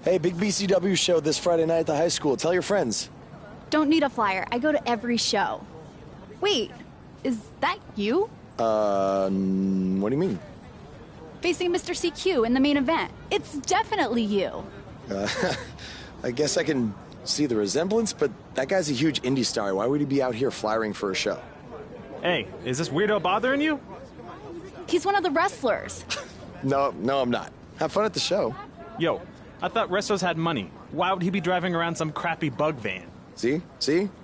Hey, big BCW show this Friday night at the high school. Tell your friends. Don't need a flyer. I go to every show. Wait, is that you? What do you mean? Facing Mr. CQ in the main event. It's definitely you. I guess I can see the resemblance, but that guy's a huge indie star. Why would he be out here flyering for a show? Hey, is this weirdo bothering you? He's one of the wrestlers. No, I'm not. Have fun at the show. Yo, I thought wrestlers had money. Why would he be driving around some crappy bug van? See?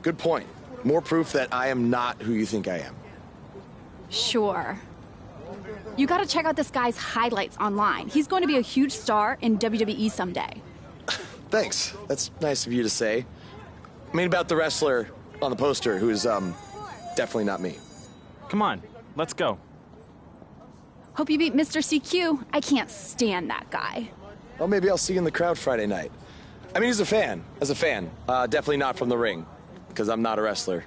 Good point. More proof that I am not who you think I am. Sure. You gotta check out this guy's highlights online. He's going to be a huge star in WWE someday. Thanks. That's nice of you to say. I mean about the wrestler on the poster who is, definitely not me. Come on, let's go. Hope you beat Mr. CQ. I can't stand that guy. Well, maybe I'll see you in the crowd Friday night. I mean, as a fan. Definitely not from the ring, because I'm not a wrestler.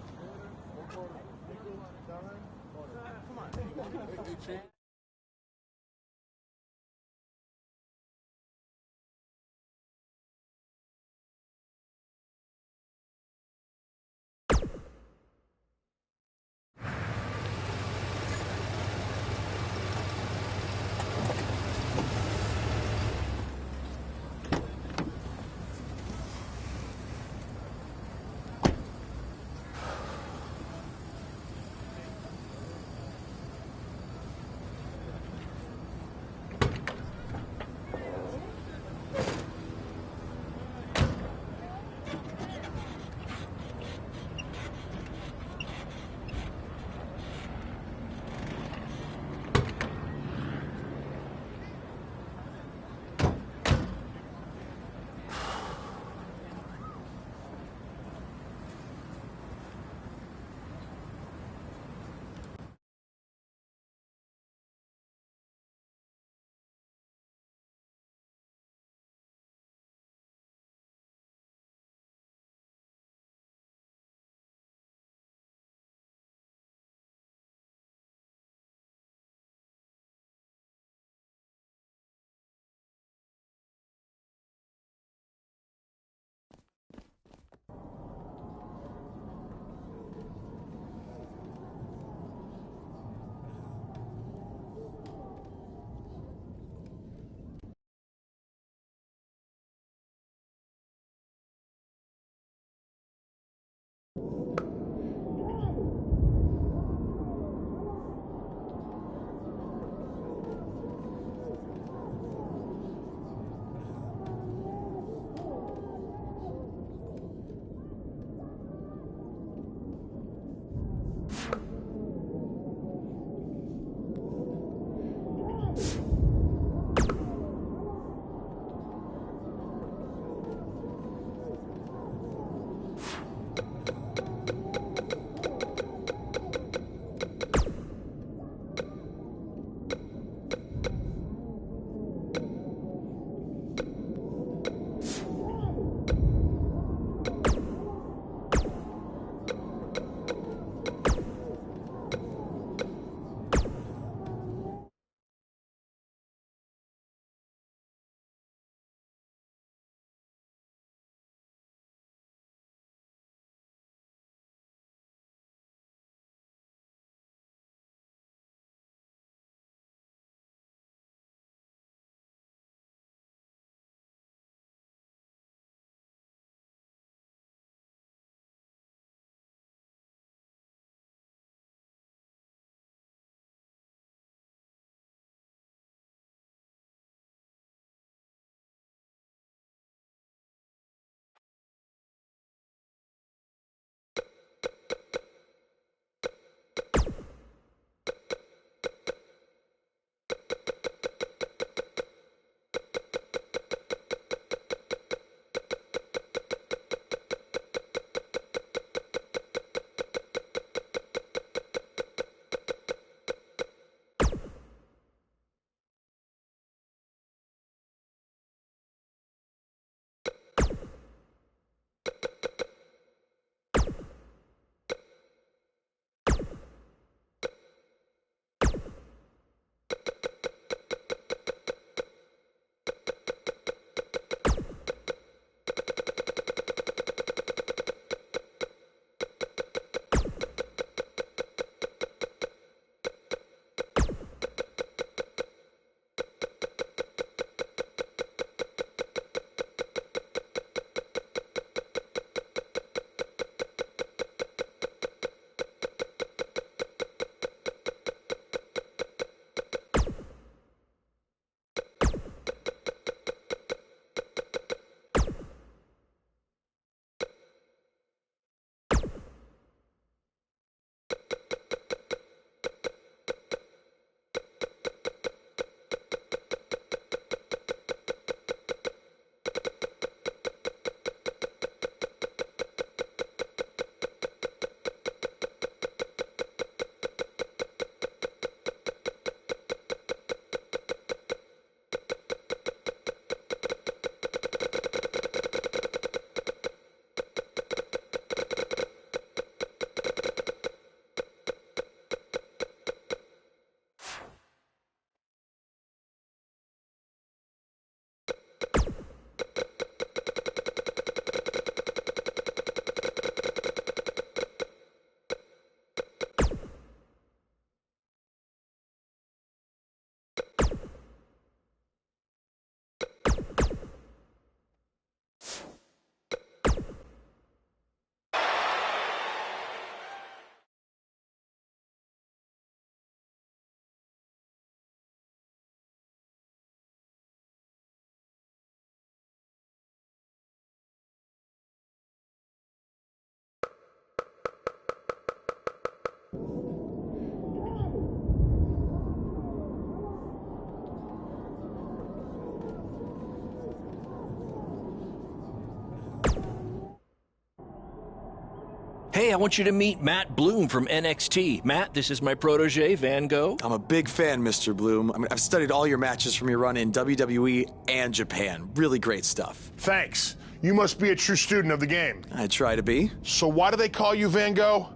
I want you to meet Matt Bloom from NXT. Matt, this is my protege, Van Gogh. I'm a big fan, Mr. Bloom. I mean, I've studied all your matches from your run in WWE and Japan. Really great stuff. Thanks. You must be a true student of the game. I try to be. So why do they call you Van Gogh?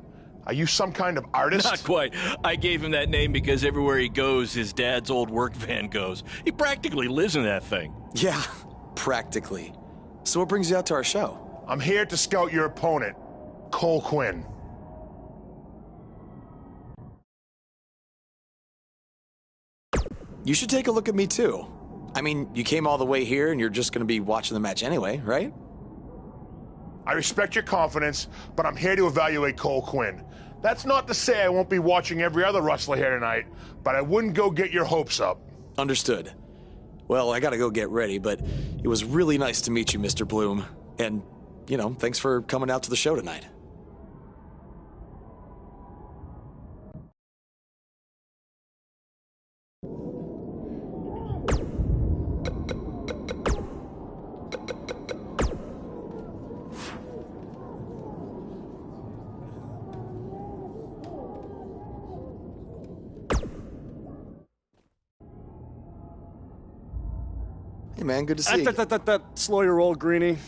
Are you some kind of artist? Not quite. I gave him that name because everywhere he goes, his dad's old work van goes. He practically lives in that thing. Yeah, practically. So what brings you out to our show? I'm here to scout your opponent, Cole Quinn. You should take a look at me, too. I mean, you came all the way here and you're just going to be watching the match anyway, right? I respect your confidence, but I'm here to evaluate Cole Quinn. That's not to say I won't be watching every other wrestler here tonight, but I wouldn't go get your hopes up. Understood. Well, I gotta go get ready, but it was really nice to meet you, Mr. Bloom. And, you know, thanks for coming out to the show tonight. Hey, man, good to see you. Slow your roll, Greenie.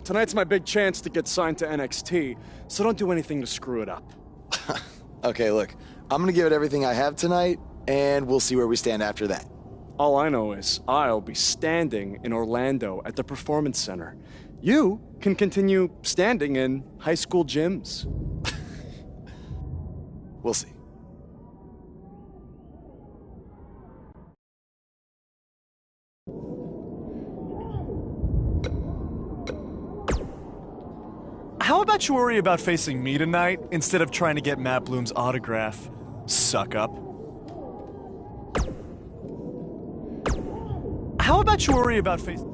Tonight's my big chance to get signed to NXT, so don't do anything to screw it up. Okay, look, I'm gonna give it everything I have tonight, and we'll see where we stand after that. All I know is I'll be standing in Orlando at the Performance Center. You can continue standing in high school gyms. We'll see. How about you worry about facing me tonight instead of trying to get Matt Bloom's autograph, suck up? How about you worry about facing...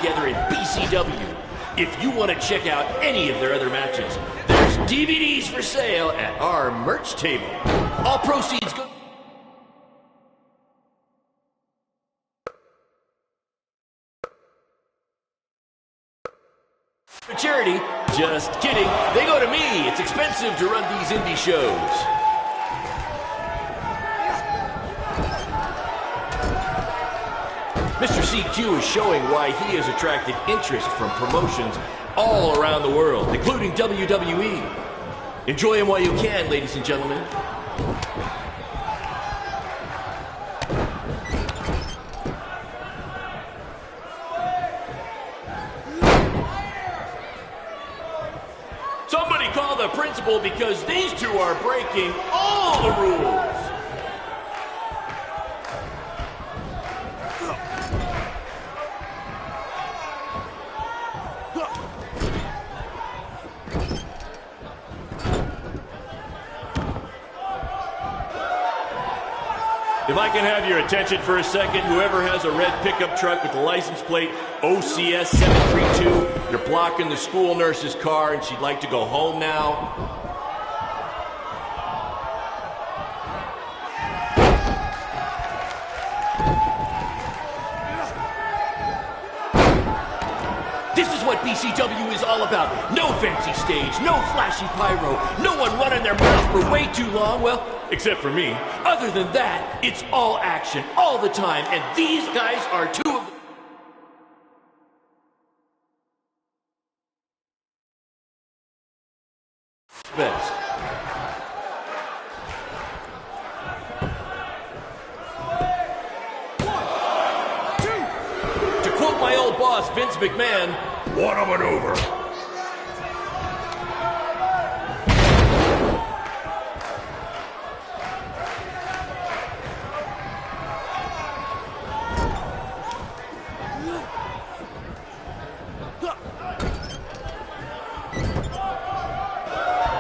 together in BCW. If you want to check out any of their other matches, there's DVDs for sale at our merch table. All proceeds go... for charity. Just kidding. They go to me. It's expensive to run these indie shows. Mr. CQ is showing why he has attracted interest from promotions all around the world, including WWE. Enjoy him while you can, ladies and gentlemen. Somebody call the principal because these two are breaking all the rules. If I can have your attention for a second, whoever has a red pickup truck with the license plate OCS 732, you're blocking the school nurse's car and she'd like to go home now. This is what BCW is all about. No fancy stage, no flashy pyro, no one running their mouth for way too long, well, except for me. Other than that, it's all action, all the time, and these guys are two of the best. To quote my old boss, Vince McMahon, what a maneuver.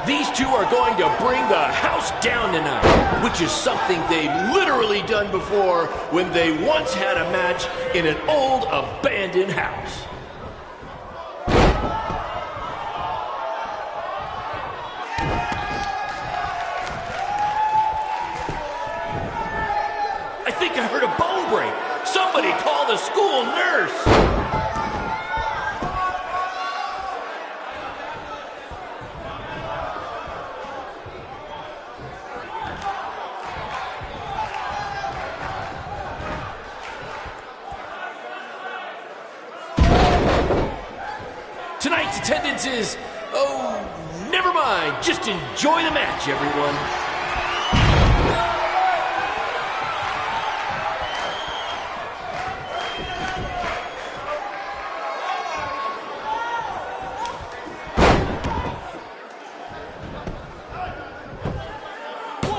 These two are going to bring the house down tonight, which is something they've literally done before when they once had a match in an old abandoned house. I think I heard a bone break. Somebody call the school nurse. Tonight's attendance is, oh, never mind. Just enjoy the match, everyone.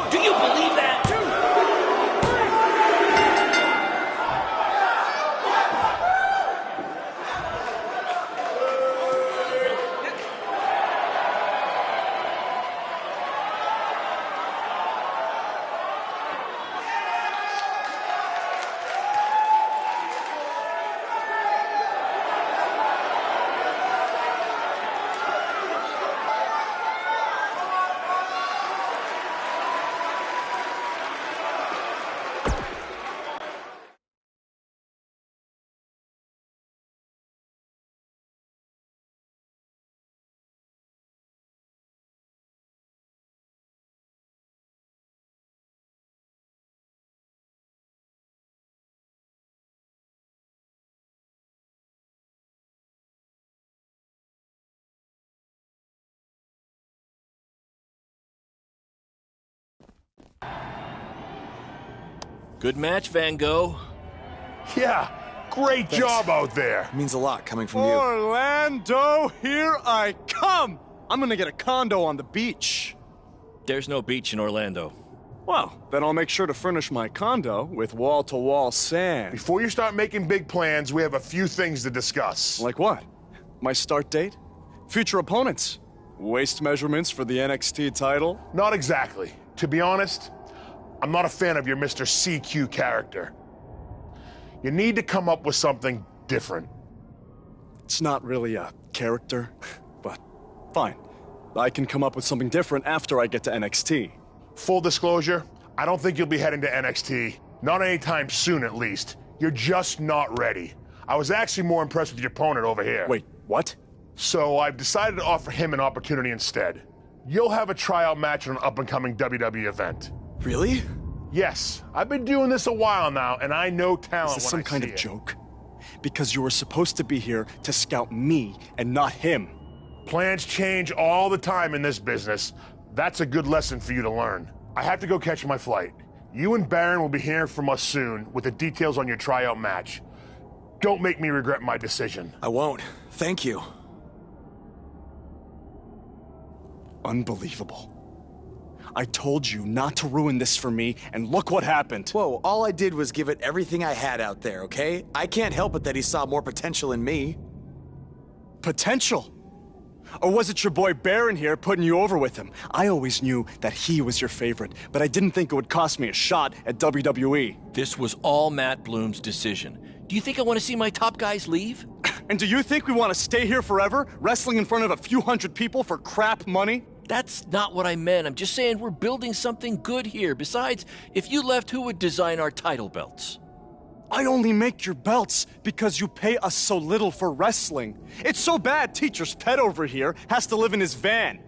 Do you believe that? Good match, Van Gogh. Yeah, great job out there. It means a lot coming from you. Orlando, here I come! I'm gonna get a condo on the beach. There's no beach in Orlando. Well, then I'll make sure to furnish my condo with wall-to-wall sand. Before you start making big plans, we have a few things to discuss. Like what? My start date? Future opponents? Waist measurements for the NXT title? Not exactly. To be honest, I'm not a fan of your Mr. CQ character. You need to come up with something different. It's not really a character, but fine. I can come up with something different after I get to NXT. Full disclosure, I don't think you'll be heading to NXT. Not anytime soon, at least. You're just not ready. I was actually more impressed with your opponent over here. Wait, what? So I've decided to offer him an opportunity instead. You'll have a tryout match on an up-and-coming WWE event. Really? Yes, I've been doing this a while now, and I know talent Is this when some kind I see of it. joke? Because you were supposed to be here to scout me and not him. Plans change all the time in this business. That's a good lesson for you to learn. I have to go catch my flight. You and Baron will be hearing from us soon with the details on your tryout match. Don't make me regret my decision. I won't. Thank you. Unbelievable. I told you not to ruin this for me, and look what happened. Whoa, all I did was give it everything I had out there, okay? I can't help it that he saw more potential in me. Potential? Or was it your boy Baron here putting you over with him? I always knew that he was your favorite, but I didn't think it would cost me a shot at WWE. This was all Matt Bloom's decision. Do you think I want to see my top guys leave? And do you think we want to stay here forever, wrestling in front of a few hundred people for crap money? That's not what I meant. I'm just saying we're building something good here. Besides, if you left, who would design our title belts? I only make your belts because you pay us so little for wrestling. It's so bad Teacher's pet over here has to live in his van.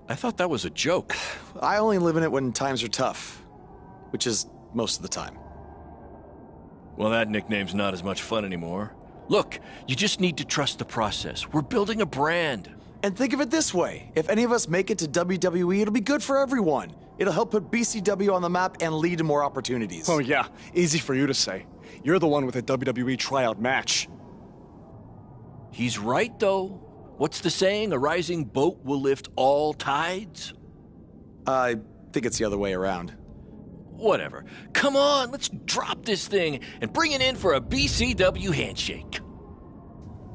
I thought that was a joke. I only live in it when times are tough, which is most of the time. Well, that nickname's not as much fun anymore. Look, you just need to trust the process. We're building a brand. And think of it this way. If any of us make it to WWE, it'll be good for everyone. It'll help put BCW on the map and lead to more opportunities. Oh yeah, easy for you to say. You're the one with a WWE tryout match. He's right, though. What's the saying? A rising boat will lift all tides? I think it's the other way around. Whatever. Come on, let's drop this thing and bring it in for a BCW handshake.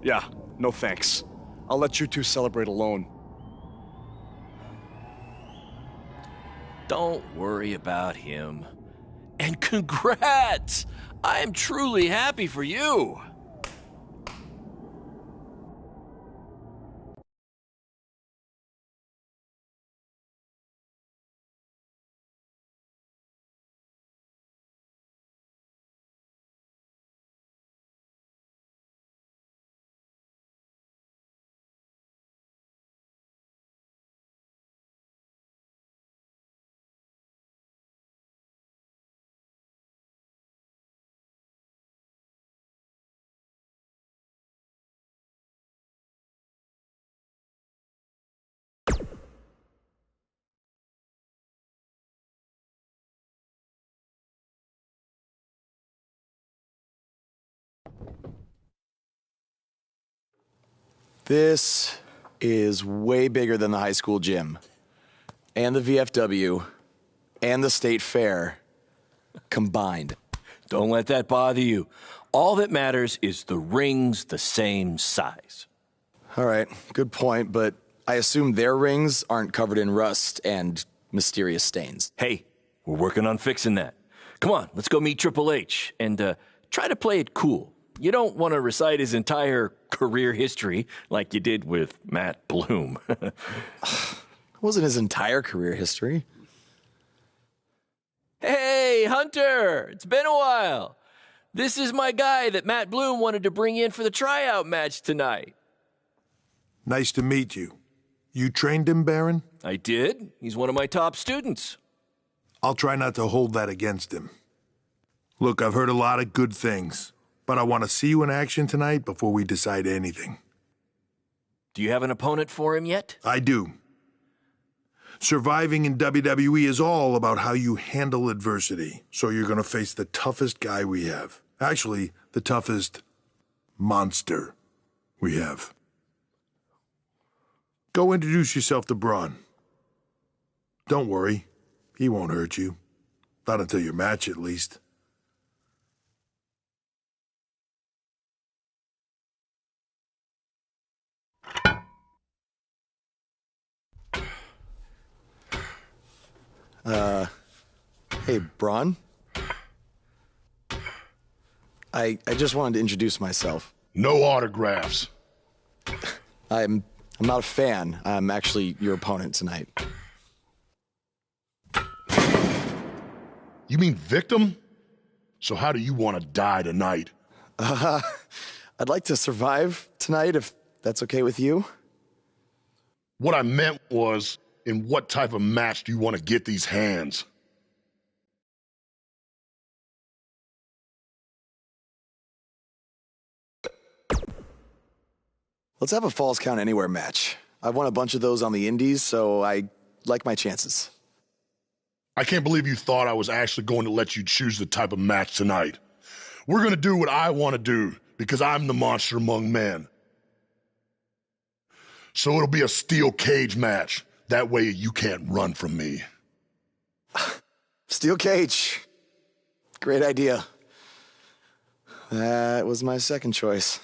Yeah, no thanks. I'll let you two celebrate alone. Don't worry about him. And congrats! I am truly happy for you. This is way bigger than the high school gym, and the VFW, and the state fair combined. Don't let that bother you. All that matters is the ring's the same size. All right, good point, but I assume their rings aren't covered in rust and mysterious stains. Hey, we're working on fixing that. Come on, let's go meet Triple H and try to play it cool. You don't want to recite his entire career history like you did with Matt Bloom. It wasn't his entire career history. Hey, Hunter! It's been a while. This is my guy that Matt Bloom wanted to bring in for the tryout match tonight. Nice to meet you. You trained him, Baron? I did. He's one of my top students. I'll try not to hold that against him. Look, I've heard a lot of good things, but I want to see you in action tonight before we decide anything. Do you have an opponent for him yet? I do. Surviving in WWE is all about how you handle adversity, so you're going to face the toughest guy we have. Actually, the toughest monster we have. Go introduce yourself to Braun. Don't worry, he won't hurt you. Not until your match, at least. Hey, Braun? I just wanted to introduce myself. No autographs. I'm not a fan. I'm actually your opponent tonight. You mean victim? So how do you want to die tonight? I'd like to survive tonight if that's okay with you. What I meant was, in what type of match do you want to get these hands? Let's have a Falls Count Anywhere match. I've won a bunch of those on the indies, so I like my chances. I can't believe you thought I was actually going to let you choose the type of match tonight. We're going to do what I want to do, because I'm the monster among men. So it'll be a steel cage match. That way you can't run from me. Steel cage. Great idea. That was my second choice.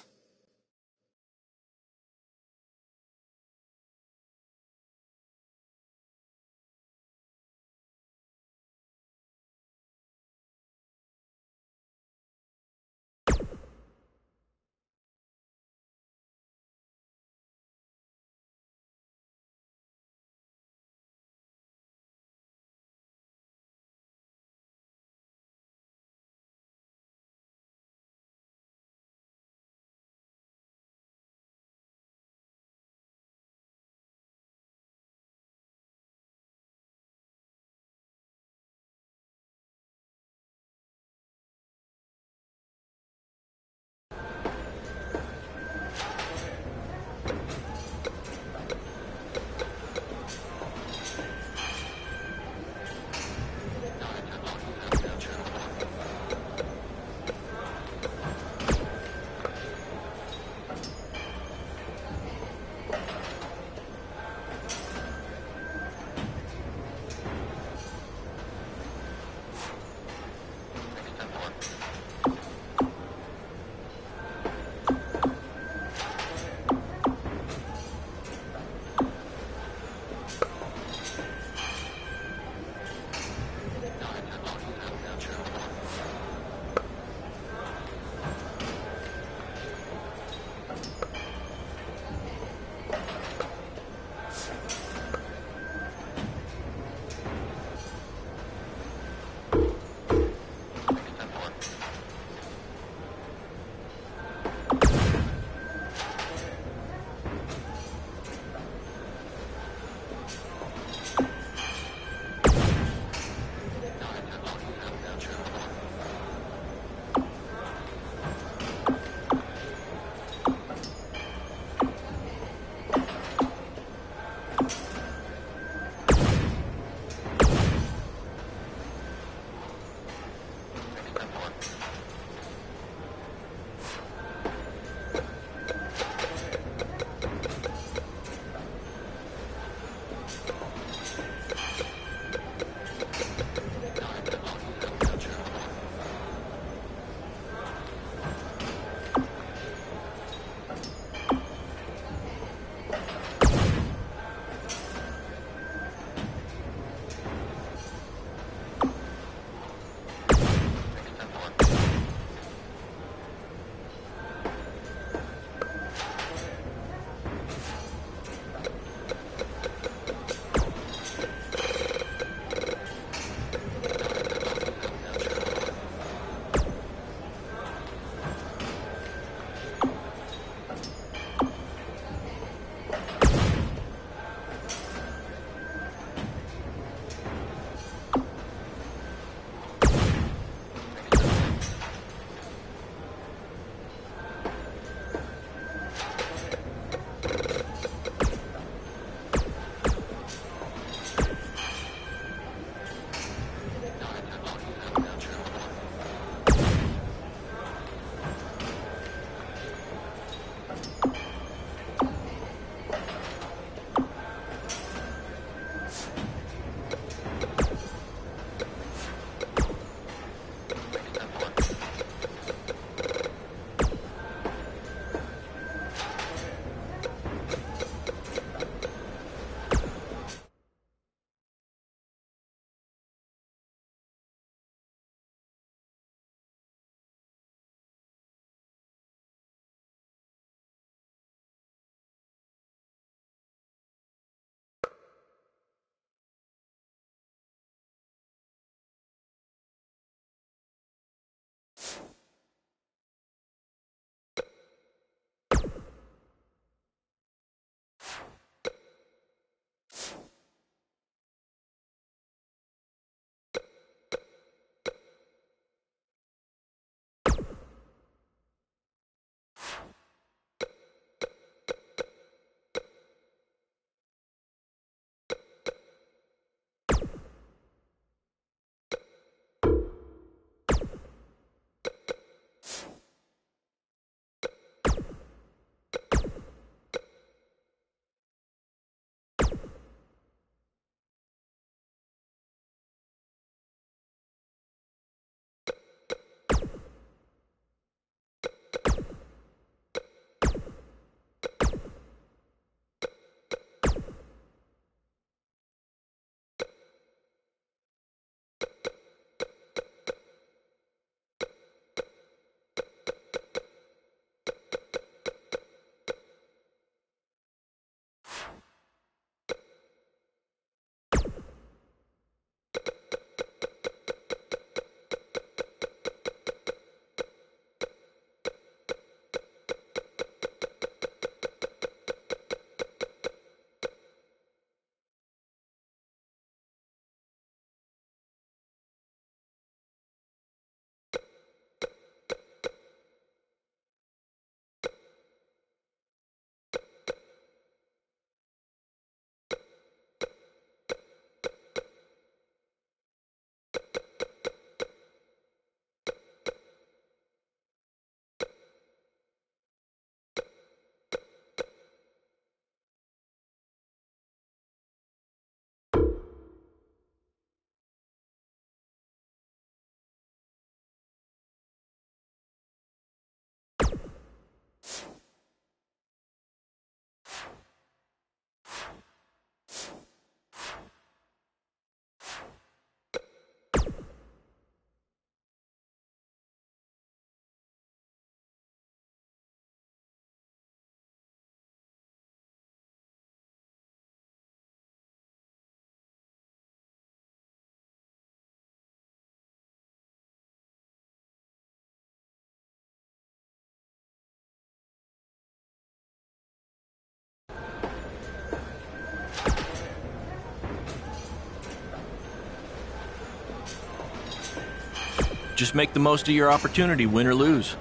Just make the most of your opportunity, win or lose.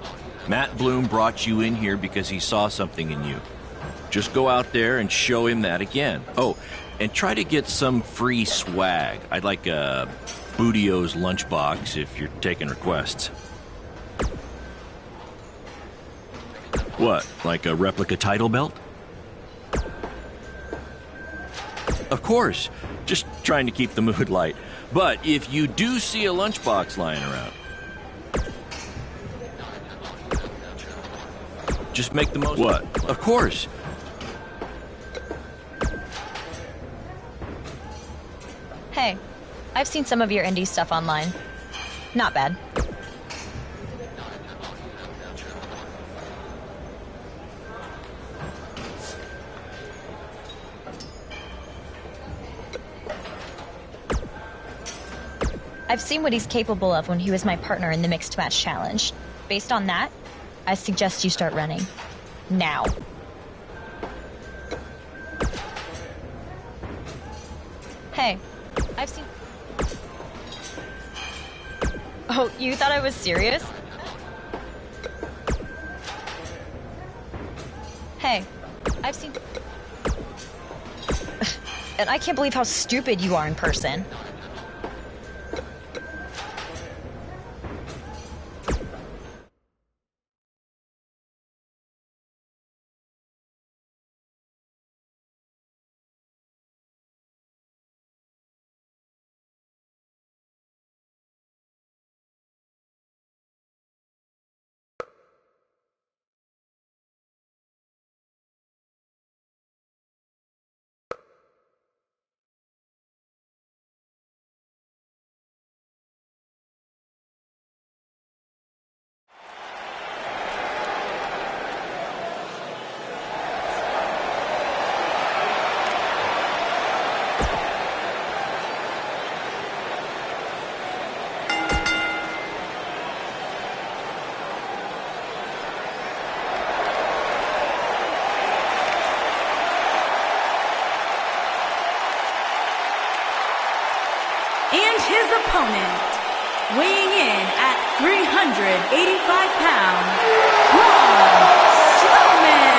Matt Bloom brought you in here because he saw something in you. Just go out there and show him that again. Oh, and try to get some free swag. I'd like a Bootio's lunchbox if you're taking requests. What, like a replica title belt? Of course, just trying to keep the mood light. But if you do see a lunchbox lying around, just make the most. What? Of course. Hey, I've seen some of your indie stuff online. Not bad. I've seen what he's capable of when he was my partner in the Mixed Match Challenge. Based on that, I suggest you start running. Now. Hey, I've seen... Oh, you thought I was serious? Hey, I've seen... And I can't believe how stupid you are in person. And his opponent, weighing in at 385 pounds, Braun Strowman.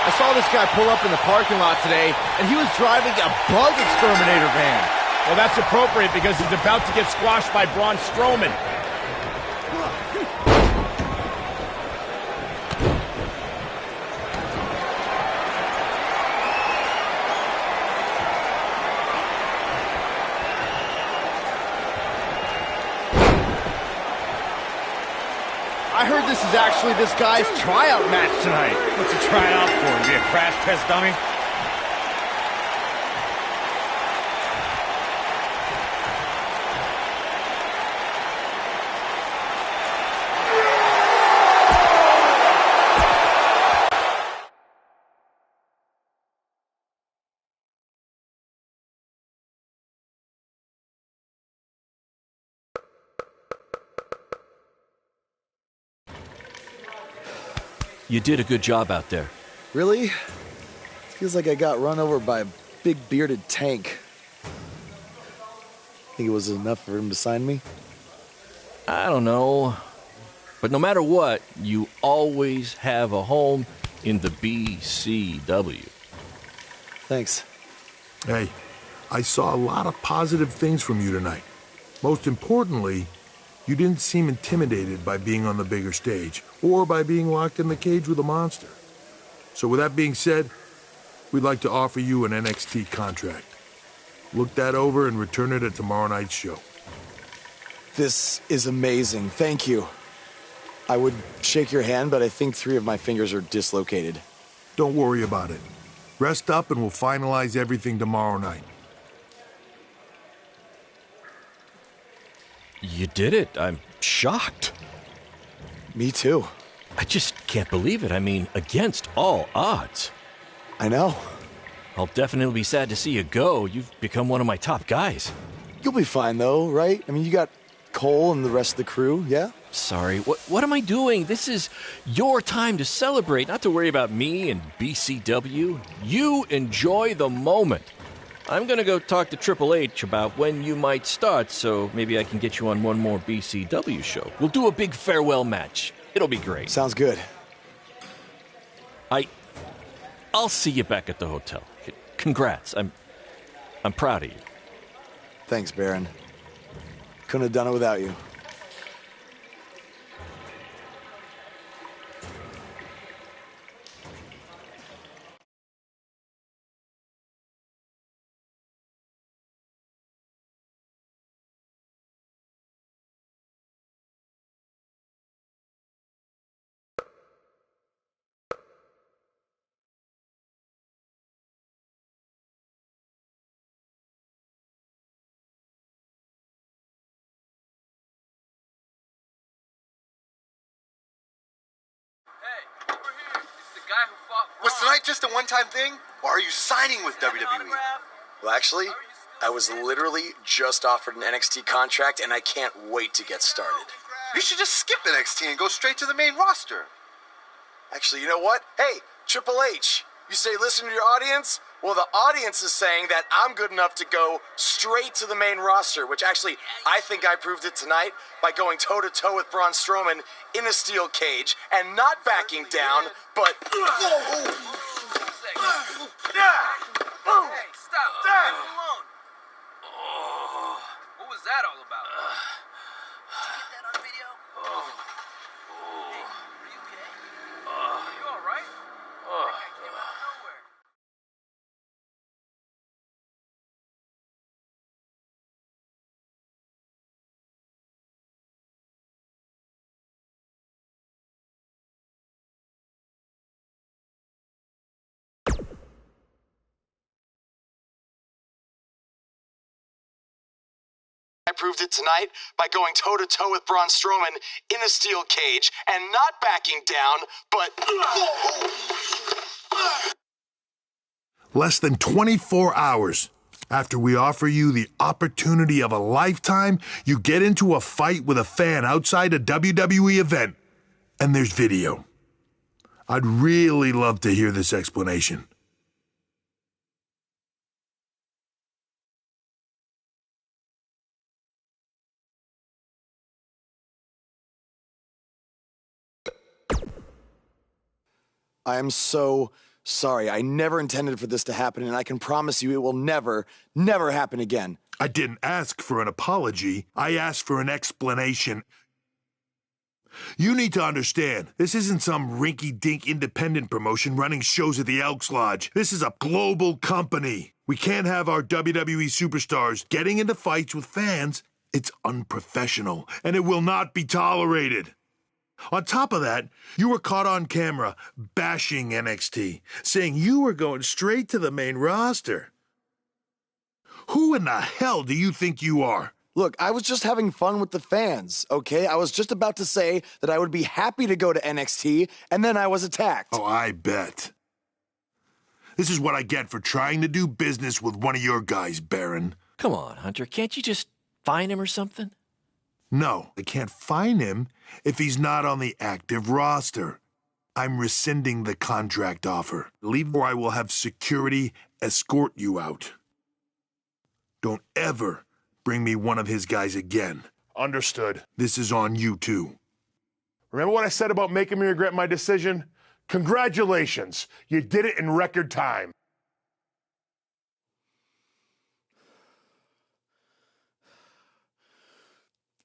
I saw this guy pull up in the parking lot today, and he was driving a bug exterminator van. Well, that's appropriate because he's about to get squashed by Braun Strowman. I heard this is actually this guy's tryout match tonight. What's he trying out for? To be a crash test dummy? You did a good job out there. Really? Feels like I got run over by a big bearded tank. Think it was enough for him to sign me? I don't know. But no matter what, you always have a home in the BCW. Thanks. Hey, I saw a lot of positive things from you tonight. Most importantly, you didn't seem intimidated by being on the bigger stage or by being locked in the cage with a monster. So with that being said, we'd like to offer you an NXT contract. Look that over and return it at tomorrow night's show. This is amazing. Thank you. I would shake your hand, but I think 3 of my fingers are dislocated. Don't worry about it. Rest up and we'll finalize everything tomorrow night. You did it. I'm shocked. Me too. I just can't believe it. I mean, against all odds. I know. I'll definitely be sad to see you go. You've become one of my top guys. You'll be fine, though, right? I mean, you got Cole and the rest of the crew, yeah? Sorry, what am I doing? This is your time to celebrate, not to worry about me and BCW. You enjoy the moment. I'm going to go talk to Triple H about when you might start, so maybe I can get you on one more BCW show. We'll do a big farewell match. It'll be great. Sounds good. I'll see you back at the hotel. Congrats. I'm proud of you. Thanks, Baron. Couldn't have done it without you. Was tonight just a one-time thing, or are you signing with WWE? Well, actually, I was literally just offered an NXT contract, and I can't wait to get started. You should just skip NXT and go straight to the main roster. Actually, you know what? Hey, Triple H, you say listen to your audience? Well, the audience is saying that I'm good enough to go straight to the main roster, which actually, I think I proved it tonight by going toe-to-toe with Braun Strowman in a steel cage and not backing down, but... Hey, stop. Leave him alone. What was that all about? Did you get that on video? Hey, are you okay? Are you all right? That guy came out of nowhere. I proved it tonight by going toe-to-toe with Braun Strowman in a steel cage and not backing down, but... Less than 24 hours after we offer you the opportunity of a lifetime, you get into a fight with a fan outside a WWE event, and there's video. I'd really love to hear this explanation. I am so sorry. I never intended for this to happen, and I can promise you it will never, never happen again. I didn't ask for an apology. I asked for an explanation. You need to understand, this isn't some rinky-dink independent promotion running shows at the Elks Lodge. This is a global company. We can't have our WWE superstars getting into fights with fans. It's unprofessional, and it will not be tolerated. On top of that, you were caught on camera bashing NXT, saying you were going straight to the main roster. Who in the hell do you think you are? Look, I was just having fun with the fans, okay? I was just about to say that I would be happy to go to NXT, and then I was attacked. Oh, I bet. This is what I get for trying to do business with one of your guys, Baron. Come on, Hunter. Can't you just fine him or something? No, I can't fine him if he's not on the active roster. I'm rescinding the contract offer. Leave or I will have security escort you out. Don't ever bring me one of his guys again. Understood. This is on you, too. Remember what I said about making me regret my decision? Congratulations. You did it in record time.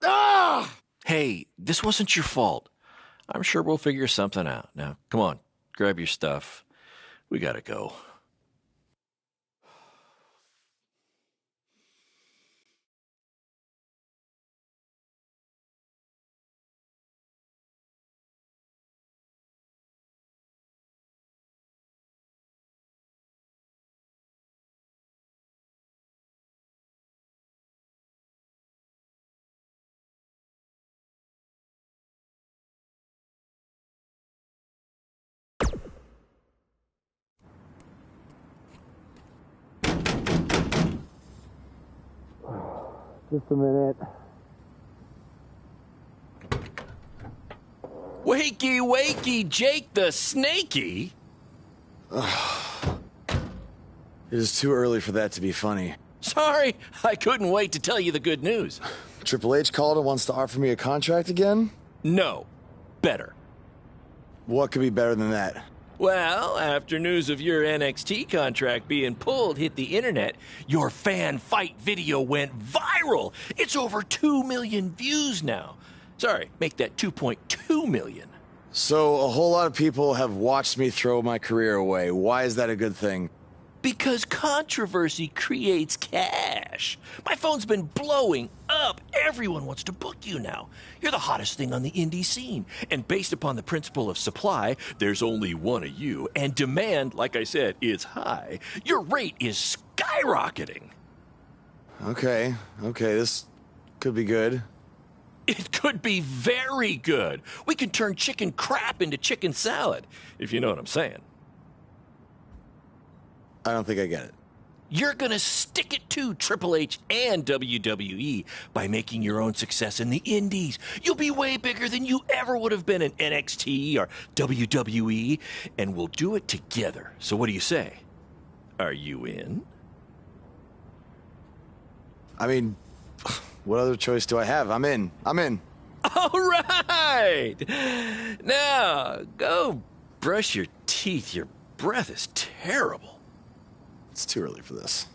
Ah! Hey, this wasn't your fault. I'm sure we'll figure something out. Now, come on, grab your stuff. We gotta go. Just a minute. Wakey, wakey, Jake the Snakey. It is too early for that to be funny. Sorry, I couldn't wait to tell you the good news. Triple H called and wants to offer me a contract again? No, better. What could be better than that? Well, after news of your NXT contract being pulled hit the internet, your fan fight video went viral. It's over 2 million views now. Sorry, make that 2.2 million. So a whole lot of people have watched me throw my career away. Why is that a good thing? Because controversy creates cash. My phone's been blowing up. Everyone wants to book you now. You're the hottest thing on the indie scene. And based upon the principle of supply, there's only one of you. And demand, like I said, is high. Your rate is skyrocketing. Okay, this could be good. It could be very good. We can turn chicken crap into chicken salad, if you know what I'm saying. I don't think I get it. You're gonna stick it to Triple H and WWE by making your own success in the indies. You'll be way bigger than you ever would have been in NXT or WWE, and we'll do it together. So what do you say? Are you in? I mean, what other choice do I have? I'm in. All right! Now, go brush your teeth. Your breath is terrible. It's too early for this.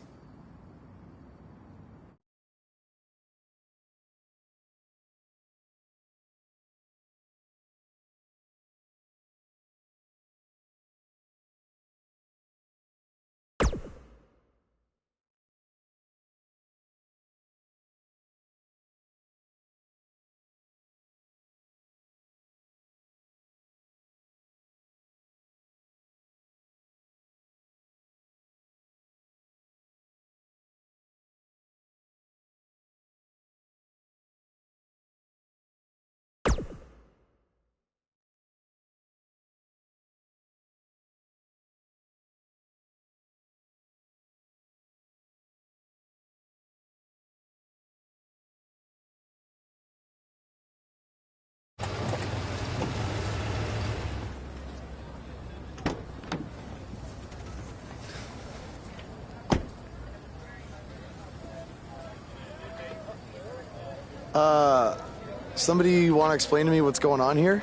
Somebody want to explain to me what's going on here?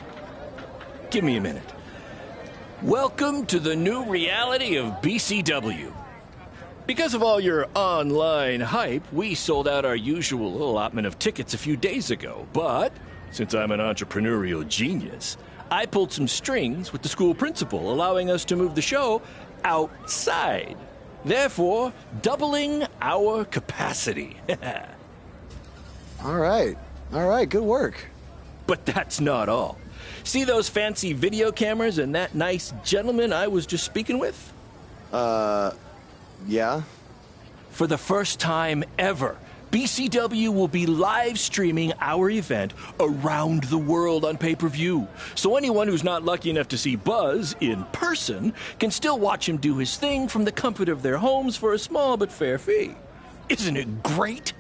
Give me a minute. Welcome to the new reality of BCW. Because of all your online hype, we sold out our usual allotment of tickets a few days ago. But since I'm an entrepreneurial genius, I pulled some strings with the school principal, allowing us to move the show outside, therefore doubling our capacity. All right, good work. But that's not all. See those fancy video cameras and that nice gentleman I was just speaking with? Yeah? For the first time ever, BCW will be live streaming our event around the world on pay-per-view. So anyone who's not lucky enough to see Buzz in person can still watch him do his thing from the comfort of their homes for a small but fair fee. Isn't it great?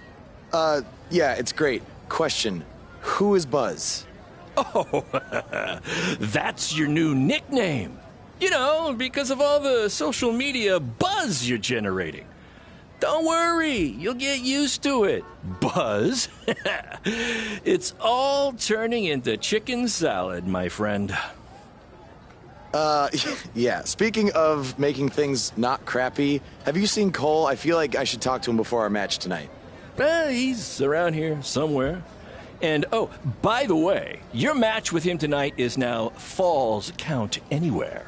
Yeah, it's great. Question, who is Buzz? Oh, that's your new nickname. You know, because of all the social media buzz you're generating. Don't worry, you'll get used to it. Buzz? It's all turning into chicken salad, my friend. Yeah, speaking of making things not crappy, have you seen Cole? I feel like I should talk to him before our match tonight. He's around here somewhere. And, oh, by the way, your match with him tonight is now Falls Count Anywhere.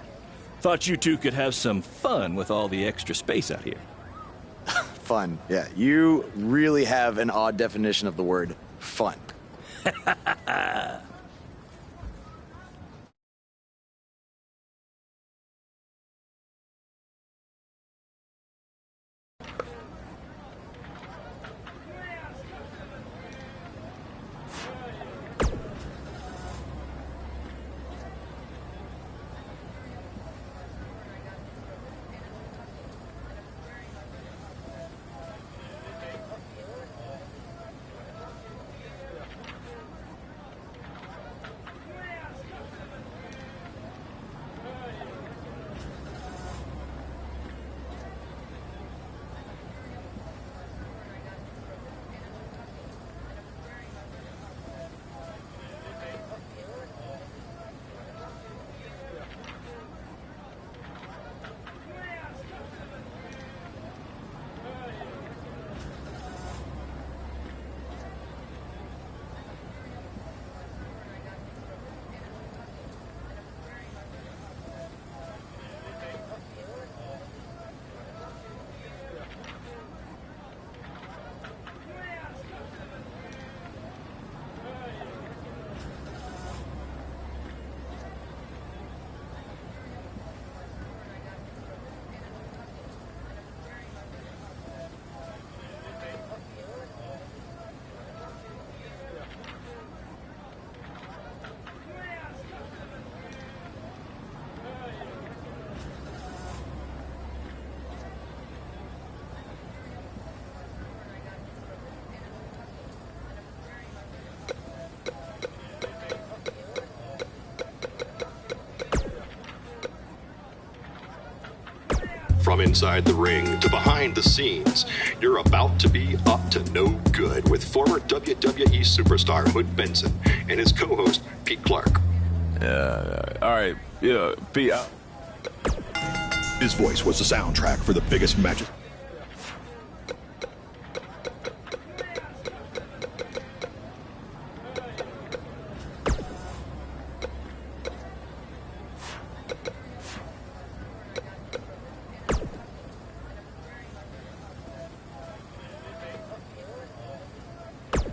Thought you two could have some fun with all the extra space out here. Fun, yeah. You really have an odd definition of the word fun. From inside the ring to behind the scenes, you're about to be up to no good with former WWE superstar Hood Benson and his co-host Pete Clark. All right, yeah, Pete. His voice was the soundtrack for the biggest matches.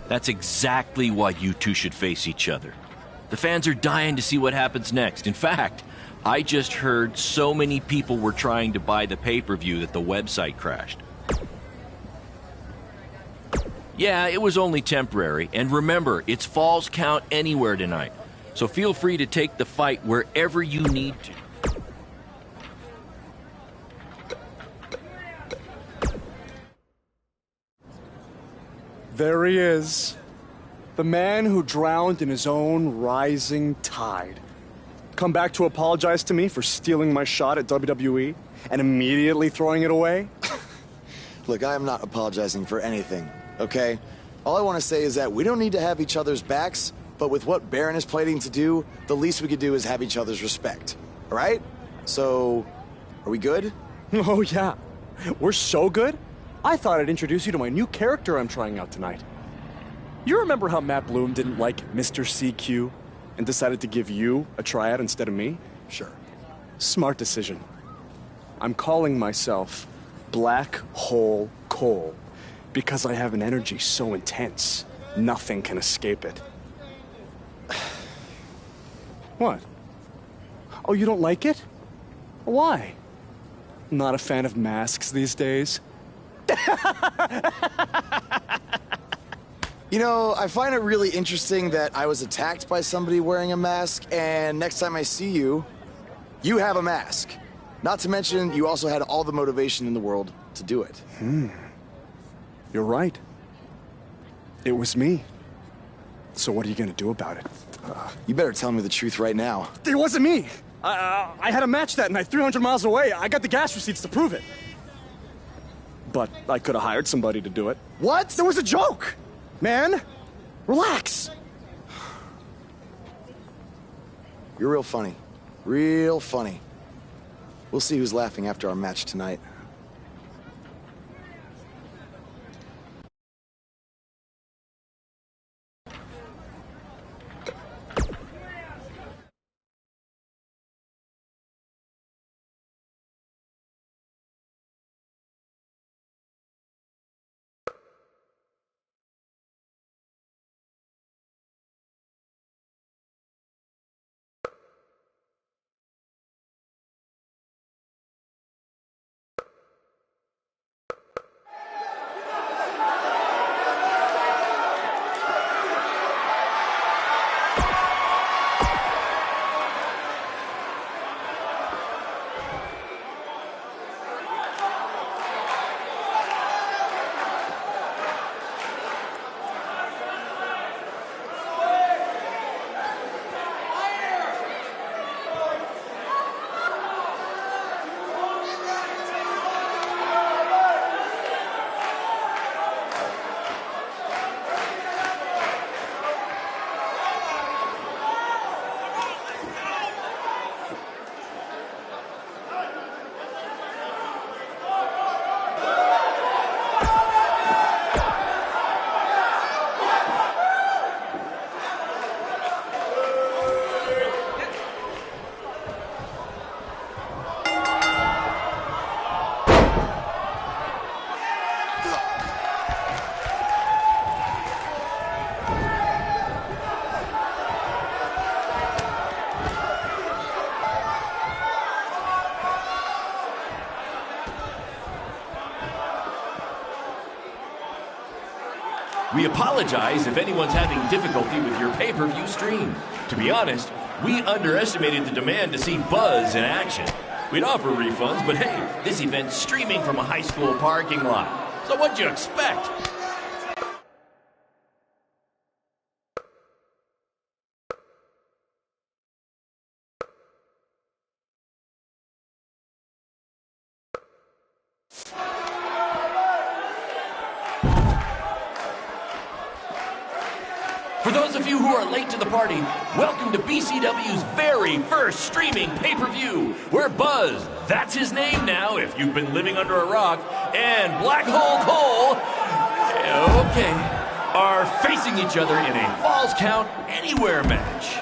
That's exactly why you two should face each other. The fans are dying to see what happens next. In fact, I just heard so many people were trying to buy the pay-per-view that the website crashed. Yeah, it was only temporary. And remember, it's Falls Count Anywhere tonight. So feel free to take the fight wherever you need to. There he is. The man who drowned in his own rising tide. Come back to apologize to me for stealing my shot at WWE and immediately throwing it away? Look, I am not apologizing for anything, okay? All I want to say is that we don't need to have each other's backs, but with what Baron is planning to do, the least we could do is have each other's respect, all right? So, are we good? Oh, yeah. We're so good? I thought I'd introduce you to my new character I'm trying out tonight. You remember how Matt Bloom didn't like Mr. CQ and decided to give you a tryout instead of me? Sure. Smart decision. I'm calling myself Black Hole Cole because I have an energy so intense, nothing can escape it. What? Oh, you don't like it? Why? Not a fan of masks these days? You know, I find it really interesting that I was attacked by somebody wearing a mask, and next time I see you, you have a mask. Not to mention, you also had all the motivation in the world to do it. You're right. It was me. So what are you gonna do about it? You better tell me the truth right now. It wasn't me! I had a match that night, 300 miles away. I got the gas receipts to prove it. But I could have hired somebody to do it. What? That was a joke! Man, relax. You're real funny. Real funny. We'll see who's laughing after our match tonight. We apologize if anyone's having difficulty with your pay-per-view stream. To be honest, we underestimated the demand to see Buzz in action. We'd offer refunds, but hey, this event's streaming from a high school parking lot. So what'd you expect? For those of you who are late to the party, welcome to BCW's very first streaming pay-per-view, where Buzz, that's his name now if you've been living under a rock, and Black Hole Cole, okay, are facing each other in a Falls Count Anywhere match.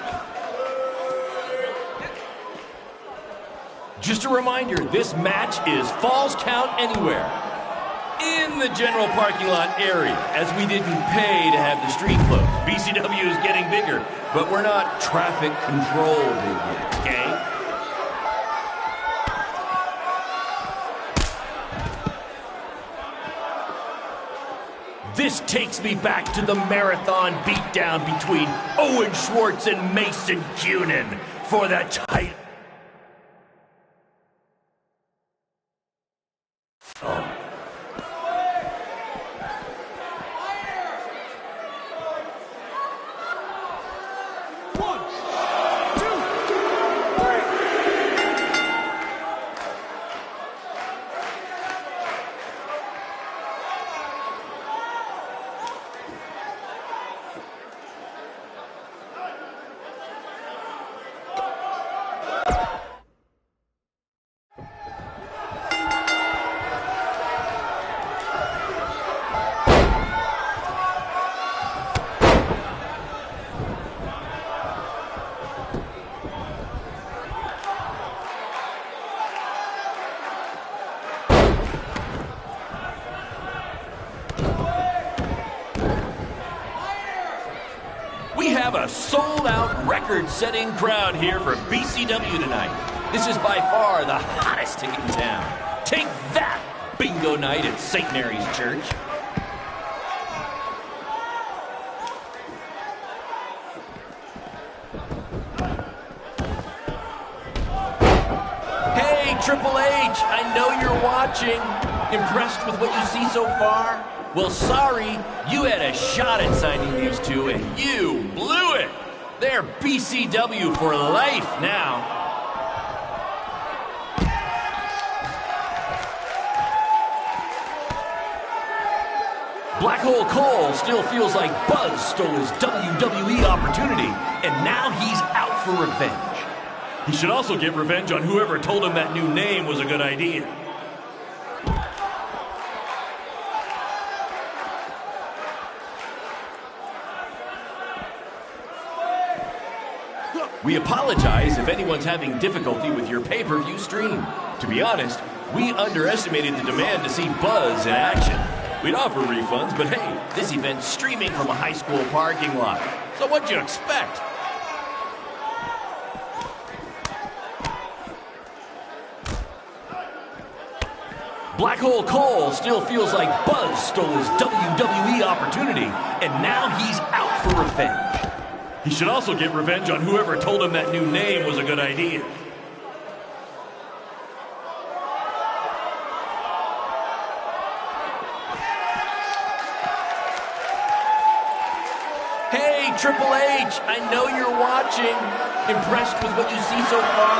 Just a reminder, this match is Falls Count Anywhere in the general parking lot area, as we didn't pay to have the street closed. BCW is getting bigger, but we're not traffic control big yet, okay? This takes me back to the marathon beatdown between Owen Schwartz and Mason Cunin for the title. A sold-out, record-setting crowd here for BCW tonight. This is by far the hottest ticket in town. Take that, bingo night at St. Mary's Church. Hey, Triple H, I know you're watching. Impressed with what you see so far? Well, sorry, you had a shot at signing these two, and you blew it. They're BCW for life now. Black Hole Cole still feels like Buzz stole his WWE opportunity, and now he's out for revenge. He should also get revenge on whoever told him that new name was a good idea. We apologize if anyone's having difficulty with your pay-per-view stream. To be honest, we underestimated the demand to see Buzz in action. We'd offer refunds, but hey, this event's streaming from a high school parking lot. So what'd you expect? Black Hole Cole still feels like Buzz stole his WWE opportunity, and now he's out for revenge. He should also get revenge on whoever told him that new name was a good idea. Hey, Triple H, I know you're watching. Impressed with what you see so far?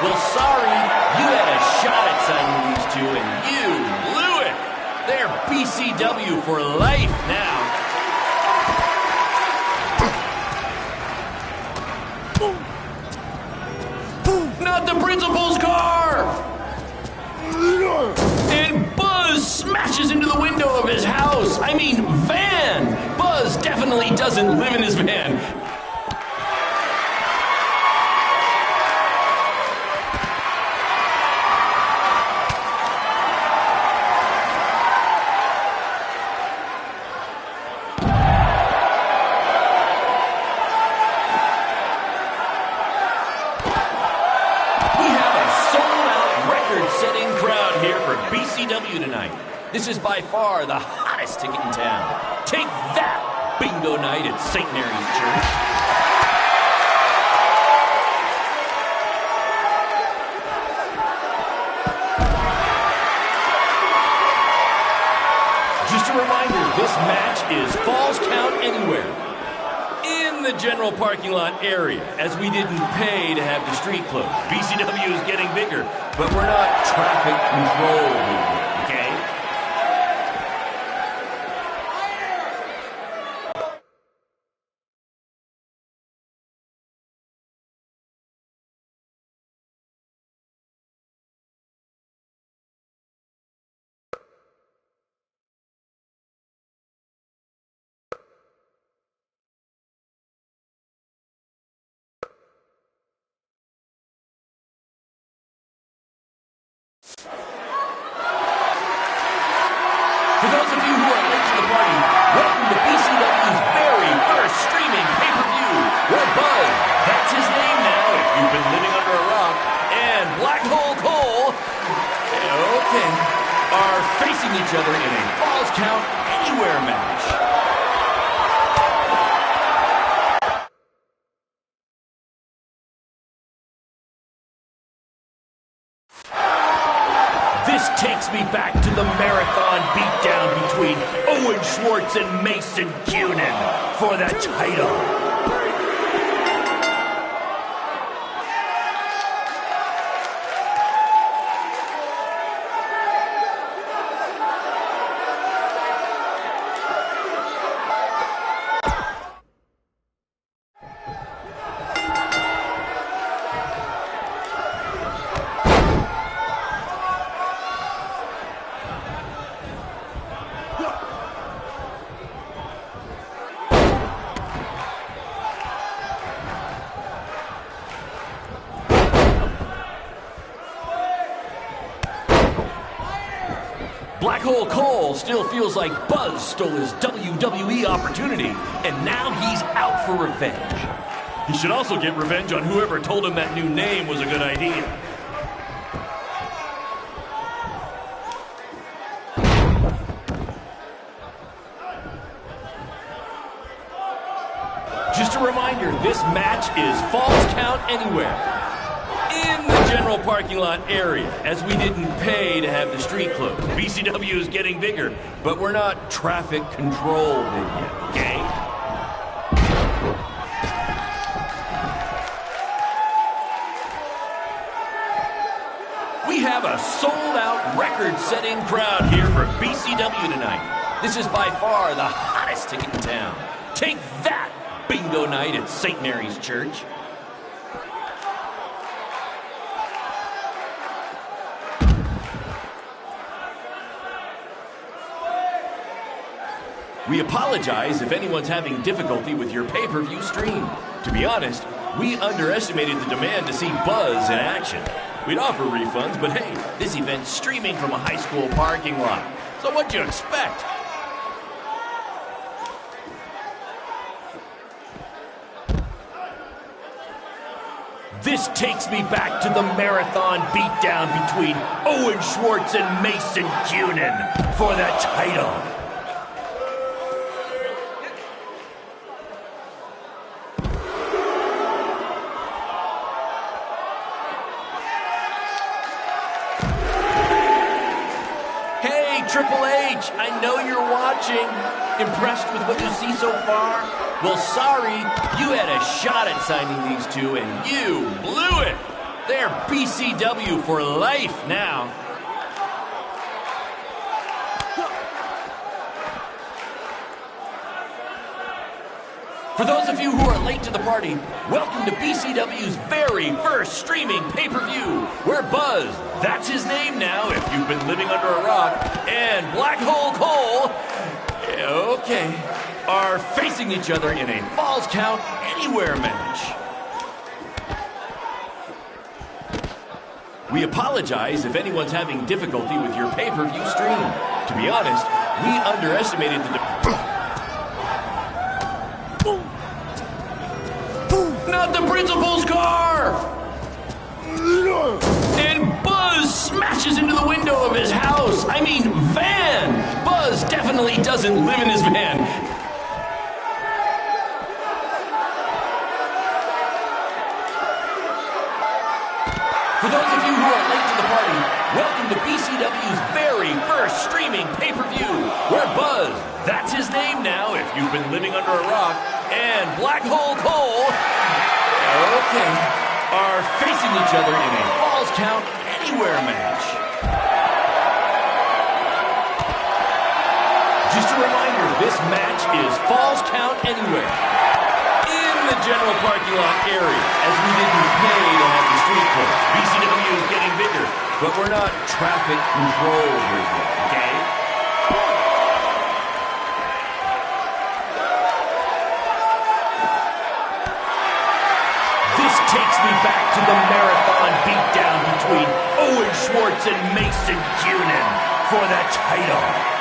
Well, sorry, you had a shot at signing these two, and you blew it. They're BCW for life now. Not the principal's car! And Buzz smashes into the window of his house. I mean, van! Buzz definitely doesn't live in his van. BCW tonight. This is by far the hottest ticket in town. Take that, bingo night at St. Mary's Church. Just a reminder, this match is Falls Count Anywhere in the general parking lot area, as we didn't pay to have the street closed. BCW is getting bigger, but we're not traffic control. Okay. Are facing each other in a Falls Count Anywhere match. This takes me back to the marathon beatdown between Owen Schwartz and Mason Cunin for the title. Black Hole Cole still feels like Buzz stole his WWE opportunity, and now he's out for revenge. He should also get revenge on whoever told him that new name was a good idea. Just a reminder, this match is Falls Count Anywhere. In the general parking lot area, as we didn't pay to have the street closed. BCW is getting bigger, but we're not traffic control big yet, okay? We have a sold-out, record-setting crowd here for BCW tonight. This is by far the hottest ticket in town. Take that, bingo night at St. Mary's Church. We apologize if anyone's having difficulty with your pay-per-view stream. To be honest, we underestimated the demand to see Buzz in action. We'd offer refunds, but hey, this event's streaming from a high school parking lot. So what'd you expect? This takes me back to the marathon beatdown between Owen Schwartz and Mason Cunin for the title. Triple H, I know you're watching. Impressed with what you see so far? Well, sorry, you had a shot at signing these two, and you blew it. They're BCW for life now. For those of you who are late to the party, welcome to BCW's very first streaming pay-per-view, where Buzz, that's his name now if you've been living under a rock, and Black Hole Cole, okay, are facing each other in a Falls Count Anywhere match. We apologize if anyone's having difficulty with your pay-per-view stream. To be honest, we underestimated the... Not the principal's car! And Buzz smashes into the window of his house. I mean, van! Buzz definitely doesn't live in his van. For those of you who are late to the party, welcome to BCW's very first streaming pay-per-view, where Buzz, that's his name now if you've been living under a rock, and Black Hole Cole, okay, are facing each other in a Falls Count Anywhere match. Just a reminder, this match is Falls Count Anywhere. In the general parking lot area, as we didn't pay to have the street closed. BCW is getting bigger, but we're not traffic control here yet, okay? This takes me back to the marathon beatdown between Owen Schwartz and Mason Cunin for the title.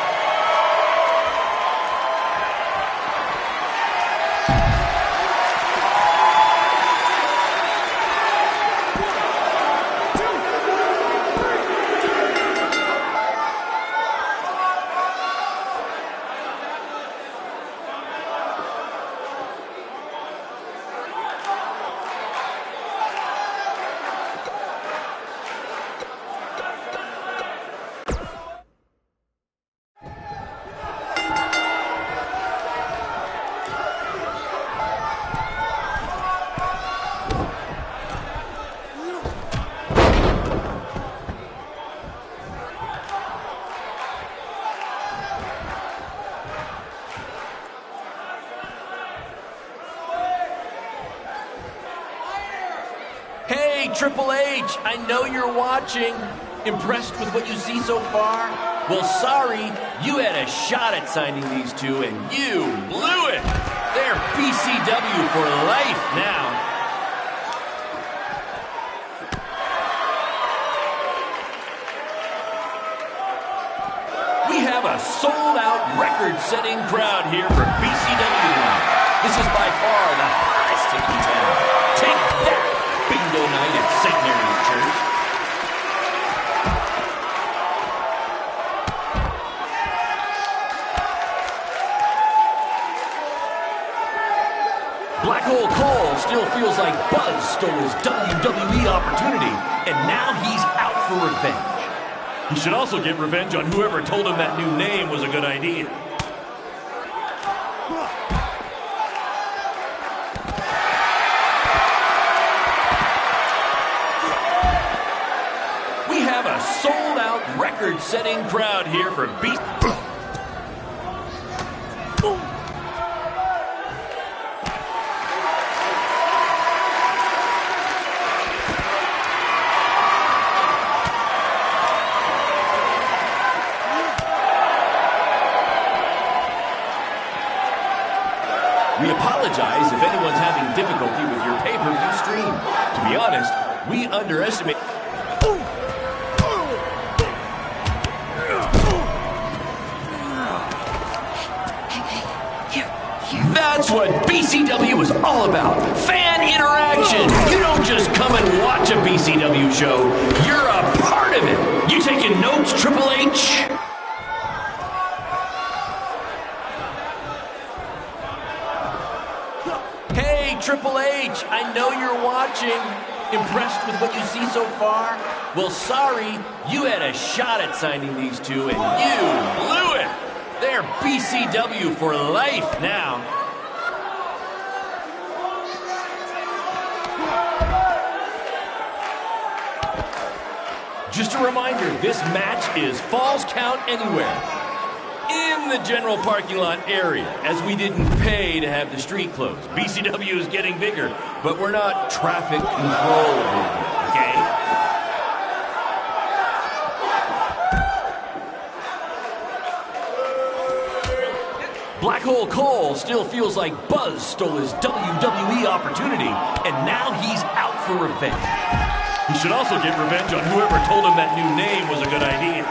Triple H, I know you're watching. Impressed with what you see so far? Well, sorry, you had a shot at signing these two, and you blew it. They're BCW for life now. We have a sold-out, record-setting crowd here for BCW tonight. This is by far the hottest ticket in town. Take that, bingo night at St. Mary's Church. Black Hole Cole still feels like Buzz stole his WWE opportunity, and now he's out for revenge. He should also get revenge on whoever told him that new name was a good idea. We have a sold-out, record-setting crowd here for Beast. We apologize if anyone's having difficulty with your pay-per-view stream. To be honest, we underestimate... That's what BCW is all about. Fan interaction. You don't just come and watch a BCW show. You're a part of it. You taking notes, Triple H? Hey, Triple H, I know you're watching. Impressed with what you see so far? Well, sorry, you had a shot at signing these two, and you blew it. They're BCW for life now. Just a reminder, this match is Falls Count Anywhere in the general parking lot area, as we didn't pay to have the street closed. BCW is getting bigger, but we're not traffic control, okay? Black Hole Cole still feels like Buzz stole his WWE opportunity, and now he's out for revenge. He should also get revenge on whoever told him that new name was a good idea.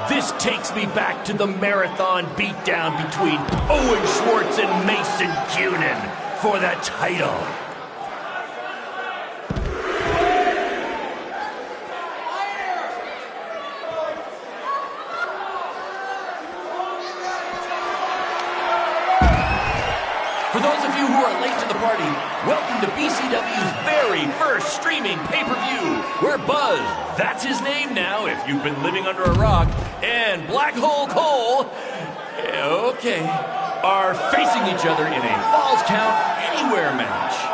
This takes me back to the marathon beatdown between Owen Schwartz and Mason Cunin for the title. For those of you who are late to the party, welcome to BCW's very first streaming pay-per-view, where Buzz, that's his name now if you've been living under a rock, and Black Hole Cole, okay, are facing each other in a Falls Count Anywhere match.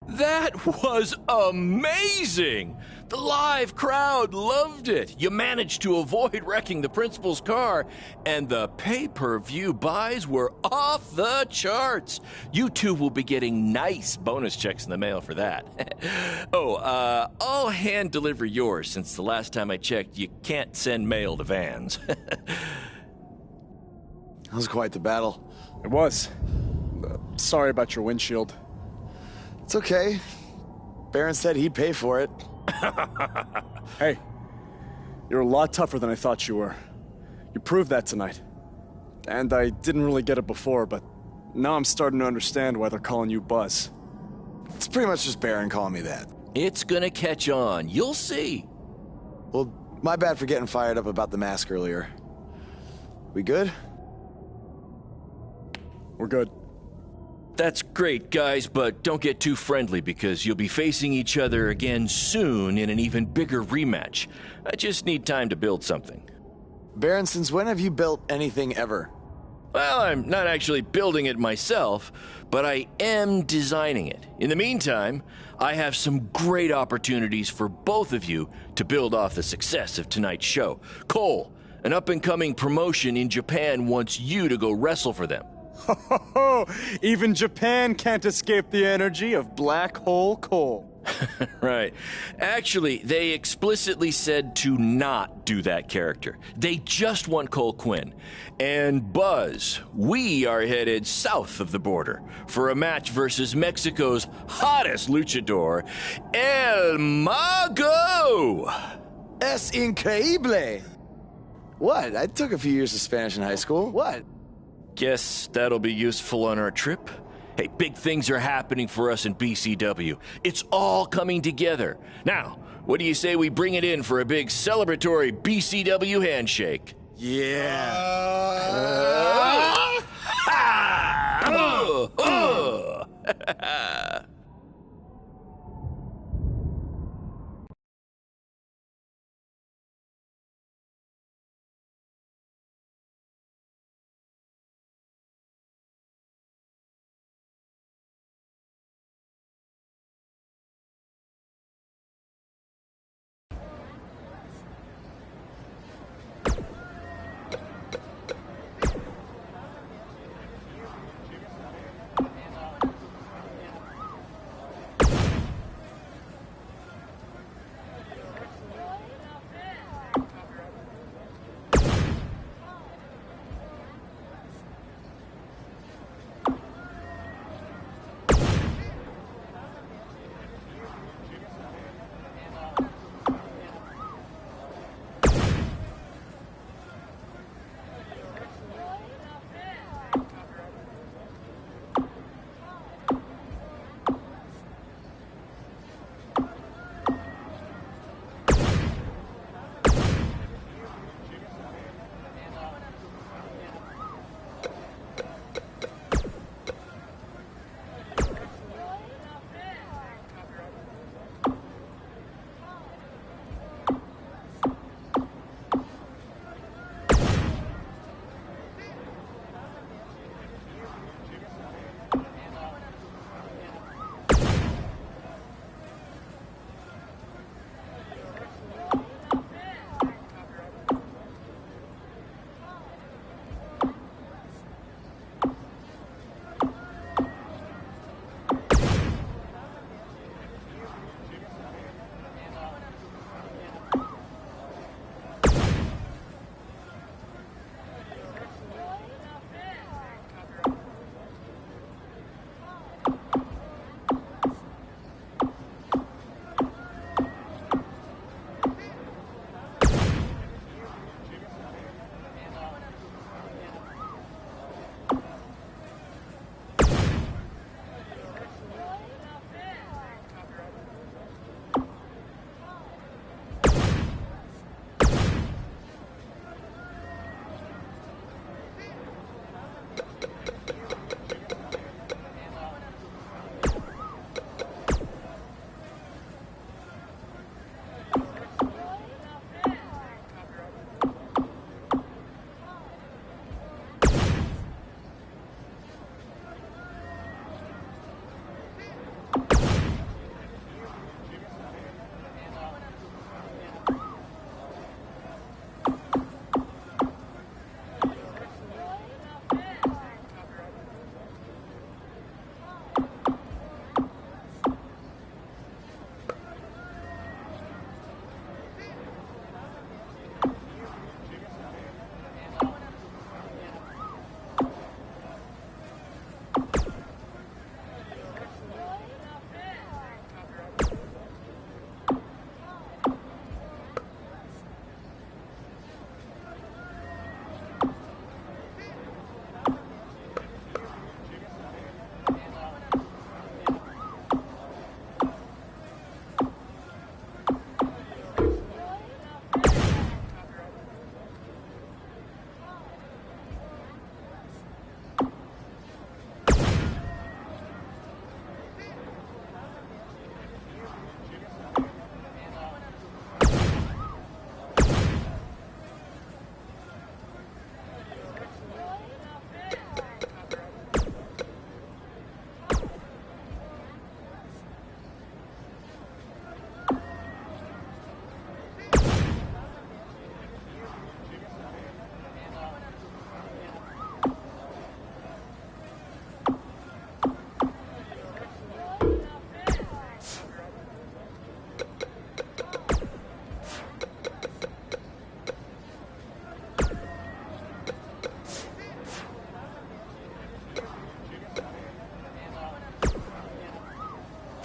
That was amazing! The live crowd loved it. You managed to avoid wrecking the principal's car, and the pay-per-view buys were off the charts. You two will be getting nice bonus checks in the mail for that. I'll hand deliver yours, since the last time I checked, you can't send mail to vans. That was quite the battle. It was. Sorry about your windshield. It's okay. Baron said he'd pay for it. Hey, you're a lot tougher than I thought you were. You proved that tonight. And I didn't really get it before, but Now I'm starting to understand why they're calling you Buzz. It's pretty much just Baron calling me that. It's gonna catch on. You'll see. Well, my bad for getting fired up about the mask earlier. We good? We're good. That's great, guys, but don't get too friendly because you'll be facing each other again soon in an even bigger rematch. I just need time to build something. Baron, since when have you built anything ever? Well, I'm not actually building it myself, but I am designing it. In the meantime, I have some great opportunities for both of you to build off the success of tonight's show. Cole, an up-and-coming promotion in Japan wants you to go wrestle for them. Even Japan can't escape the energy of Black Hole Cole. Right. Actually, they explicitly said to not do that character. They just want Cole Quinn. And Buzz, we are headed south of the border for a match versus Mexico's hottest luchador, El Mago! Es increíble! What? I took a few years of Spanish in high school. What? Guess that'll be useful on our trip. Hey, big things are happening for us in BCW. It's all coming together. Now, what do you say we bring it in for a big celebratory BCW handshake? Yeah.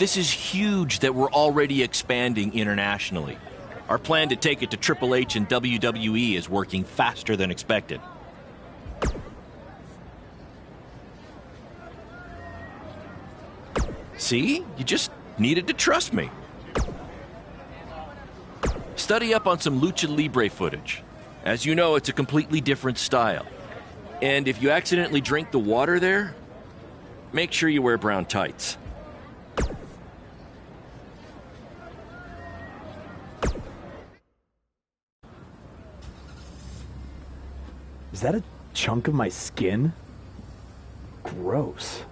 This is huge that we're already expanding internationally. Our plan to take it to Triple H and WWE is working faster than expected. See? You just needed to trust me. Study up on some Lucha Libre footage. As you know, it's a completely different style. And if you accidentally drink the water there, make sure you wear brown tights. Is that a chunk of my skin? Gross.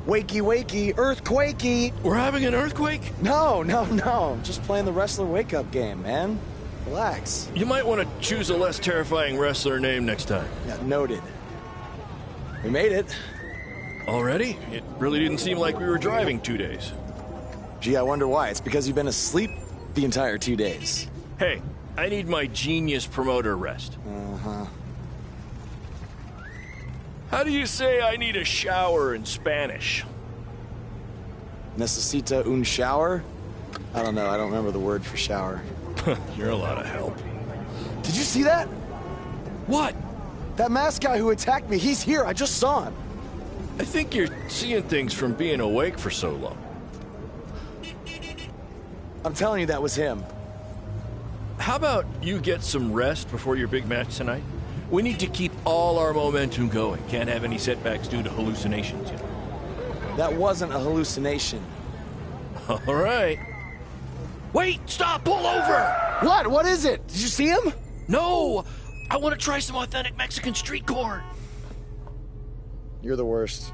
Wakey, wakey, earthquakey. We're having an earthquake? No. Just playing the wrestler wake-up game, man. Relax. You might want to choose a less terrifying wrestler name next time. Yeah, noted. We made it. Already? It really didn't seem like we were driving 2 days. Gee, I wonder why. It's because you've been asleep the entire 2 days. Hey, I need my genius promoter rest. Uh-huh. How do you say I need a shower in Spanish? Necesita un shower? I don't know. I don't remember the word for shower. You're a lot of help. Did you see that? What? That masked guy who attacked me. He's here. I just saw him. I think you're seeing things from being awake for so long. I'm telling you, that was him. How about you get some rest before your big match tonight? We need to keep all our momentum going. Can't have any setbacks due to hallucinations, you know. That wasn't a hallucination. All right. Wait, stop, pull over! What? What is it? Did you see him? No! I want to try some authentic Mexican street corn. You're the worst.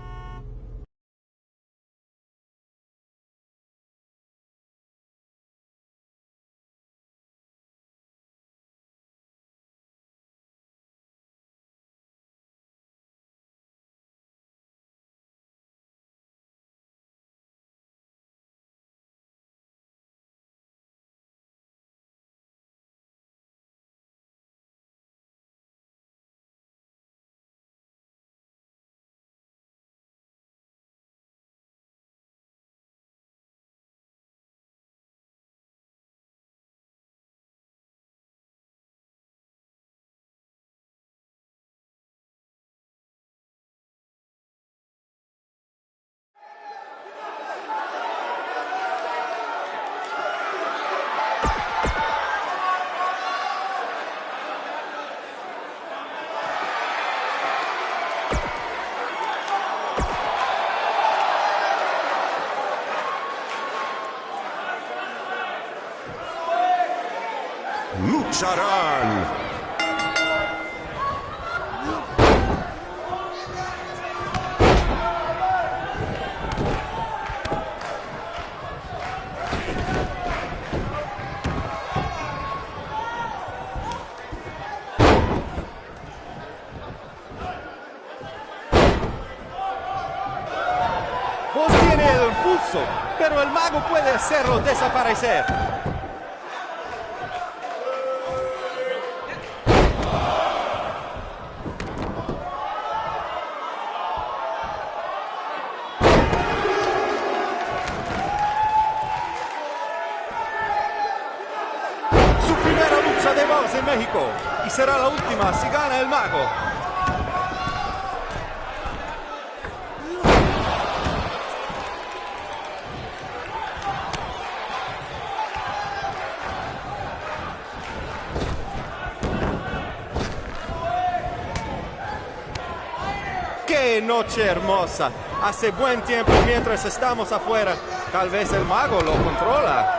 Lucharán. Vos tiene el pulso, pero el mago puede hacerlo desaparecer. Buzz en México. Y será la última si gana el mago. ¡Qué noche hermosa! Hace buen tiempo mientras estamos afuera. Tal vez el mago lo controla.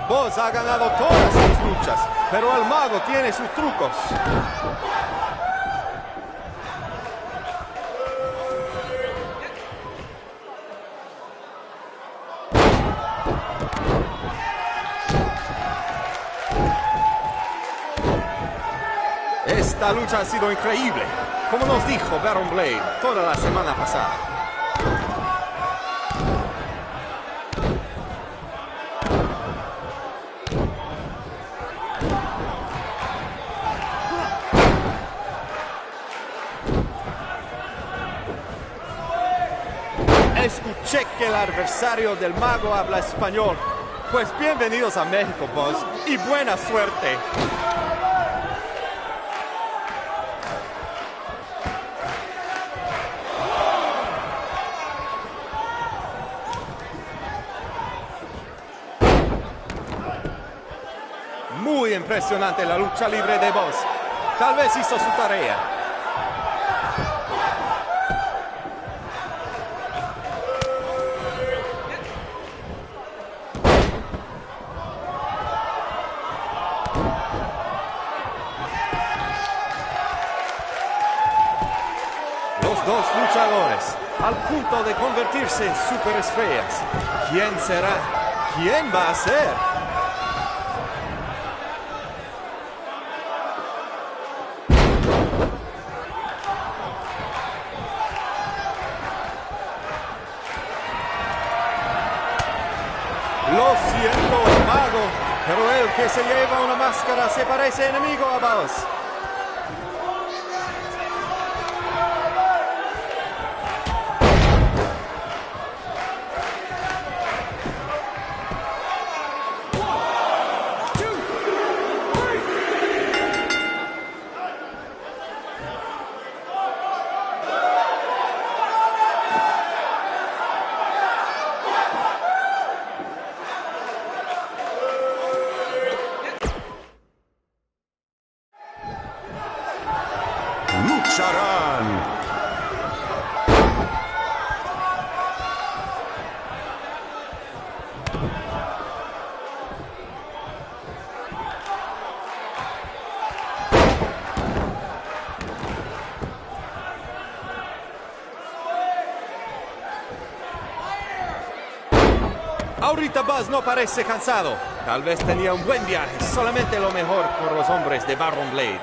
Buzz ha ganado todas sus luchas, pero el mago tiene sus trucos. Esta lucha ha sido increíble, como nos dijo Baron Blade toda la semana pasada. Escuché que el adversario del mago habla español. Pues bienvenidos a México, Buzz, y buena suerte. Muy impresionante la lucha libre de Buzz. Tal vez hizo su tarea. Los dos luchadores, al punto de convertirse en superestrellas. ¿Quién será? ¿Quién va a ser? Lo siento, mago, pero el que se lleva una máscara se parece enemigo a Buzz. Lucharán. Ahorita Buzz no parece cansado. Tal vez tenía un buen viaje. Solamente lo mejor por los hombres de Baron Blade.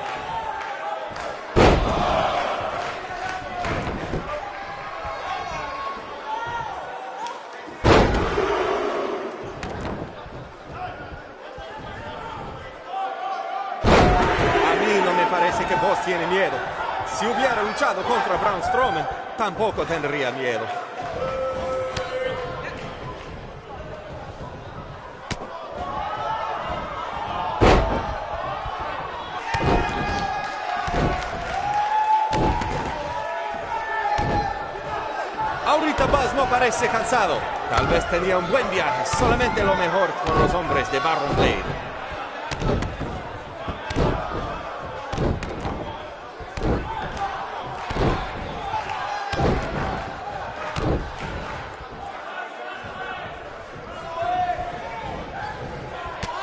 Parece que Buzz tiene miedo. Si hubiera luchado contra Braun Strowman, tampoco tendría miedo. Ahorita Buzz no parece cansado. Tal vez tenía un buen viaje. Solamente lo mejor por los hombres de Baron Blade.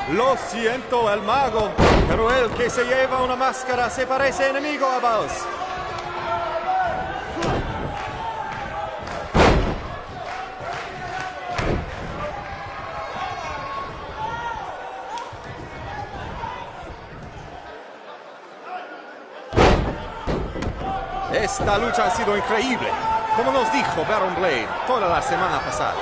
Lo siento, el mago, pero el que se lleva una máscara se parece enemigo a Buzz. Esta lucha ha sido increíble, como nos dijo Baron Blade toda la semana pasada.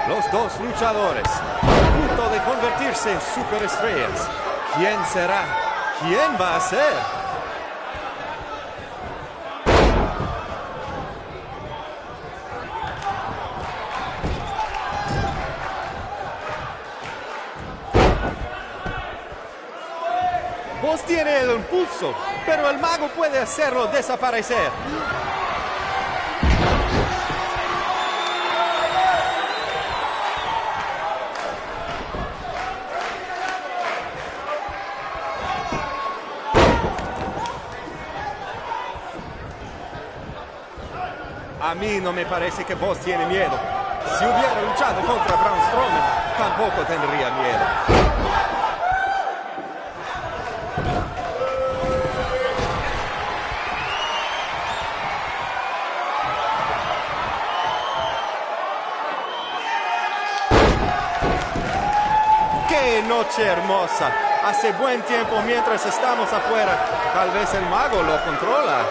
Los dos luchadores a punto de convertirse en superestrellas. ¿Quién será? ¿Quién va a ser? Vos tiene el impulso, pero el mago puede hacerlo desaparecer. A mí no me parece que vos tiene miedo. Si hubiera luchado contra Braun Strowman, tampoco tendría miedo. ¡Qué noche hermosa! Hace buen tiempo mientras estamos afuera. Tal vez el mago lo controla.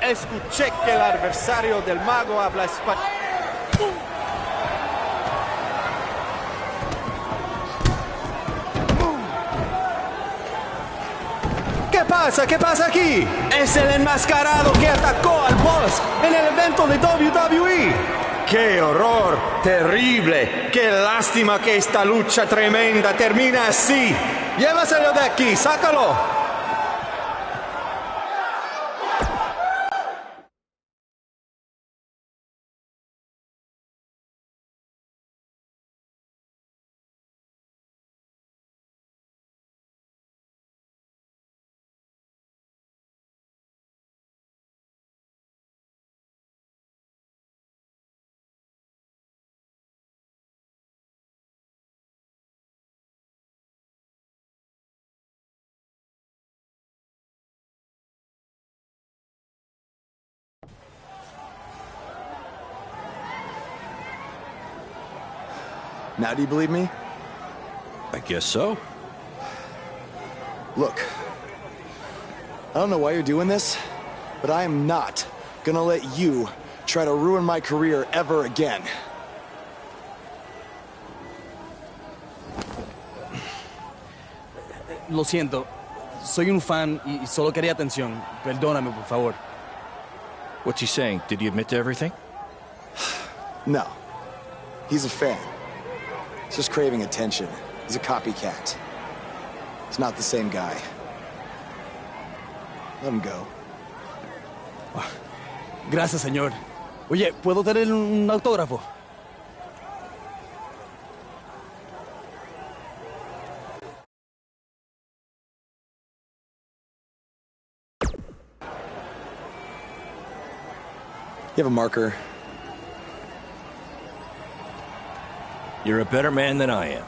Escuché que el adversario del mago habla español. ¿Qué pasa? ¿Qué pasa aquí? Es el enmascarado que atacó al boss en el evento de WWE. ¡Qué horror! ¡Terrible! ¡Qué lástima que esta lucha tremenda termina así! ¡Llévaselo de aquí! ¡Sácalo! Now do you believe me? I guess so. Look, I don't know why you're doing this, but I am not gonna let you try to ruin my career ever again. Lo siento, soy un fan y solo quería atención. Perdóname, por favor. What's he saying? Did he admit to everything? No. He's a fan. He's just craving attention. He's a copycat. He's not the same guy. Let him go. Gracias, señor. Oye, ¿puedo tener un autógrafo? You have a marker? You're a better man than I am.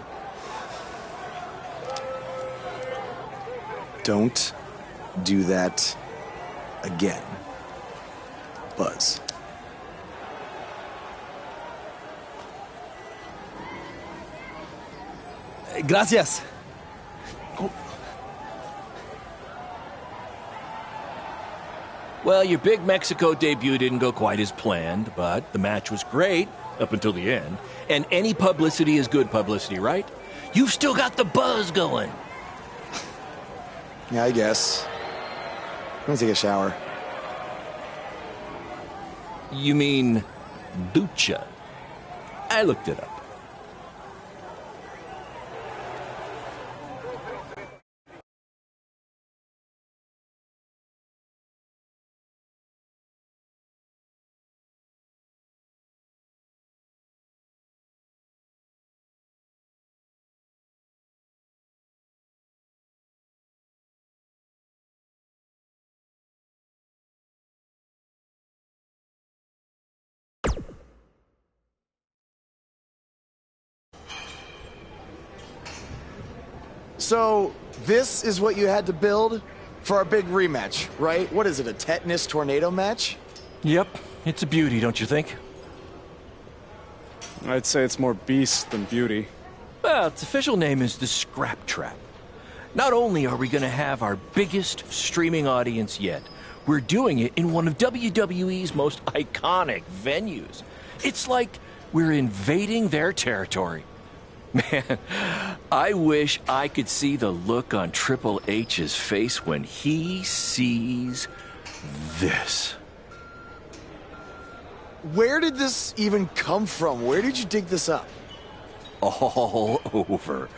Don't do that again, Buzz. Gracias. Well, your big Mexico debut didn't go quite as planned, but the match was great up until the end. And any publicity is good publicity, right? You've still got the buzz going. Yeah, I guess. I'm gonna take a shower. You mean ducha? I looked it up. So, this is what you had to build for our big rematch, right? What is it, a tetanus tornado match? Yep, it's a beauty, don't you think? I'd say it's more beast than beauty. Well, its official name is the Scrap Trap. Not only are we going to have our biggest streaming audience yet, we're doing it in one of WWE's most iconic venues. It's like we're invading their territory. Man, I wish I could see the look on Triple H's face when he sees this. Where did this even come from? Where did you dig this up? All over.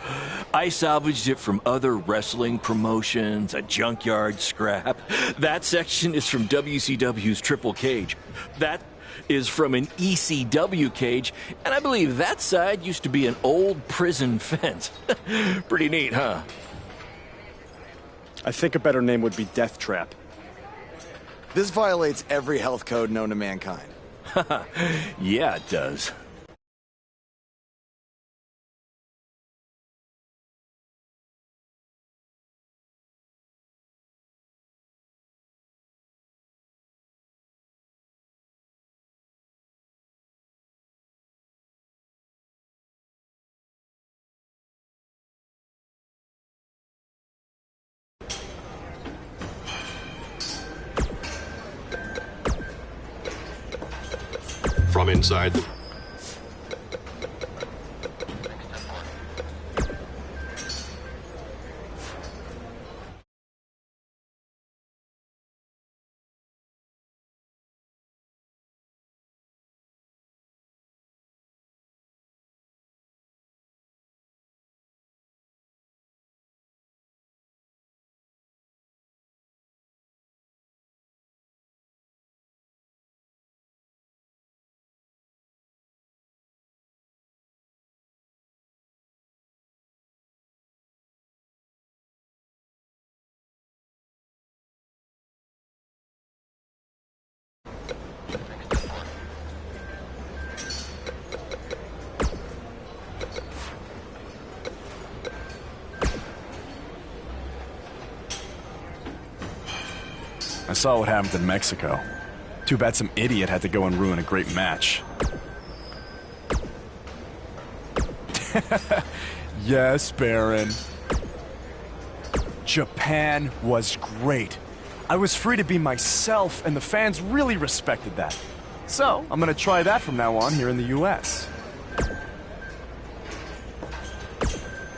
I salvaged it from other wrestling promotions, a junkyard scrap. That section is from WCW's Triple Cage. That is from an ECW cage, and I believe that side used to be an old prison fence. Pretty neat, huh? I think a better name would be Death Trap. This violates every health code known to mankind. Yeah, it does. From inside the... I saw what happened in Mexico. Too bad some idiot had to go and ruin a great match. Yes, Baron. Japan was great. I was free to be myself, and the fans really respected that. So, I'm gonna try that from now on here in the US.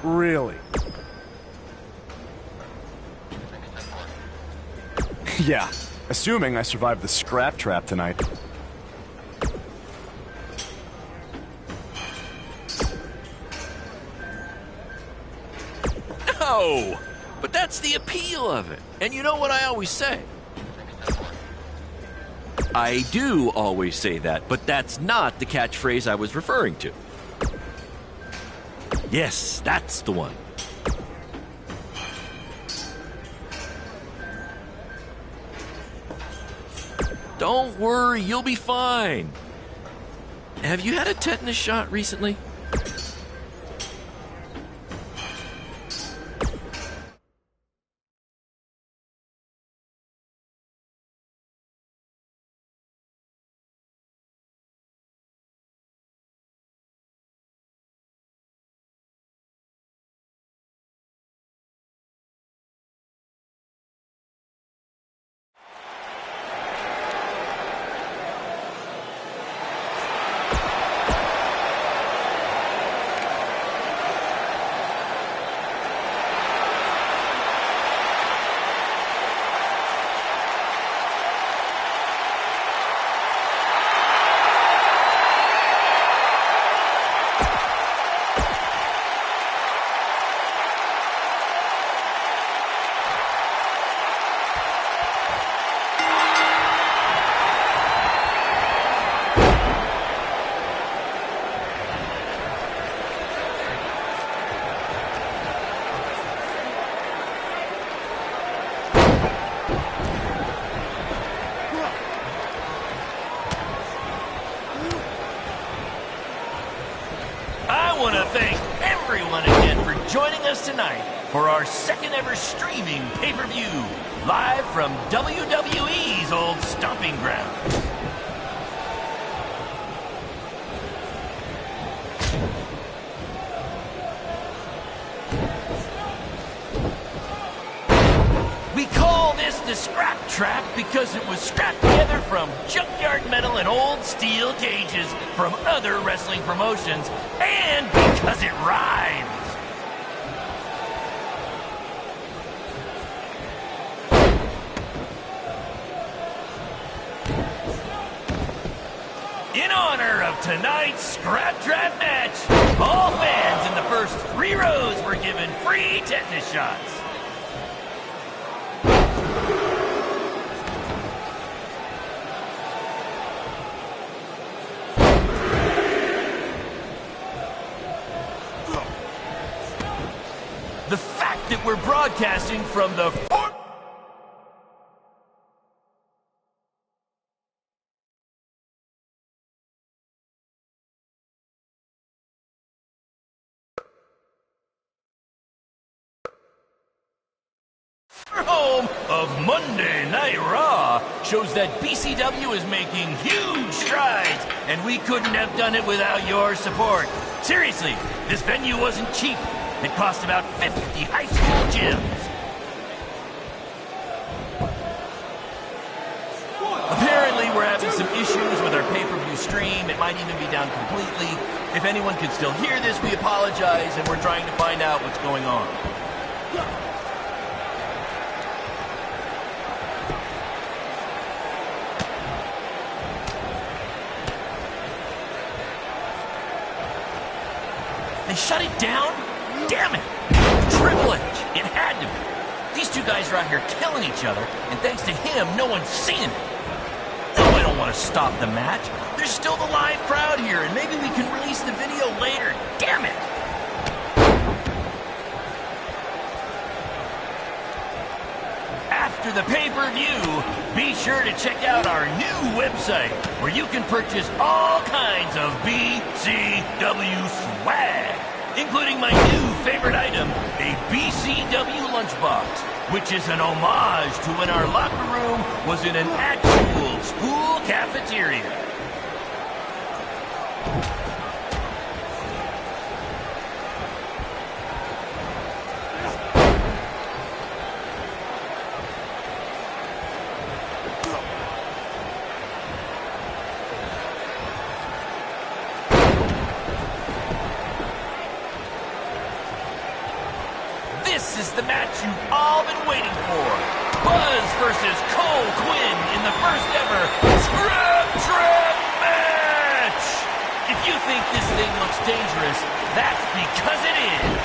Really? Yeah, assuming I survived the Scrap Trap tonight. No! But that's the appeal of it. And you know what I always say? I do always say that, but that's not the catchphrase I was referring to. Yes, that's the one. Don't worry, you'll be fine. Have you had a tetanus shot recently? I want to thank everyone again for joining us tonight for our second ever streaming pay-per-view, live from WWE's old stomping ground. a scrap trap because it was scrapped together from junkyard metal and old steel cages from other wrestling promotions, and because it rhymes. In honor of tonight's scrap trap match, all fans in the first 3 rows were given free tetanus shots. The fact that we're broadcasting from the home of Monday Night Raw shows that BCW is making huge strides, and we couldn't have done it without your support. Seriously, this venue wasn't cheap. It cost about 50 high school gyms. Apparently, we're having some issues with our pay-per-view stream. It might even be down completely. If anyone can still hear this, we apologize, and we're trying to find out what's going on. They shut it down? Damn it! Triple H, it had to be. These two guys are out here killing each other, and thanks to him, no one's seeing it. No, I don't want to stop the match. There's still the live crowd here, and maybe we can release the video later. Damn it! After the pay-per-view, be sure to check out our new website, where you can purchase all kinds of BCW swag, including my new favorite item, a BCW lunchbox, which is an homage to when our locker room was in an actual school cafeteria. This is the match you've all been waiting for. Buzz versus Cole Quinn in the first ever Scrap Trap match. If you think this thing looks dangerous, that's because it is.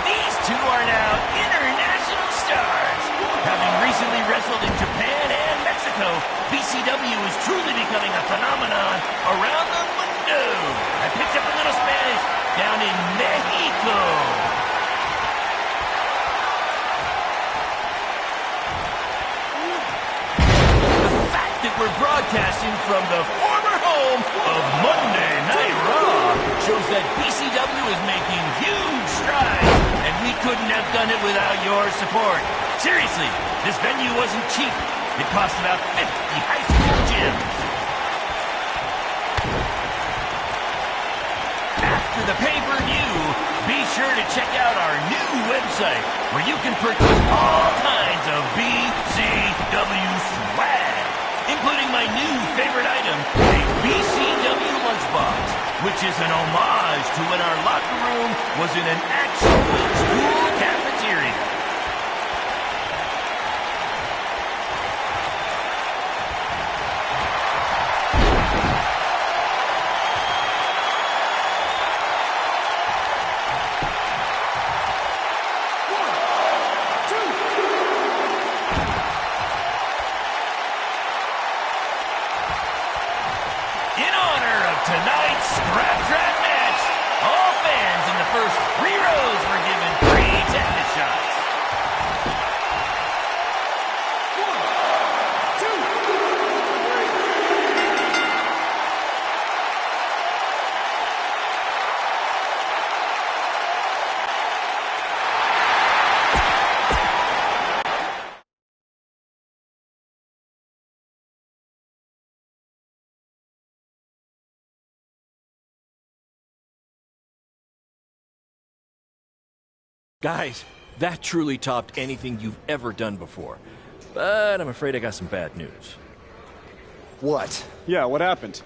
These two are now international stars. Having recently wrestled in Japan and Mexico, BCW is truly becoming a phenomenon around the mundo. I picked up a little Spanish down in Mexico. The fact that we're broadcasting from the former home of Monday Night Raw shows that BCW is making huge strides, and we couldn't have done it without your support. Seriously, this venue wasn't cheap. It cost about 50 high school gyms. After the pay-per-view, be sure to check out our new website, where you can purchase all kinds of BCW swag, including my new favorite item, a BCW lunchbox, which is an homage to when our locker room was in an actual school cafeteria. Tonight's Scrap Trap match, all fans in the first 3 rows were given free tetanus shots. Guys, that truly topped anything you've ever done before. But I'm afraid I got some bad news. What? Yeah, what happened?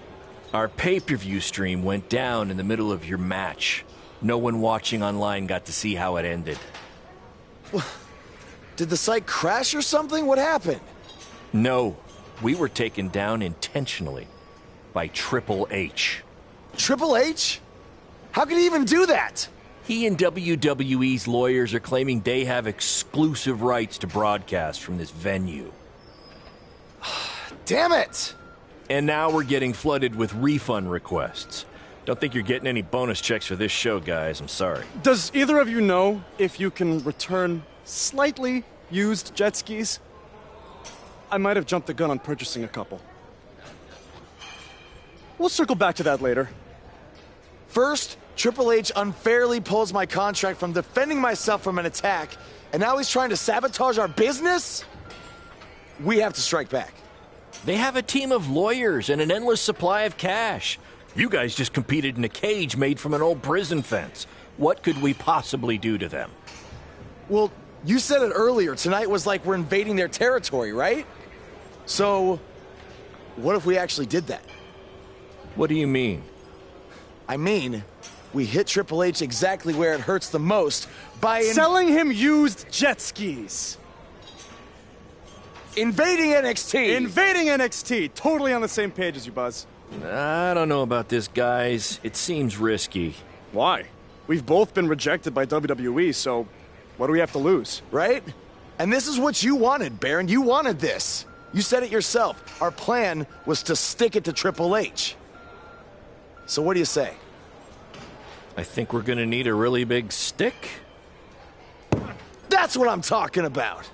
Our pay-per-view stream went down in the middle of your match. No one watching online got to see how it ended. Did the site crash or something? What happened? No, we were taken down intentionally by Triple H. Triple H? How could he even do that? He and WWE's lawyers are claiming they have exclusive rights to broadcast from this venue. Damn it! And now we're getting flooded with refund requests. Don't think you're getting any bonus checks for this show, guys. I'm sorry. Does either of you know if you can return slightly used jet skis? I might have jumped the gun on purchasing a couple. We'll circle back to that later. First, Triple H unfairly pulls my contract from defending myself from an attack, and now he's trying to sabotage our business? We have to strike back. They have a team of lawyers and an endless supply of cash. You guys just competed in a cage made from an old prison fence. What could we possibly do to them? Well, you said it earlier. Tonight was like we're invading their territory, right? So, what if we actually did that? What do you mean? I mean, we hit Triple H exactly where it hurts the most by selling him used jet skis. Invading NXT! Invading NXT! Totally on the same page as you, Buzz. I don't know about this, guys. It seems risky. Why? We've both been rejected by WWE, so what do we have to lose? Right? And this is what you wanted, Baron. You wanted this. You said it yourself. Our plan was to stick it to Triple H. So what do you say? I think we're gonna need a really big stick. That's what I'm talking about!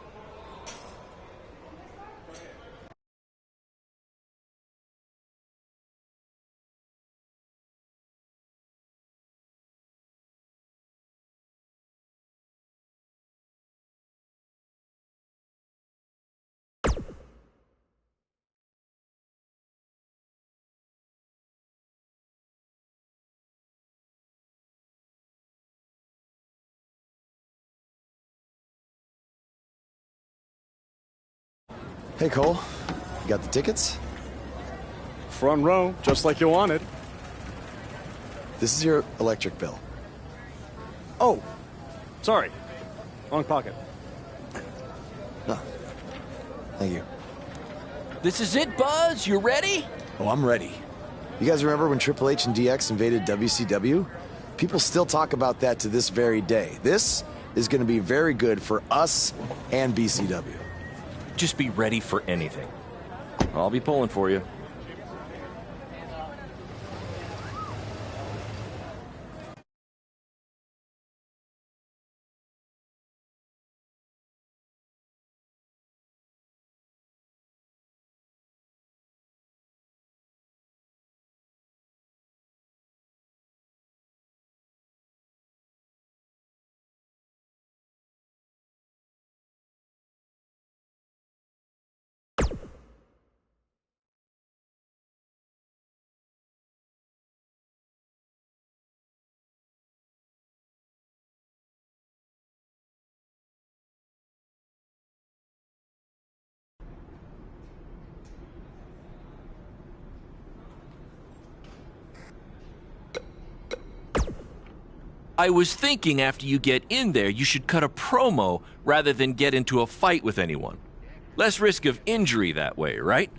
Hey, Cole. You got the tickets? Front row, just like you wanted. This is your electric bill. Oh, sorry. Wrong pocket. No. Thank you. This is it, Buzz. You ready? Oh, I'm ready. You guys remember when Triple H and DX invaded WCW? People still talk about that to this very day. This is going to be very good for us and BCW. Just be ready for anything. I'll be pulling for you. I was thinking after you get in there, you should cut a promo rather than get into a fight with anyone. Less risk of injury that way, right?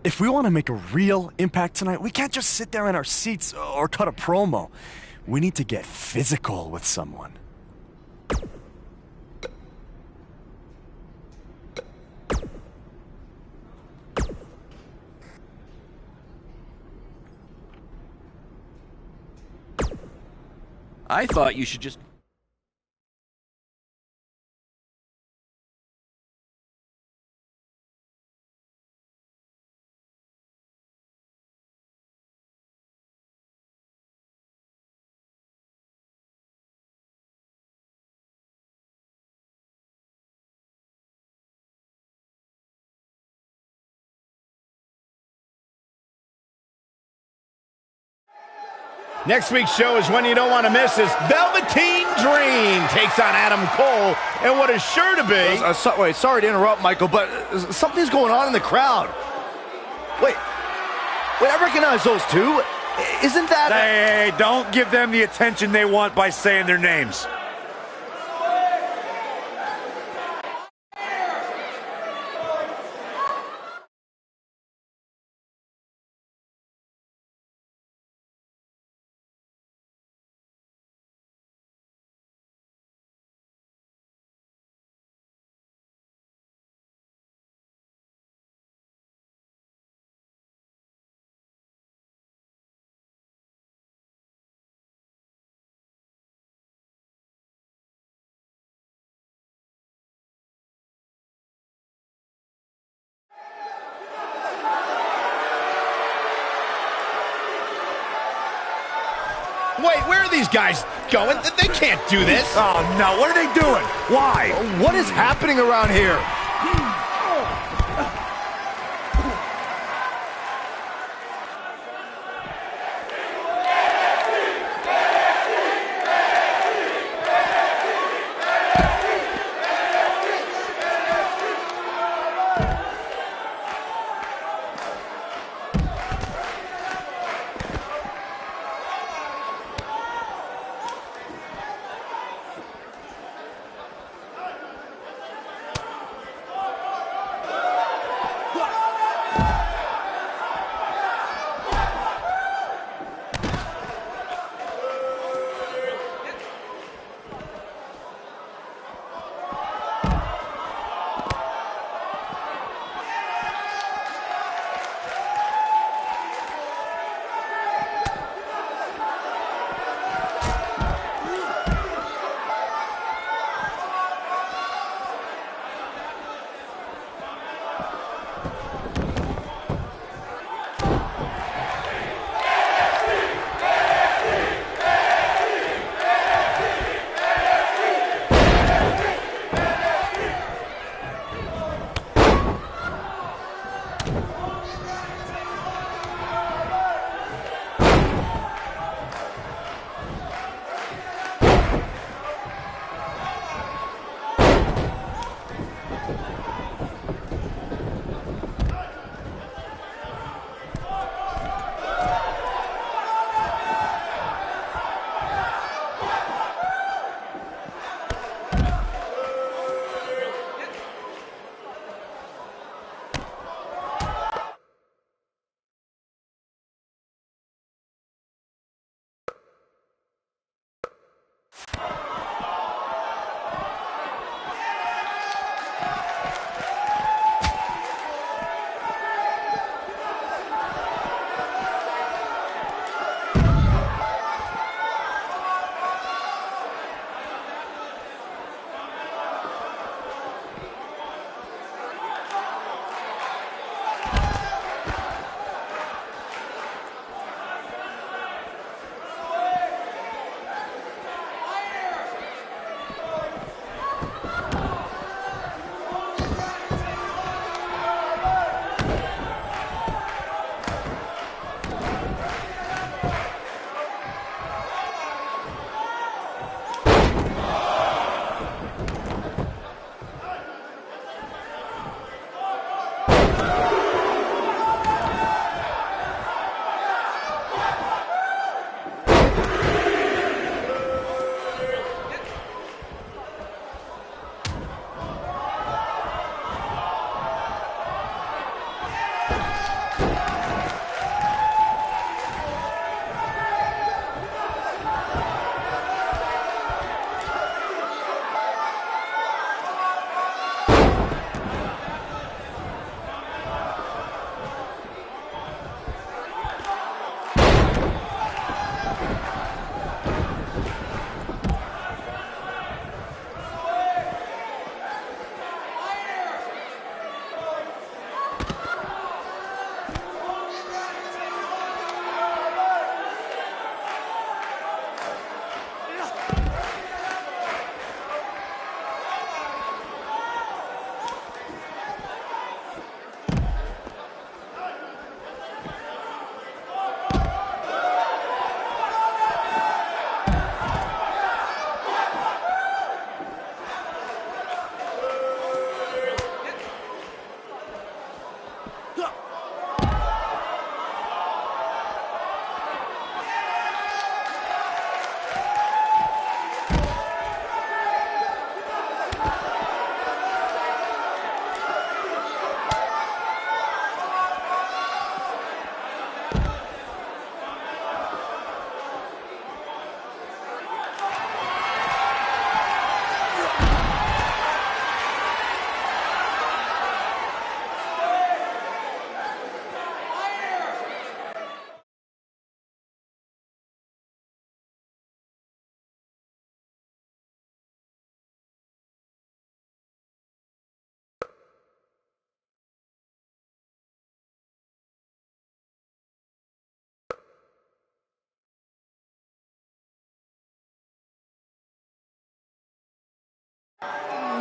If we want to make a real impact tonight, we can't just sit there in our seats or cut a promo. We need to get physical with someone. I thought you should just... Next week's show is one you don't want to miss. Is Velveteen Dream takes on Adam Cole, and what is sure to be... wait, sorry to interrupt, Michael, but something's going on in the crowd. Wait, I recognize those two. Isn't that... Hey, don't give them the attention they want by saying their names. Wait, where are these guys going? They can't do this. Oh, no. What are they doing? Why? What is happening around here?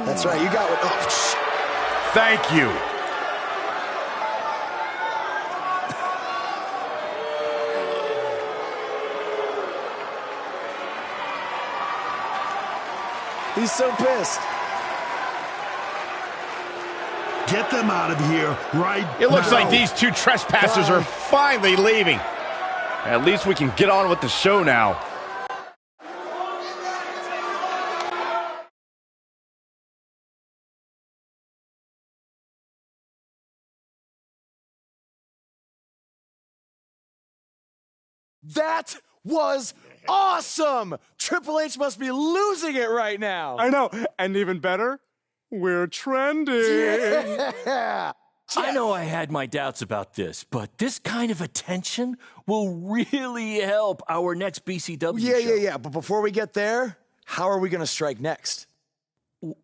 That's right, you got what. Oh, Thank you. He's so pissed. Get them out of here right It looks now. like these two trespassers are finally leaving. At least we can get on with the show now. That was awesome! Triple H must be losing it right now. I know. And even better, we're trending. Yeah. I know I had my doubts about this, but this kind of attention will really help our next BCW show. Yeah. But before we get there, how are we going to strike next?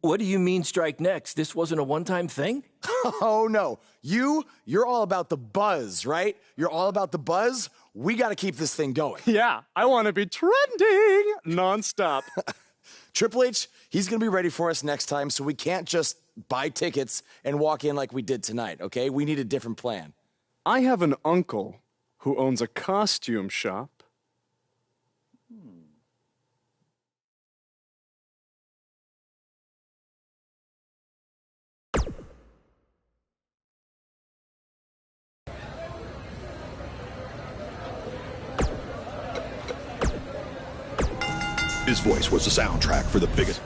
What do you mean strike next? This wasn't a one-time thing? Oh, no. You're all about the buzz, right? You're all about the buzz. We got to keep this thing going. Yeah, I want to be trending nonstop. Triple H, he's going to be ready for us next time, so we can't just buy tickets and walk in like we did tonight, okay? We need a different plan. I have an uncle who owns a costume shop. His voice was the soundtrack for the biggest...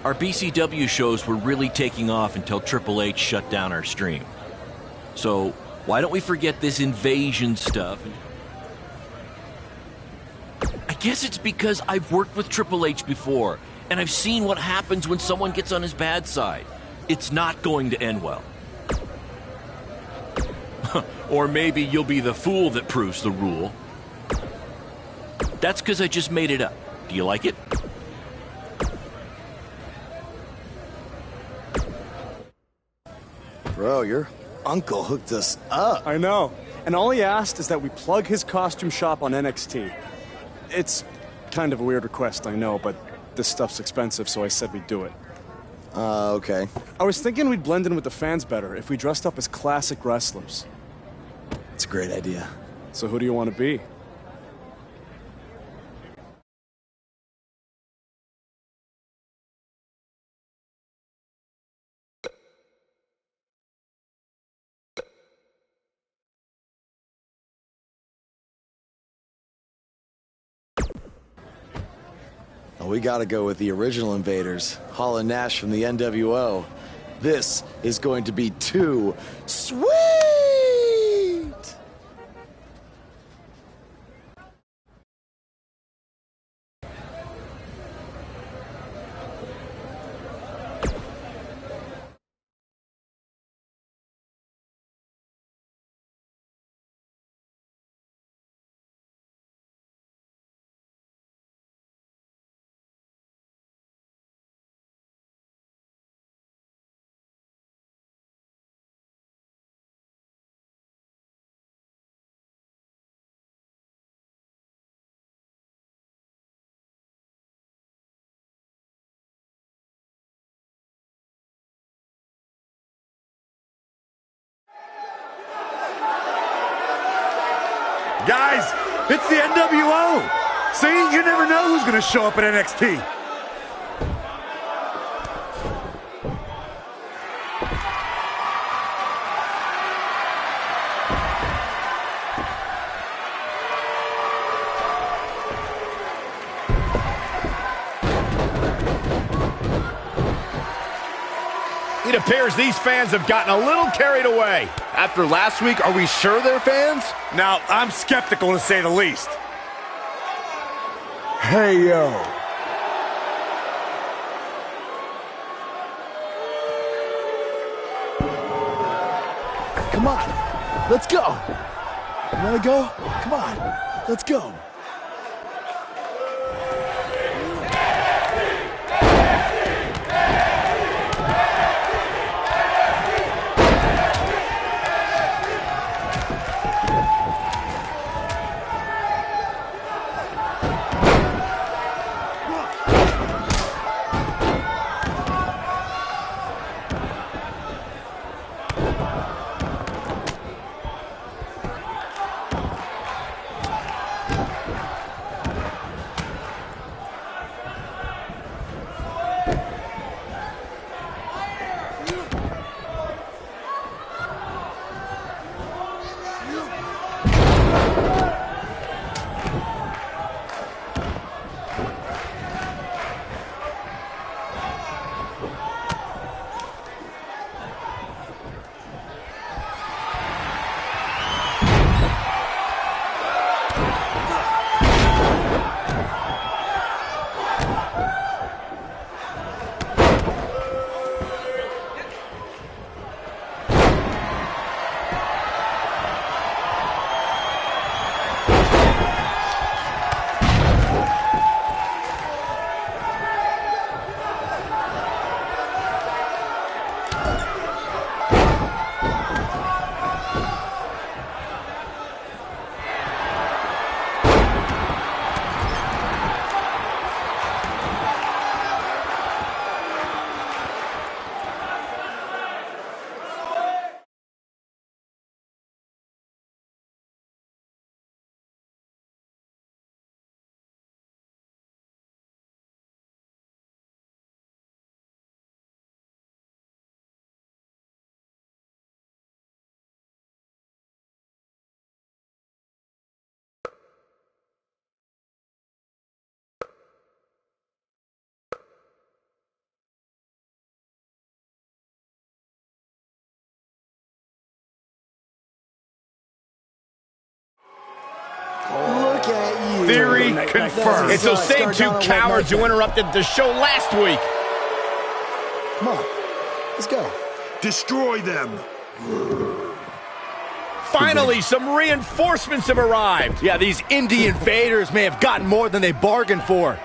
Our BCW shows were really taking off until Triple H shut down our stream. So why don't we forget this invasion stuff? I guess it's because I've worked with Triple H before, and I've seen what happens when someone gets on his bad side. It's not going to end well. Or maybe you'll be the fool that proves the rule. That's because I just made it up. Do you like it? Bro, your uncle hooked us up. I know. And all he asked is that we plug his costume shop on NXT. It's kind of a weird request, I know, but this stuff's expensive, so I said we'd do it. Okay. I was thinking we'd blend in with the fans better if we dressed up as classic wrestlers. It's a great idea. So who do you want to be? Well, we got to go with the original invaders, Hall and Nash from the NWO. This is going to be too sweet! Guys, it's the NWO. See, you never know who's going to show up at NXT. It appears these fans have gotten a little carried away. After last week, are we sure they're fans? Now, I'm skeptical to say the least. Hey, yo. Come on, let's go. You wanna go? Come on, let's go. at you. Theory confirmed. It's those same two cowards who interrupted the show last week. Come on, let's go. Destroy them. Finally, some reinforcements have arrived. Yeah, these indie invaders may have gotten more than they bargained for.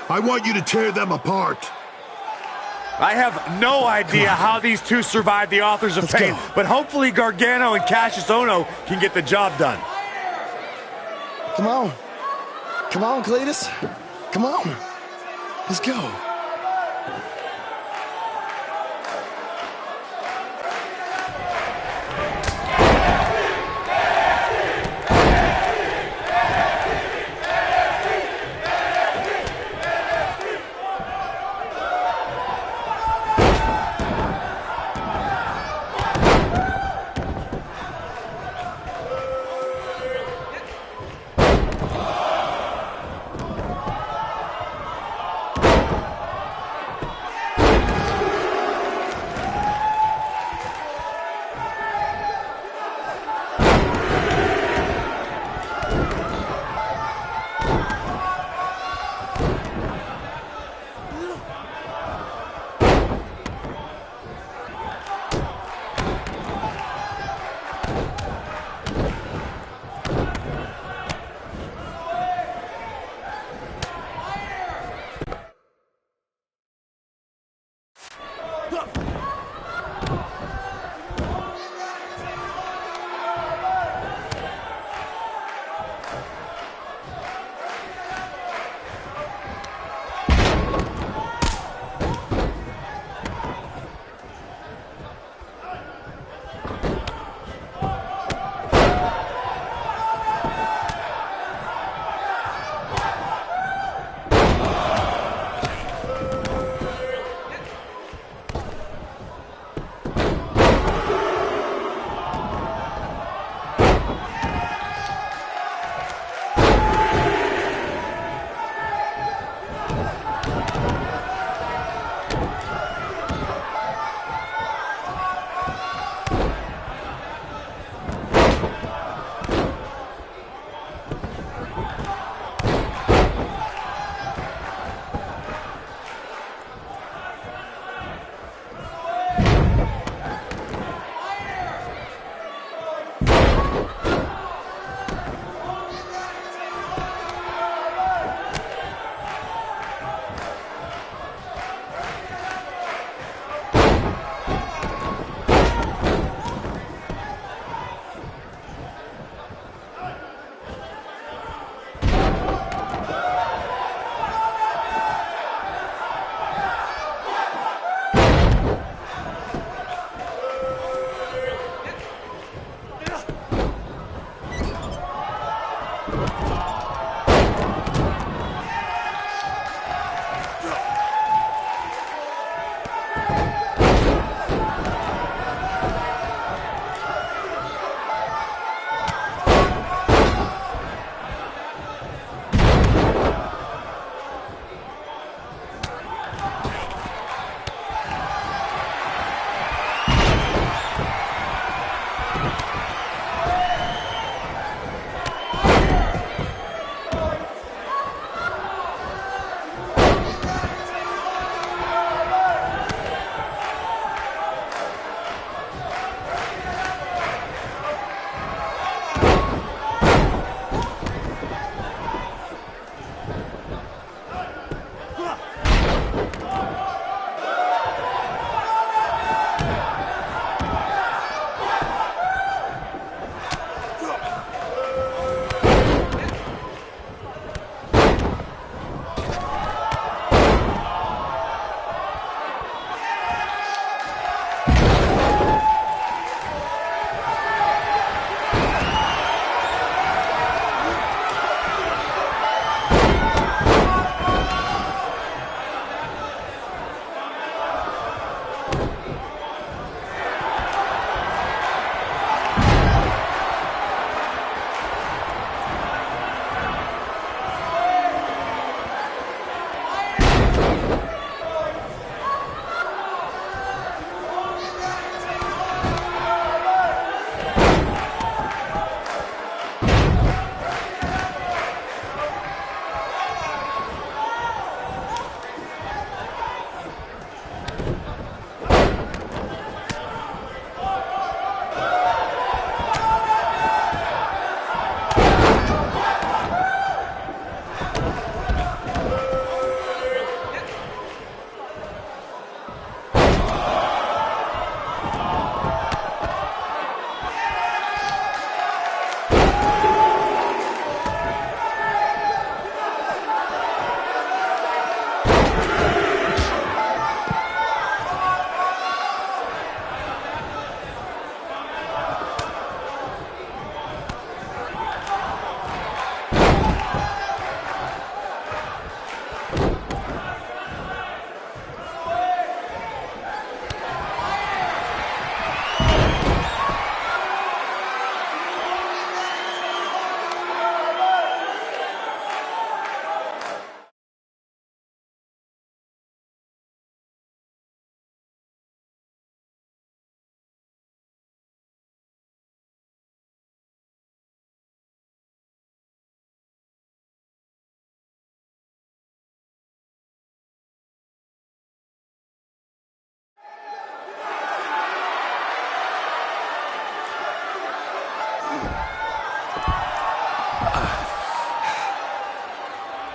I want you to tear them apart. I have no idea how these two survived the Authors of Pain, but hopefully Gargano and Cassius Ohno can get the job done. Come on. Come on, Cletus. Come on. Let's go.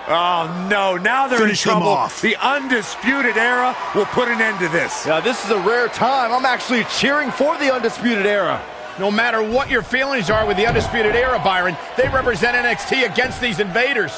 Oh, no. Now they're Finish in him trouble. off. The Undisputed Era will put an end to this. Yeah, this is a rare time. I'm actually cheering for the Undisputed Era. No matter what your feelings are with the Undisputed Era, Byron, they represent NXT against these invaders.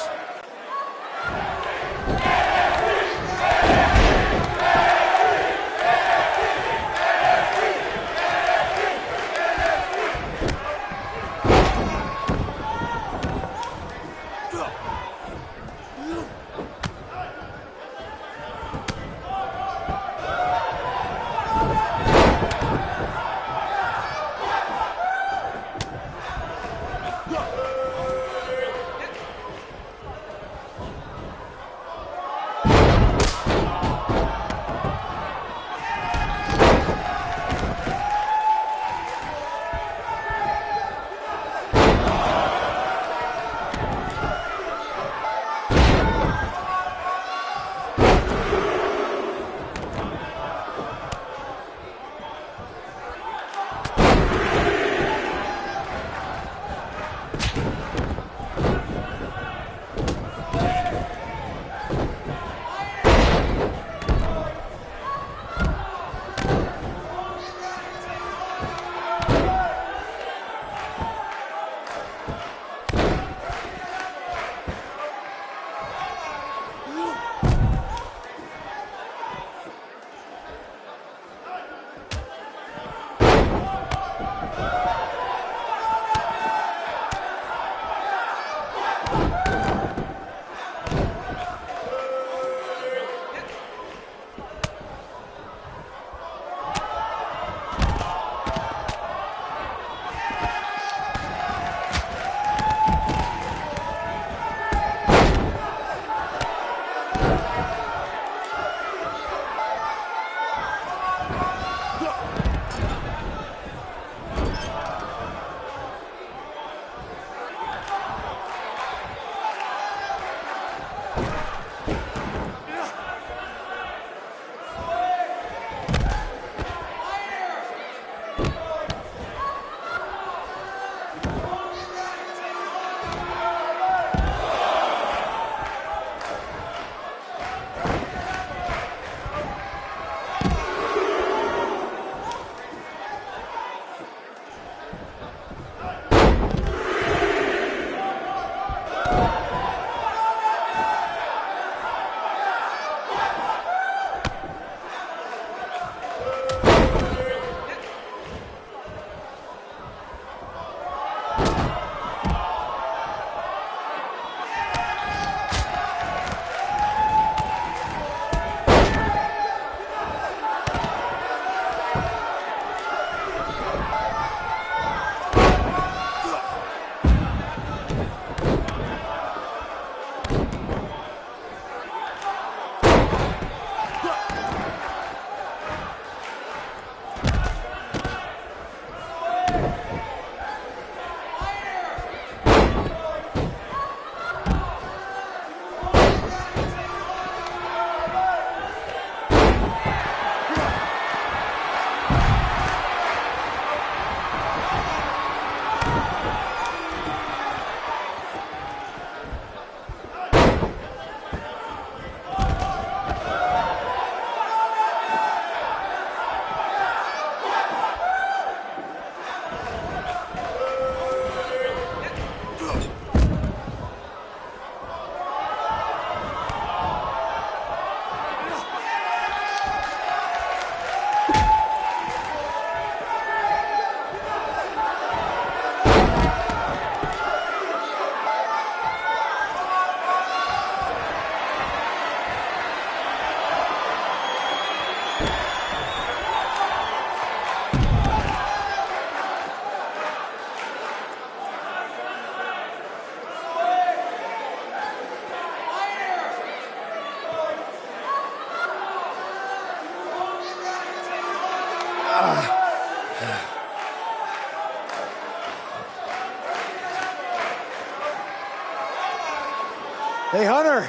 Hey, Hunter,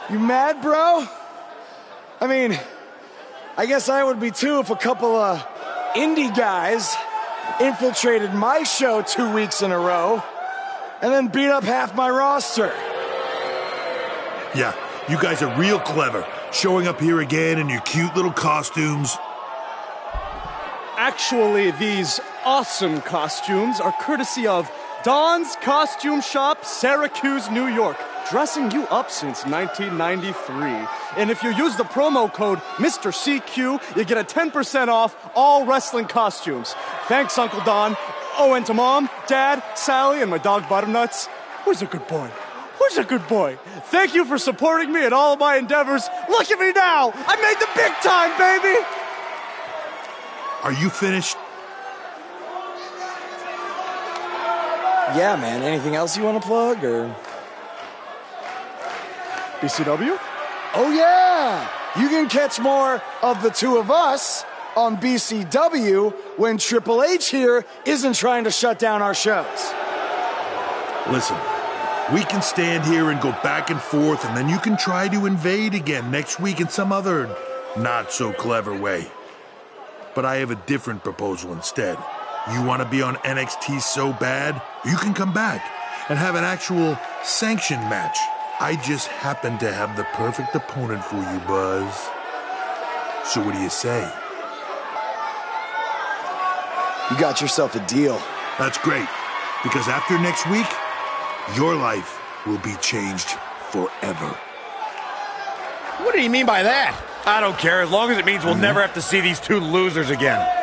you mad, bro? I mean, I guess I would be too if a couple of indie guys infiltrated my show 2 weeks in a row and then beat up half my roster. Yeah, you guys are real clever, showing up here again in your cute little costumes. Actually, these awesome costumes are courtesy of Don's Costume Shop, Syracuse, New York. Dressing you up since 1993. And if you use the promo code Mr. CQ, you get a 10% off all wrestling costumes. Thanks, Uncle Don. Oh, and to Mom, Dad, Sally, and my dog Butternuts. Who's a good boy? Who's a good boy? Thank you for supporting me in all of my endeavors. Look at me now! I made the big time, baby! Are you finished? Yeah, man. Anything else you want to plug, or? BCW? Oh, yeah! You can catch more of the two of us on BCW when Triple H here isn't trying to shut down our shows. Listen, we can stand here and go back and forth, and then you can try to invade again next week in some other not-so-clever way. But I have a different proposal instead. You want to be on NXT so bad, you can come back and have an actual sanctioned match. I just happen to have the perfect opponent for you, Buzz. So what do you say? You got yourself a deal. That's great, because after next week, your life will be changed forever. What do you mean by that? I don't care, as long as it means we'll never have to see these two losers again.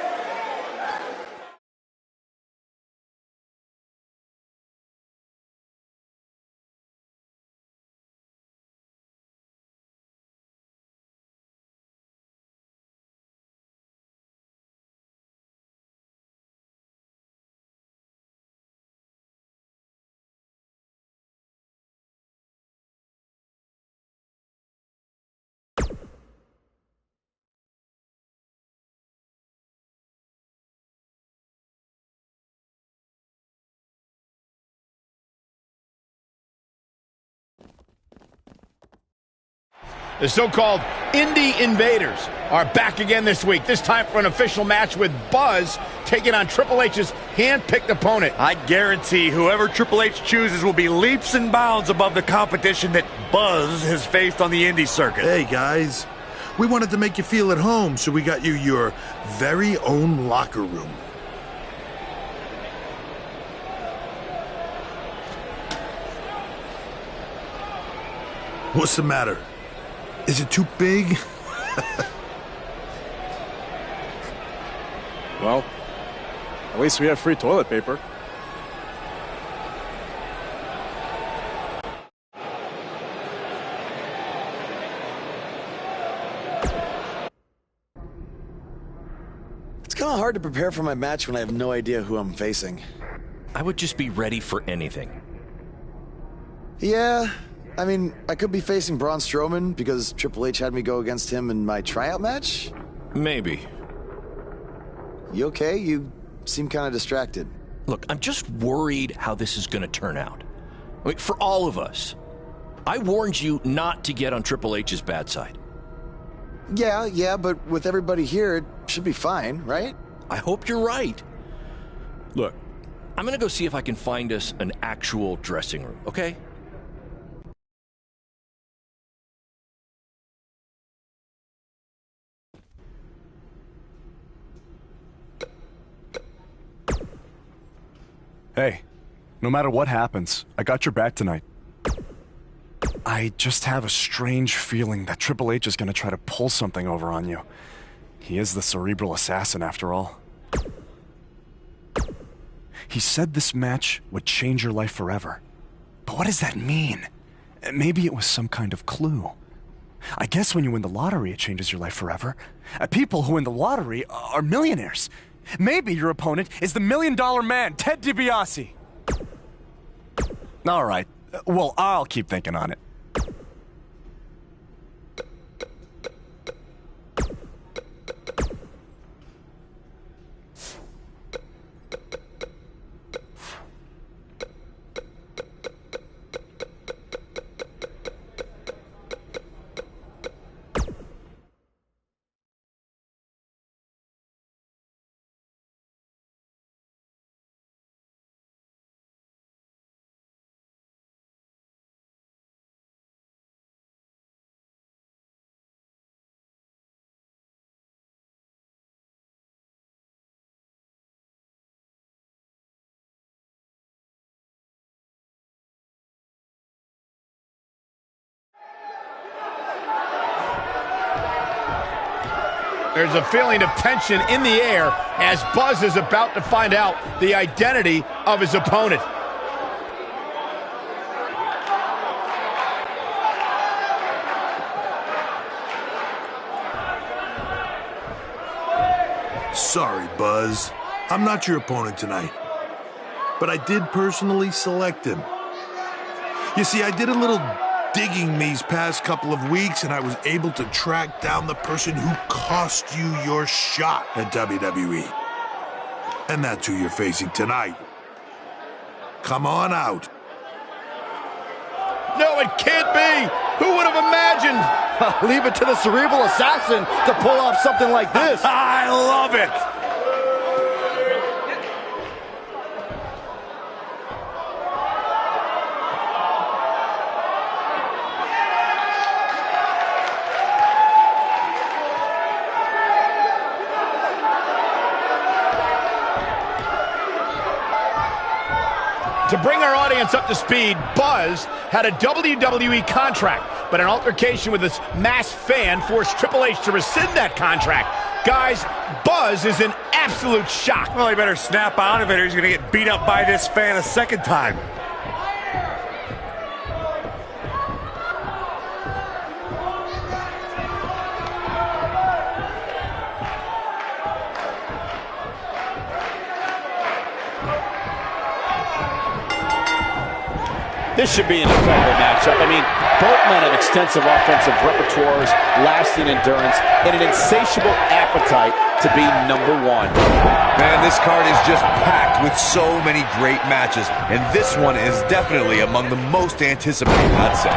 The so-called Indie Invaders are back again this week, this time for an official match with Buzz taking on Triple H's hand-picked opponent. I guarantee whoever Triple H chooses will be leaps and bounds above the competition that Buzz has faced on the indie circuit. Hey, guys. We wanted to make you feel at home, so we got you your very own locker room. What's the matter? Is it too big? Well, at least we have free toilet paper. It's kind of hard to prepare for my match when I have no idea who I'm facing. I would just be ready for anything. Yeah, I mean, I could be facing Braun Strowman because Triple H had me go against him in my tryout match? Maybe. You okay? You seem kind of distracted. Look, I'm just worried how this is going to turn out. I mean, for all of us. I warned you not to get on Triple H's bad side. Yeah, but with everybody here, it should be fine, right? I hope you're right. Look, I'm going to go see if I can find us an actual dressing room, okay? Hey, no matter what happens, I got your back tonight. I just have a strange feeling that Triple H is going to try to pull something over on you. He is the cerebral assassin, after all. He said this match would change your life forever. But what does that mean? Maybe it was some kind of clue. I guess when you win the lottery, it changes your life forever. People who win the lottery are millionaires. Maybe your opponent is the $1 Million Man, Ted DiBiase. All right. Well, I'll keep thinking on it. There's a feeling of tension in the air as Buzz is about to find out the identity of his opponent. Sorry, Buzz. I'm not your opponent tonight. But I did personally select him. You see, I did a little digging these past couple of weeks, and I was able to track down the person who cost you your shot at WWE. And that's who you're facing tonight. Come on out. No, it can't be! Who would have imagined? Leave it to the cerebral assassin to pull off something like this. I love it! To bring our audience up to speed, Buzz had a WWE contract, but an altercation with this masked fan forced Triple H to rescind that contract. Guys, Buzz is in absolute shock. Well, he better snap out of it or he's going to get beat up by this fan a second time. This should be an incredible matchup. I mean, both men have extensive offensive repertoires, lasting endurance, and an insatiable appetite to be number one. Man, this card is just packed with so many great matches, and this one is definitely among the most anticipated, I'd say.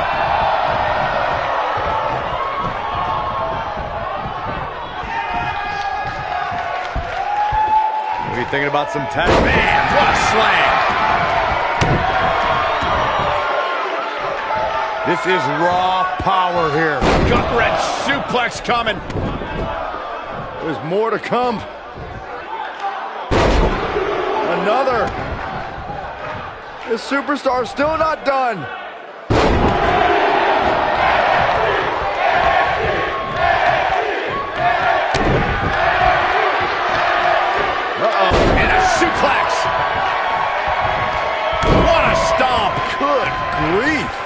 What are you thinking about some tag? Man, what a slam! This is raw power here. Gut-wrench suplex coming. There's more to come. Another. This superstar's still not done. Uh-oh, and a suplex. What a stomp. Good grief.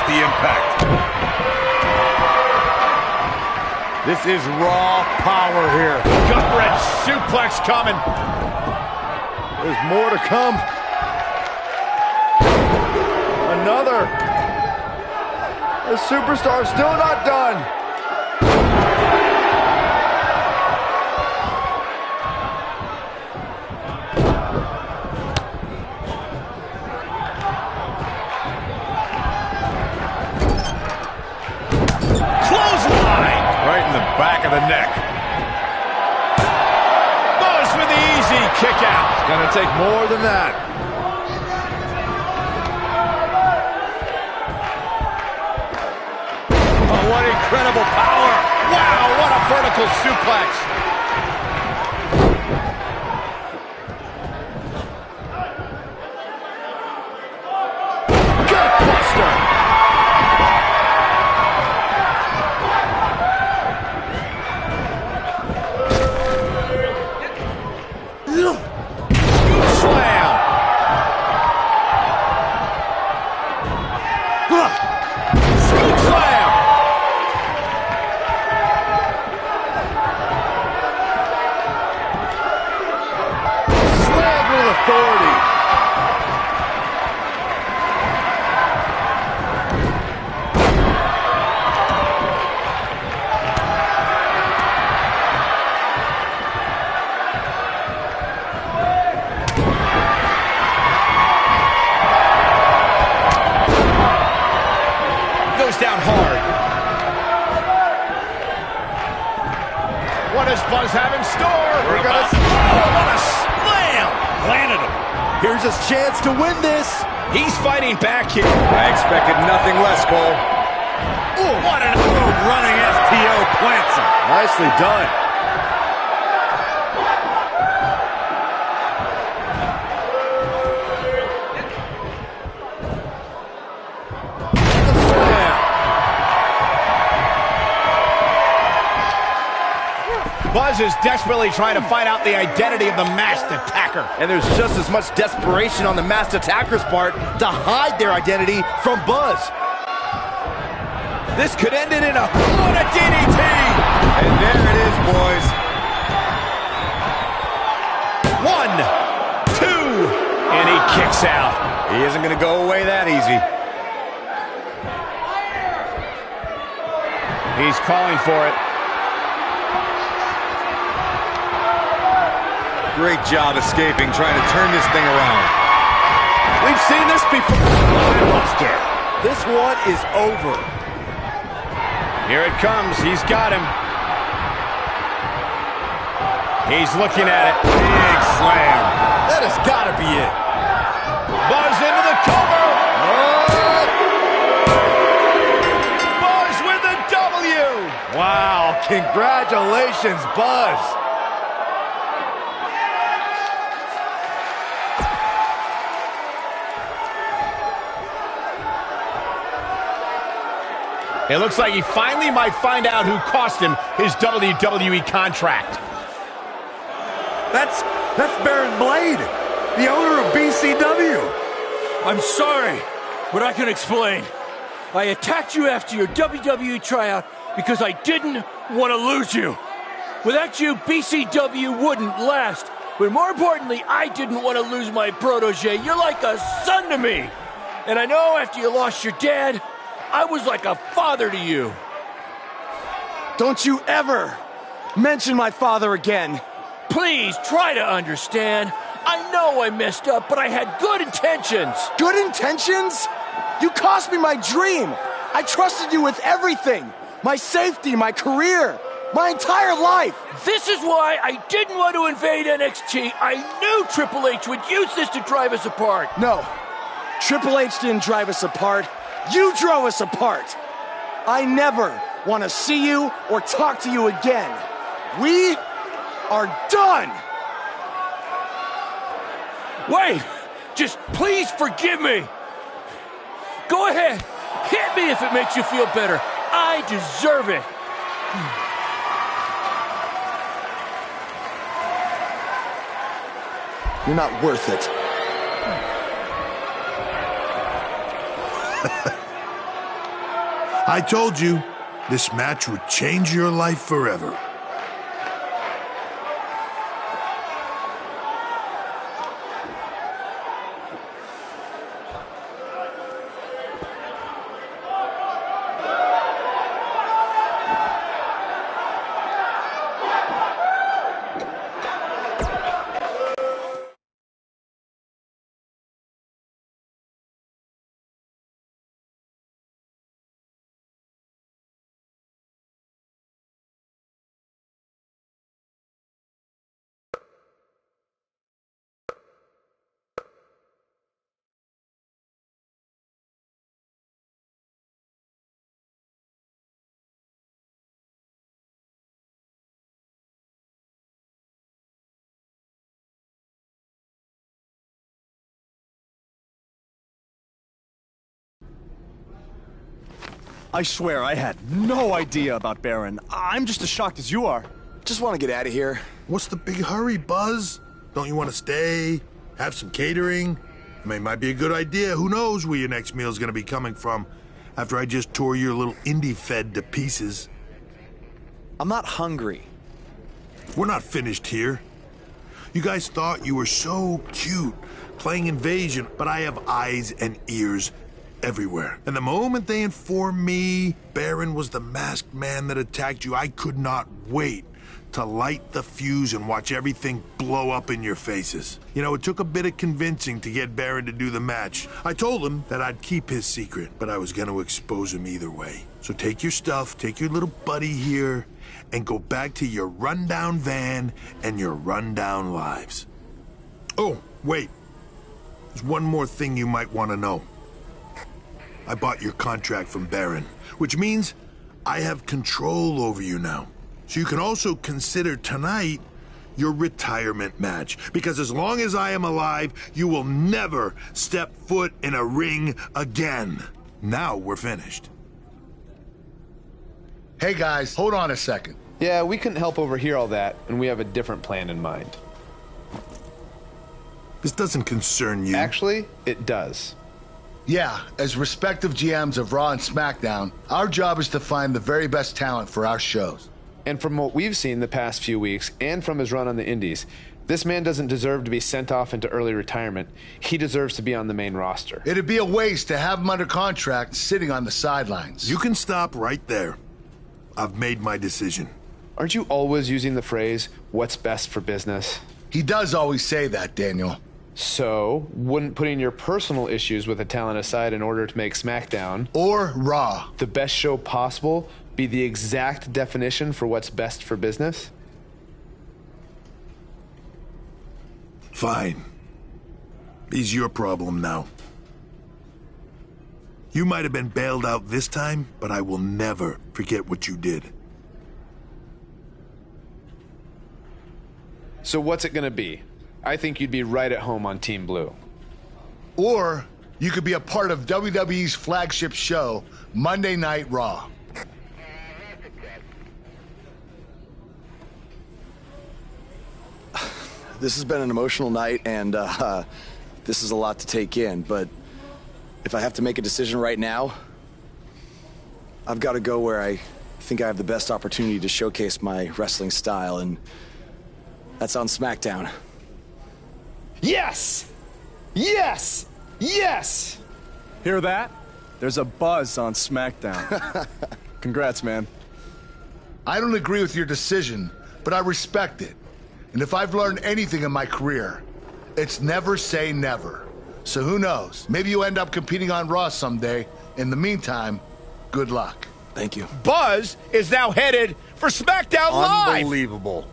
The impact. This is raw power here. Gut-wrench suplex coming. There's more to come. Another. The superstar's still not done. Back of the neck. Buzz with the easy kick out. It's gonna take more than that. Oh, what incredible power. Wow, what a vertical suplex. Gutbuster. Down hard. What does Buzz have in store? We're gonna what a slam! Planted him. Here's his chance to win this. He's fighting back here. I expected nothing less, Cole. Ooh, what an running STO plants him. Nicely done. Buzz is desperately trying to find out the identity of the masked attacker. And there's just as much desperation on the masked attacker's part to hide their identity from Buzz. This could end it in what a DDT! And there it is, boys. 1, 2, and he kicks out. He isn't going to go away that easy. He's calling for it. Great job escaping, trying to turn this thing around. We've seen this before. Buster. This one is over. Here it comes. He's got him. He's looking at it. Big slam. That has got to be it. Buzz into the cover. Buzz with the W. Wow, congratulations, Buzz. It looks like he finally might find out who cost him his WWE contract. That's Baron Blade, the owner of BCW. I'm sorry, but I can explain. I attacked you after your WWE tryout because I didn't want to lose you. Without you, BCW wouldn't last. But more importantly, I didn't want to lose my protege. You're like a son to me. And I know after you lost your dad, I was like a father to you. Don't you ever mention my father again. Please try to understand. I know I messed up, but I had good intentions. Good intentions? You cost me my dream. I trusted you with everything. My safety, my career, my entire life. This is why I didn't want to invade NXT. I knew Triple H would use this to drive us apart. No, Triple H didn't drive us apart. You drove us apart. I never want to see you or talk to you again. We are done. Wait, just please forgive me. Go ahead, hit me if it makes you feel better. I deserve it. You're not worth it. I told you, this match would change your life forever. I swear I had no idea about Baron. I'm just as shocked as you are. Just want to get out of here. What's the big hurry, Buzz? Don't you want to stay? Have some catering? I mean, it might be a good idea. Who knows where your next meal's going to be coming from after I just tore your little indie fed to pieces. I'm not hungry. We're not finished here. You guys thought you were so cute playing Invasion, but I have eyes and ears everywhere. And the moment they informed me Baron was the masked man that attacked you, I could not wait to light the fuse and watch everything blow up in your faces. You know, it took a bit of convincing to get Baron to do the match. I told him that I'd keep his secret, but I was going to expose him either way. So take your stuff, take your little buddy here, and go back to your rundown van and your rundown lives. Oh, wait. There's one more thing you might want to know. I bought your contract from Baron, which means I have control over you now. So you can also consider tonight your retirement match, because as long as I am alive, you will never step foot in a ring again. Now we're finished. Hey guys, hold on a second. Yeah, we couldn't help overhear all that, and we have a different plan in mind. This doesn't concern you. Actually, it does. Yeah, as respective GMs of Raw and SmackDown, our job is to find the very best talent for our shows. And from what we've seen the past few weeks, and from his run on the Indies, this man doesn't deserve to be sent off into early retirement. He deserves to be on the main roster. It'd be a waste to have him under contract sitting on the sidelines. You can stop right there. I've made my decision. Aren't you always using the phrase, what's best for business? He does always say that, Daniel. So, wouldn't putting your personal issues with a talent aside in order to make SmackDown or Raw the best show possible be the exact definition for what's best for business? Fine. It's your problem now. You might have been bailed out this time, but I will never forget what you did. So what's it gonna be? I think you'd be right at home on Team Blue. Or you could be a part of WWE's flagship show, Monday Night Raw. This has been an emotional night, and this is a lot to take in, but if I have to make a decision right now, I've got to go where I think I have the best opportunity to showcase my wrestling style, and that's on SmackDown. Yes! Yes! Yes! Hear that? There's a buzz on SmackDown. Congrats, man. I don't agree with your decision, but I respect it. And if I've learned anything in my career, it's never say never. So who knows? Maybe you end up competing on Raw someday. In the meantime, good luck. Thank you. Buzz is now headed for SmackDown Live. Unbelievable.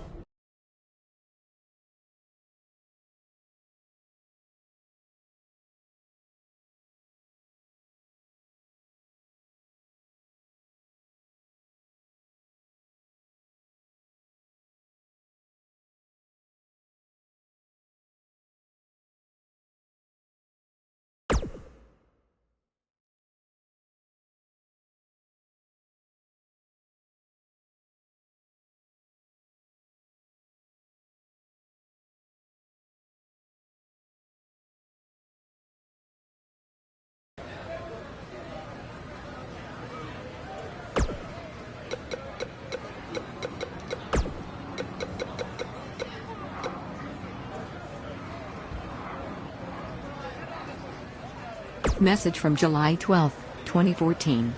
Message from July 12, 2014.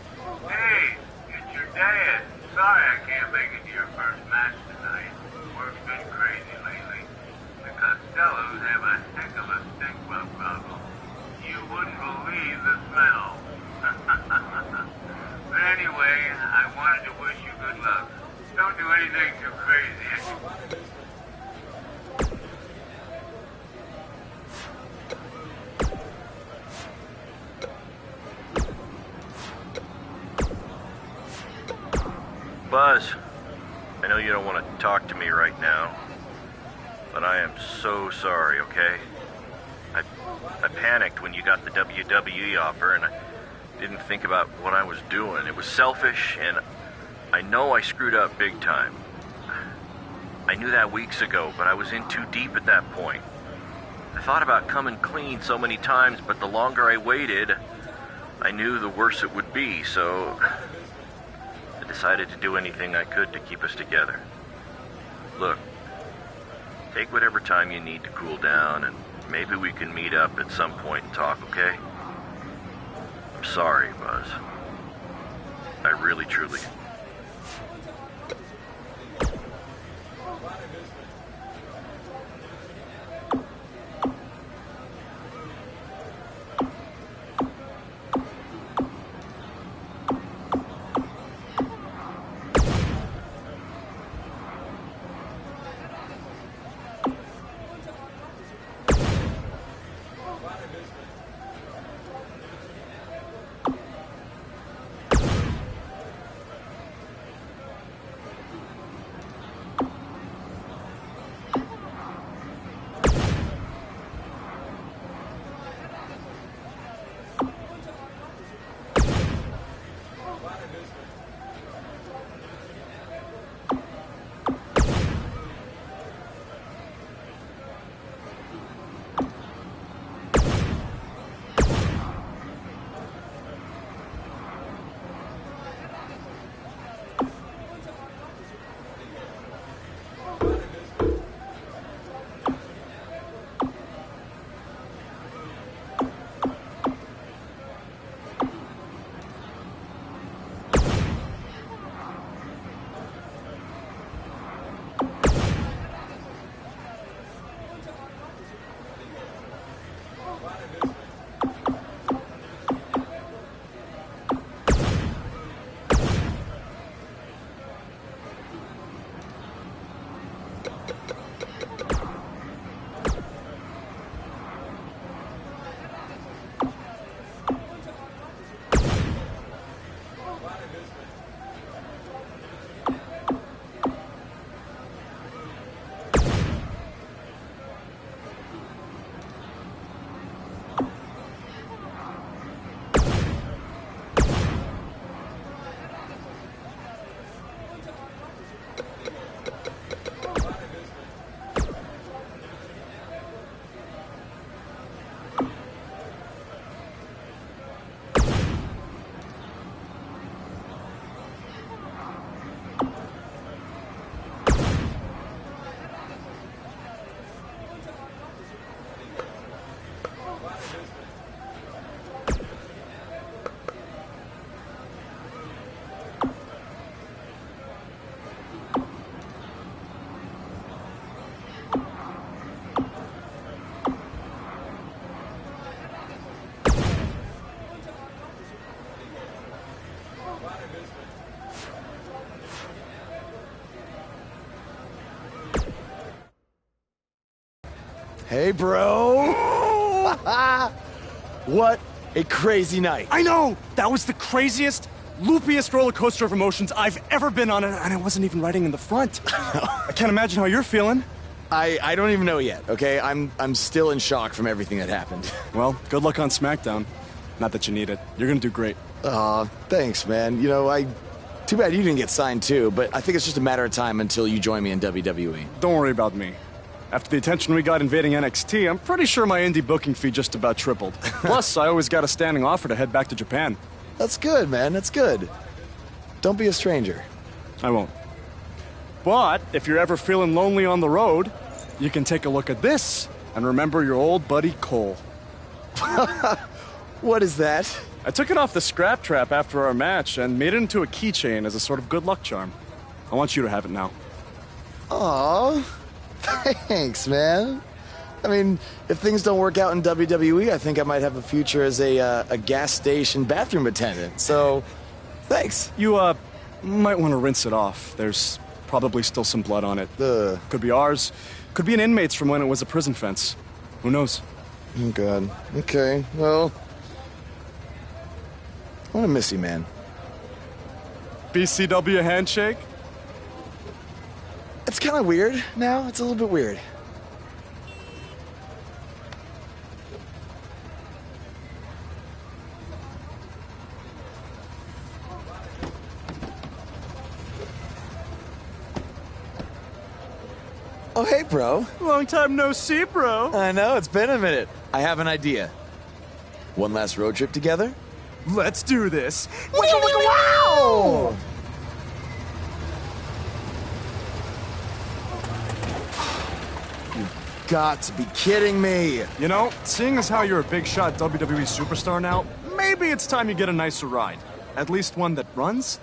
Hey, it's your dad. Sorry I can't make it to your first match tonight. Work's been crazy lately. The Costellos have a heck of a stink bug problem. You wouldn't believe the smell. But anyway, I wanted to wish you good luck. Don't do anything too crazy. Buzz, I know you don't want to talk to me right now, but I am so sorry, okay? I panicked when you got the WWE offer, and I didn't think about what I was doing. It was selfish, and I know I screwed up big time. I knew that weeks ago, but I was in too deep at that point. I thought about coming clean so many times, but the longer I waited, I knew the worse it would be, so I decided to do anything I could to keep us together. Look, take whatever time you need to cool down, and maybe we can meet up at some point and talk, okay? I'm sorry, Buzz. I really, truly... Hey, bro. What a crazy night. I know! That was the craziest, loopiest roller coaster of emotions I've ever been on, and I wasn't even riding in the front. I can't imagine how you're feeling. I don't even know yet, okay? I'm still in shock from everything that happened. Well, good luck on SmackDown. Not that you need it. You're gonna do great. Aw, thanks, man. You know, too bad you didn't get signed too, but I think it's just a matter of time until you join me in WWE. Don't worry about me. After the attention we got invading NXT, I'm pretty sure my indie booking fee just about tripled. Plus, I always got a standing offer to head back to Japan. That's good, man. That's good. Don't be a stranger. I won't. But if you're ever feeling lonely on the road, you can take a look at this and remember your old buddy Cole. What is that? I took it off the scrap trap after our match and made it into a keychain as a sort of good luck charm. I want you to have it now. Aw, thanks, man. I mean, if things don't work out in WWE, I think I might have a future as a gas station bathroom attendant. So, thanks. You, might want to rinse it off. There's probably still some blood on it. Could be ours. Could be an inmate's from when it was a prison fence. Who knows? Oh, God. Okay, well, I'm gonna miss you, man. BCW handshake? It's kind of weird now. It's a little bit weird. Oh, hey, bro. Long time no see, bro. I know, it's been a minute. I have an idea. One last road trip together? Let's do this. Wow! You've got to be kidding me. You know, seeing as how you're a big shot WWE superstar now, maybe it's time you get a nicer ride. At least one that runs?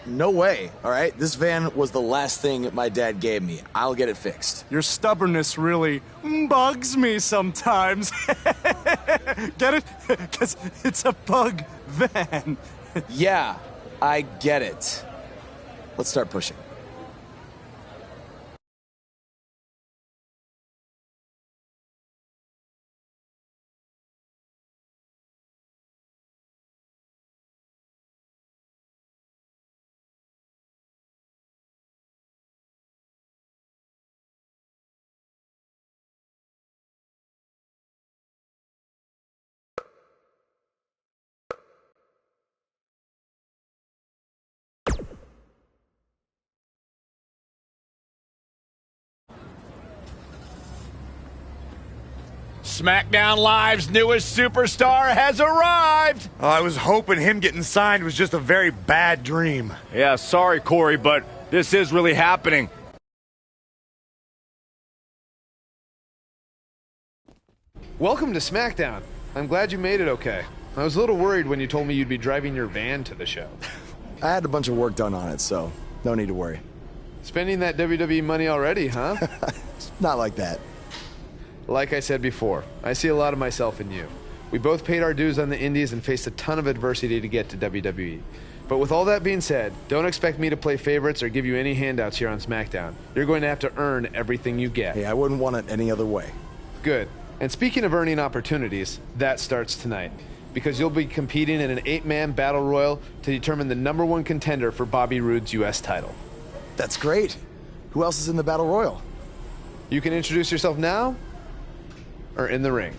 No way, all right? This van was the last thing my dad gave me. I'll get it fixed. Your stubbornness really bugs me sometimes. Get it? Because it's a bug van. Yeah, I get it. Let's start pushing. SmackDown Live's newest superstar has arrived. I was hoping him getting signed was just a very bad dream. Yeah, sorry, Corey, but this is really happening. Welcome to SmackDown. I'm glad you made it okay. I was a little worried when you told me you'd be driving your van to the show. I had a bunch of work done on it, so no need to worry. Spending that WWE money already, huh? Not like that. Like I said before, I see a lot of myself in you. We both paid our dues on the indies and faced a ton of adversity to get to WWE. But with all that being said, don't expect me to play favorites or give you any handouts here on SmackDown. You're going to have to earn everything you get. Hey, I wouldn't want it any other way. Good. And speaking of earning opportunities, that starts tonight. Because you'll be competing in an 8-man battle royal to determine the #1 contender for Bobby Roode's U.S. title. That's great. Who else is in the battle royal? You can introduce yourself now or in the ring.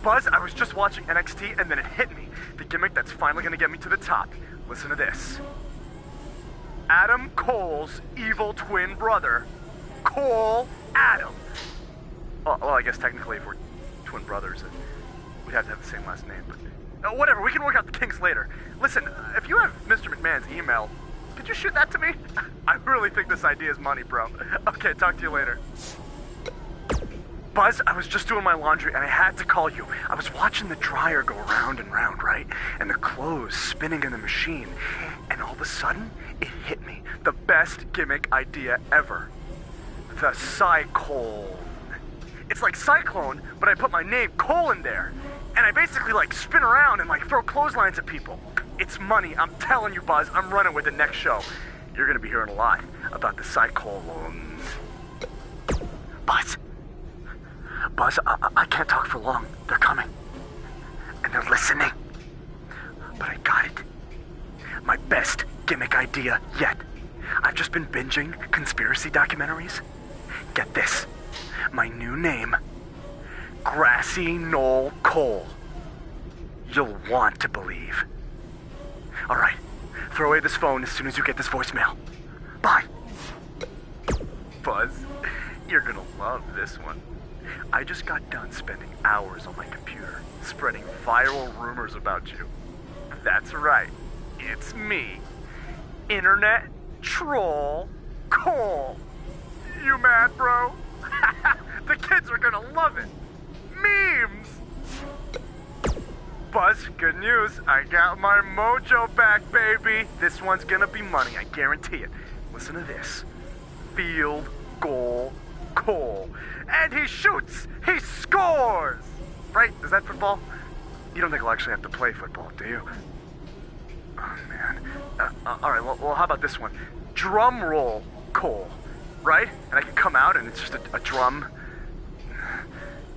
Buzz, I was just watching NXT and then it hit me. The gimmick that's finally gonna get me to the top. Listen to this. Adam Cole's evil twin brother. Cole Adam. Well, I guess technically if we're twin brothers, and we'd have to have the same last name, but whatever, we can work out the kinks later. Listen, if you have Mr. McMahon's email, could you shoot that to me? I really think this idea is money, bro. Okay, talk to you later. Buzz, I was just doing my laundry and I had to call you. I was watching the dryer go round and round, right? And the clothes spinning in the machine. And all of a sudden, it hit me. The best gimmick idea ever. The Cyclone. It's like Cyclone, but I put my name, Cole, in there. And I basically like spin around and like throw clotheslines at people. It's money, I'm telling you, Buzz. I'm running with the next show. You're gonna be hearing a lot about the Cyclone. Buzz, I can't talk for long. They're coming. And they're listening. But I got it. My best gimmick idea yet. I've just been binging conspiracy documentaries. Get this. My new name. Grassy Knoll Cole. You'll want to believe. All right. Throw away this phone as soon as you get this voicemail. Bye. Buzz, you're gonna love this one. I just got done spending hours on my computer, spreading viral rumors about you. That's right. It's me. Internet Troll Cole. You mad, bro? The kids are gonna love it. Memes! Buzz, good news. I got my mojo back, baby. This one's gonna be money, I guarantee it. Listen to this. Field goal Cole. And he shoots! He scores! Right? Is that football? You don't think I'll actually have to play football, do you? Oh, man. Alright, well, how about this one? Drum roll Cole. Right? And I can come out and it's just a drum.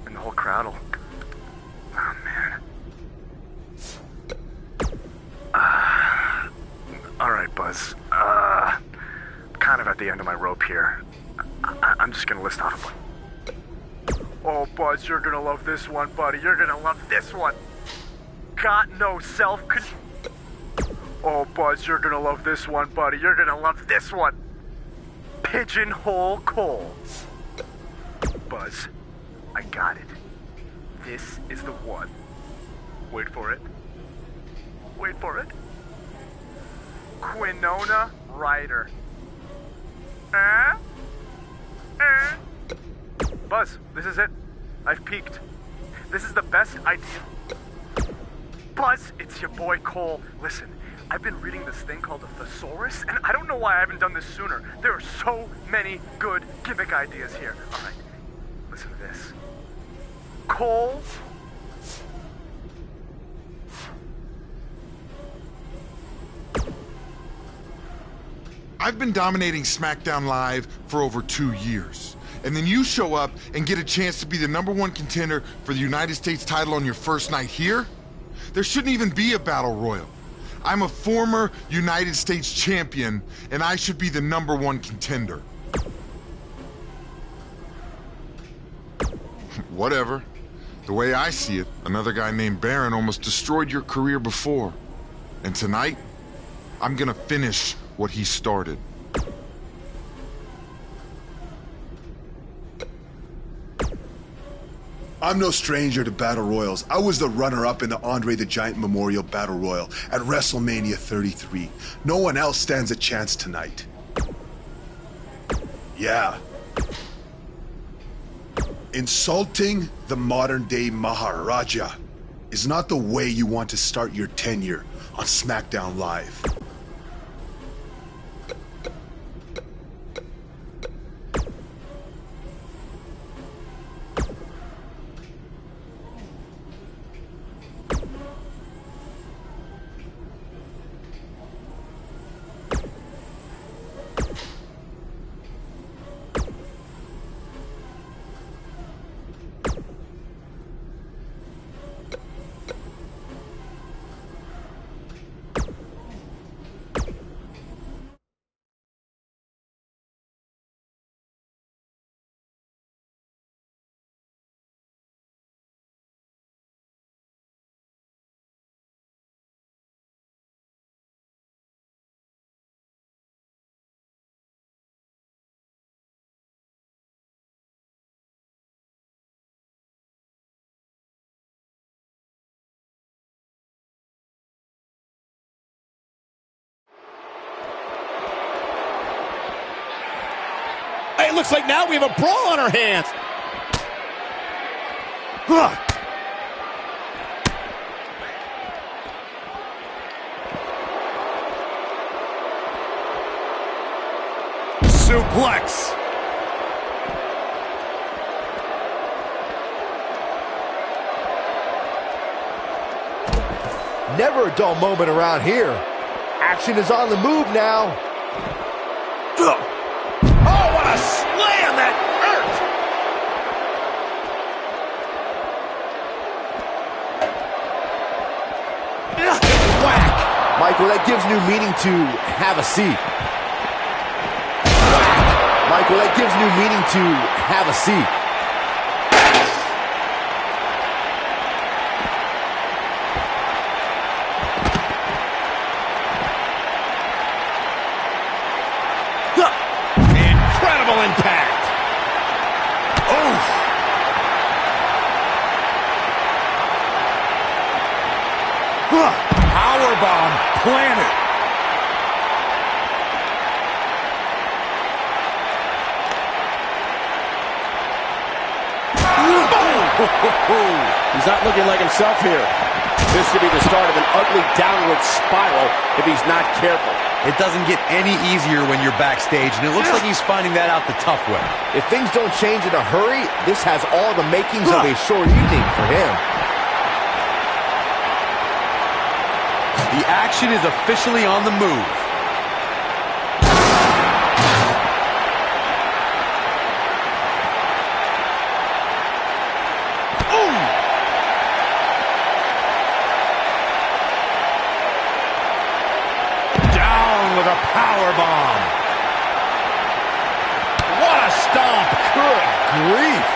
And the whole crowd will... Oh, man. Alright, Buzz. Kind of at the end of my rope here. I'm just gonna list off one. Oh, Buzz, you're gonna love this one, buddy. You're gonna love this one. Got no self-control. Oh, Buzz, you're gonna love this one, buddy. You're gonna love this one. Pigeonhole Cole. Buzz, I got it. This is the one. Wait for it. Wait for it. Quinona Ryder. Buzz, this is it. I've peaked. This is the best idea. Buzz, it's your boy Cole. Listen, I've been reading this thing called a thesaurus, and I don't know why I haven't done this sooner. There are so many good gimmick ideas here. All right, listen to this. Cole. I've been dominating SmackDown Live for over 2 years. And then you show up and get a chance to be the #1 contender for the United States title on your first night here? There shouldn't even be a battle royal. I'm a former United States champion, and I should be the #1 contender. Whatever. The way I see it, another guy named Baron almost destroyed your career before. And tonight, I'm gonna finish what he started. I'm no stranger to Battle Royals. I was the runner-up in the Andre the Giant Memorial Battle Royal at WrestleMania 33. No one else stands a chance tonight. Yeah. Insulting the modern-day Maharaja is not the way you want to start your tenure on SmackDown Live. It looks like now we have a brawl on our hands. Suplex. Never a dull moment around here. Action is on the move now. Oh, what a slam! That hurt! Whack! Michael, that gives new meaning to have a seat. Whack! Michael, that gives new meaning to have a seat. Incredible impact. Oh. Powerbomb planted. He's not looking like himself here. This could be the start of an ugly downward spiral if he's not careful. It doesn't get any easier when you're backstage, and it looks like he's finding that out the tough way. If things don't change in a hurry, this has all the makings of a short evening for him. The action is officially on the move. With a power bomb. What a stomp. Good grief.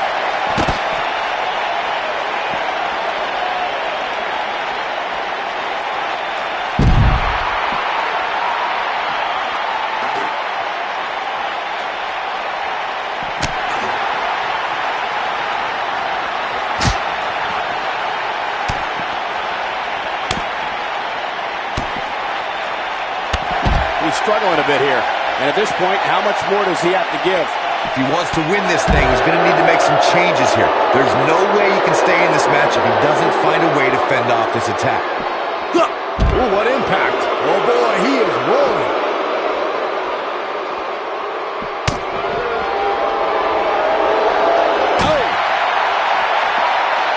He's struggling a bit here. And at this point, how much more does he have to give? If he wants to win this thing, he's going to need to make some changes here. There's no way he can stay in this match if he doesn't find a way to fend off this attack. Ooh, what impact. Oh boy, he is rolling.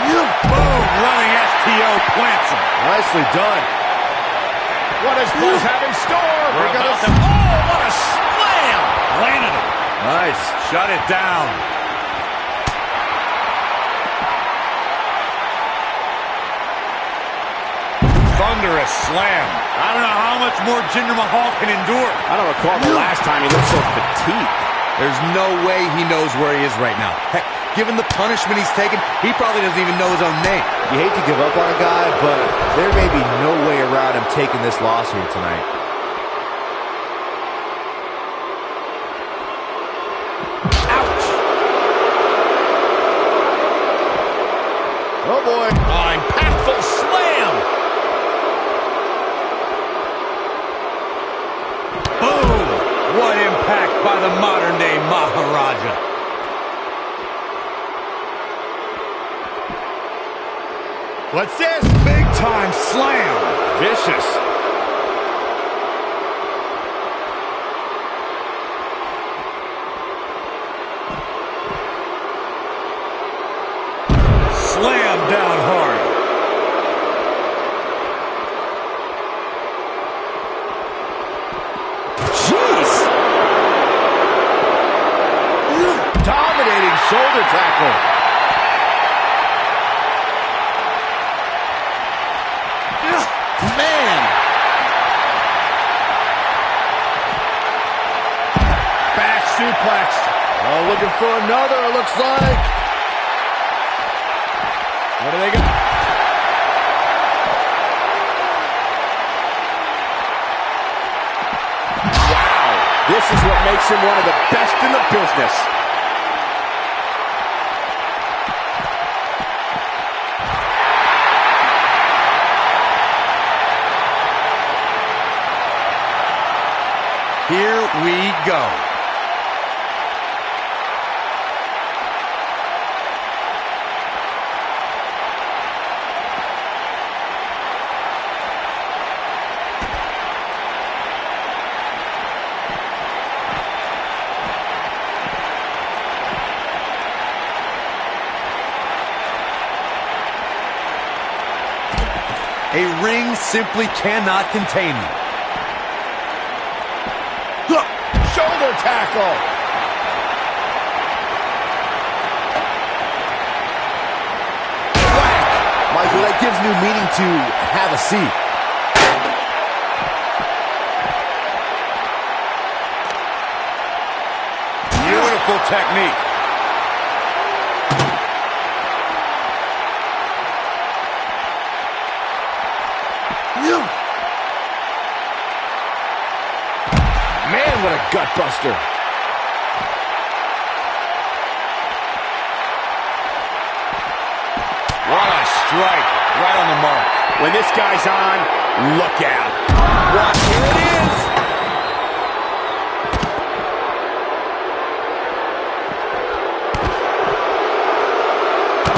Boom, running STO plants him. Nicely done. What does Buzz have in store? We're about to... Oh, what a slam! Landed him. Nice. Shut it down. Thunderous slam. I don't know how much more Jinder Mahal can endure. I don't recall the last time he looked so fatigued. There's no way he knows where he is right now. Heck, given the punishment he's taken, he probably doesn't even know his own name. You hate to give up on a guy, but there may be no way around him taking this loss here tonight. Ouch! Oh boy. Oh, impactful slam! Boom! What impact by the modern-day Maharaja. What's this? Big-time slam. Vicious. Slam down hard. Jeez. Dominating shoulder tackle. Man. Back suplex. Oh, looking for another, it looks like. What do they got? Wow. This is what makes him one of the best in the business. Here we go. A ring simply cannot contain me. Shoulder tackle. Michael, that gives new meaning to have a seat. Beautiful technique. Man, what a gut buster. What a strike. Right on the mark. When this guy's on, look out. What? Here it is.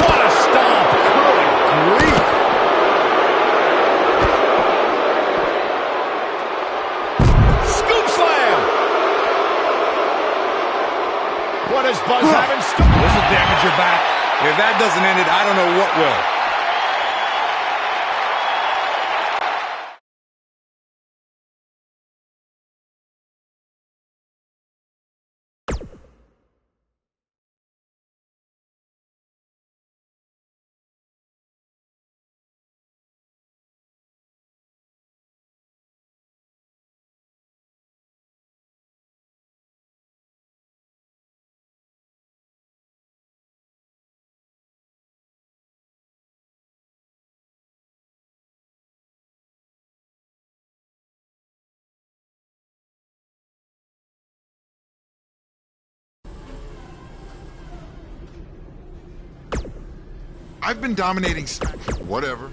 What a stomp. Good grief. Scoop slam. What does Buzz have in store? This will damage your back. If that doesn't end it, I don't know what will. I've been dominating. Whatever.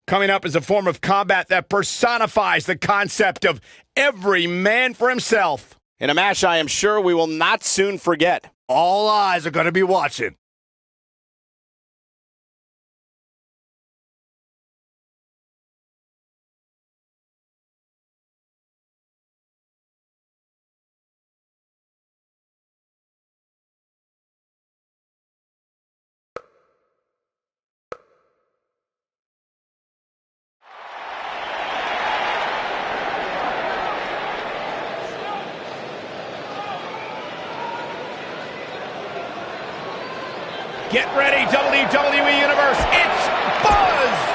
Coming up is a form of combat that personifies the concept of every man for himself. In a match I am sure we will not soon forget. All eyes are going to be watching. Get ready, WWE Universe. It's Buzz!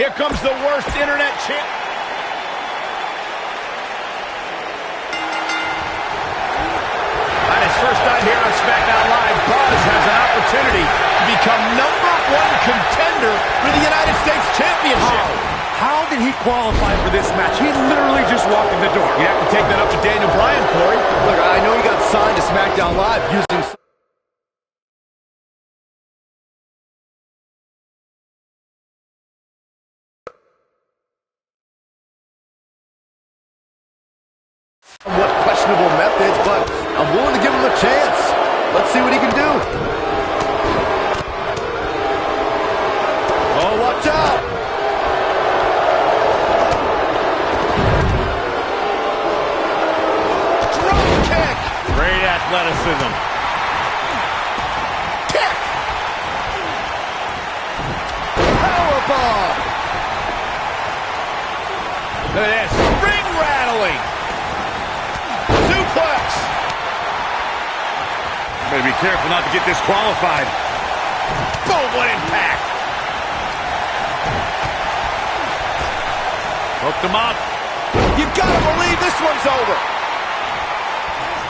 Here comes the worst internet champ. On his first night here on SmackDown Live, Buzz has an opportunity to become #1 contender for the United States Championship. How did he qualify for this match? He literally just walked in the door. You have to take that up to Daniel Bryan, Corey. Look, I know he got signed to SmackDown Live using What questionable methods, but I'm willing to give him a chance. Let's see what he can do. Oh, watch out. Drop kick. Great athleticism. Kick. Powerbomb. Look at this. Ring rattling. Suplex. Better be careful not to get disqualified. Boom, what impact. Hooked him up. You gotta believe this one's over.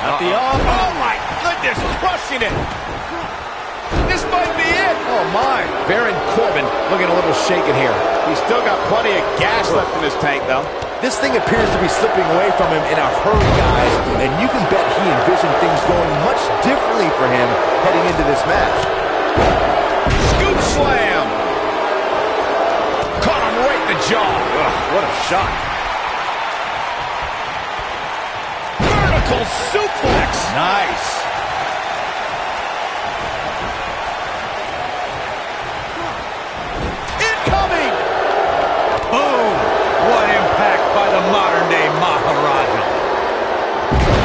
At the arm. Oh, my goodness, crushing it. This might be it. Oh, my. Baron Corbin looking a little shaken here. He's still got plenty of gas left in his tank, though. This thing appears to be slipping away from him in a hurry, guys, and you can bet he envisioned things going much differently for him heading into this match. Scoop slam. Caught him right in the jaw. Ugh, what a shot. Vertical suplex. Nice. Incoming. Boom. What impact by the modern-day Maharaja.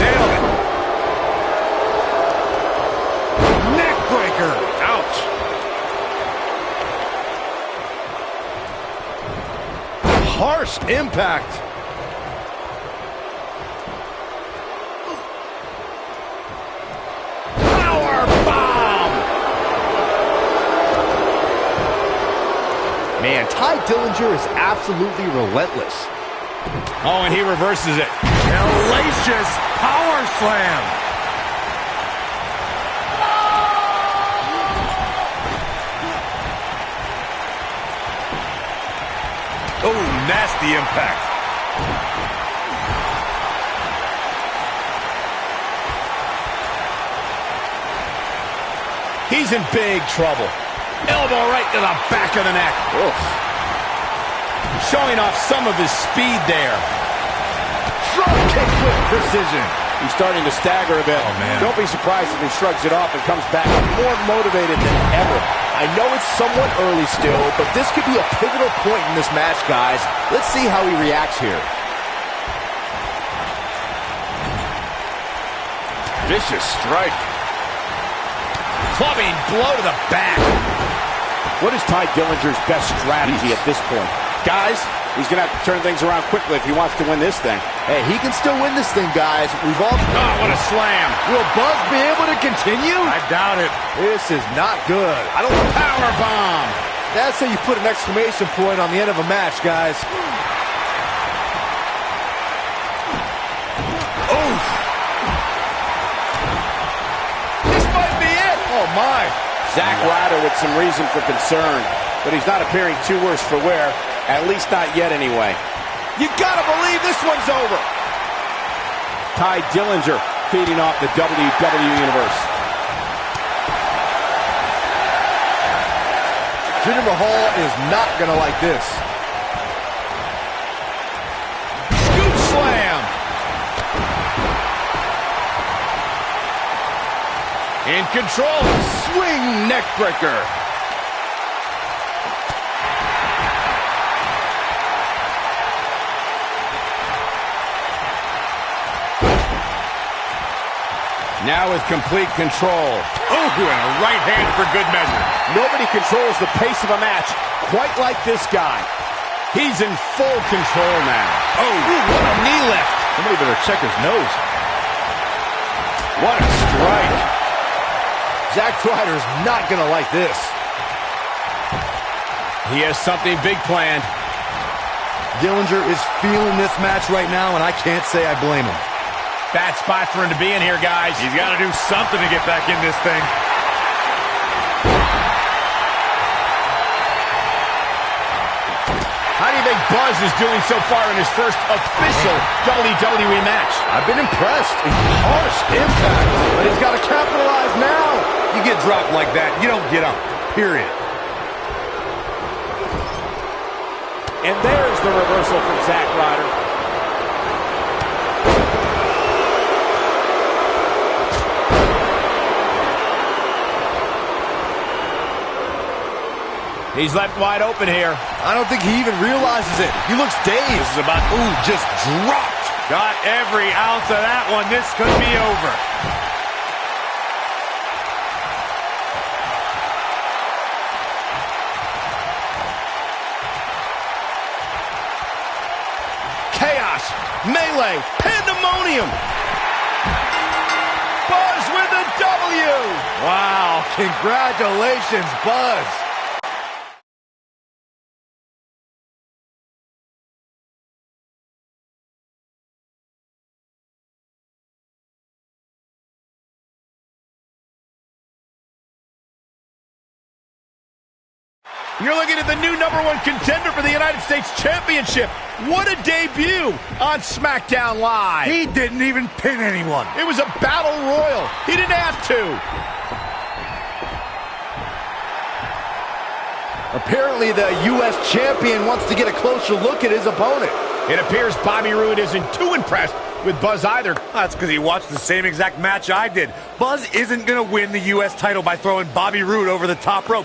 Nailed it. Neck breaker. Ouch. Harsh impact. Power bomb. Man, Ty Dillinger is absolutely relentless. Oh, and he reverses it. Hellacious power slam. Oh, nasty impact. He's in big trouble. Elbow right to the back of the neck. Oof. Showing off some of his speed there. Drop kick with precision. He's starting to stagger a bit. Oh, man. Don't be surprised if he shrugs it off and comes back more motivated than ever. I know it's somewhat early still, but this could be a pivotal point in this match, guys. Let's see how he reacts here. Vicious strike. Clubbing blow to the back. What is Ty Dillinger's best strategy at this point? Guys, he's going to have to turn things around quickly if he wants to win this thing. Hey, he can still win this thing, guys. We've all... Oh, what a slam. Will Buzz be able to continue? I doubt it. This is not good. I don't... Power bomb. That's how you put an exclamation point on the end of a match, guys. Oh. This might be it. Oh, my. Zack Ryder with some reason for concern, but he's not appearing too worse for wear, at least not yet anyway. You gotta believe this one's over. Ty Dillinger feeding off the WWE Universe. Jinder Mahal is not gonna like this. Scoop slam. In control. Swing neck breaker. Now with complete control. Oh, and a right hand for good measure. Nobody controls the pace of a match quite like this guy. He's in full control now. Oh, what a knee lift. Somebody better check his nose. What a strike. Zack Ryder's not gonna like this. He has something big planned. Dillinger is feeling this match right now, and I can't say I blame him. Bad spot for him to be in here, guys. He's got to do something to get back in this thing. How do you think Buzz is doing so far in his first official WWE match? I've been impressed. Harsh impact, but he's got to capitalize now. You get dropped like that, you don't get up, period. And there's the reversal from Zack Ryder. He's left wide open here. I don't think he even realizes it. He looks dazed. This is about, ooh, Just dropped. got every ounce of that one. This could be over. Chaos, melee, pandemonium. Buzz with a W. Wow, congratulations, Buzz. You're looking at the new #1 contender for the United States Championship. What a debut on SmackDown Live. He didn't even pin anyone. It was a battle royal. He didn't have to. Apparently the U.S. champion wants to get a closer look at his opponent. It appears Bobby Roode isn't too impressed with Buzz either. That's because he watched the same exact match I did. Buzz isn't going to win the U.S. title by throwing Bobby Roode over the top rope.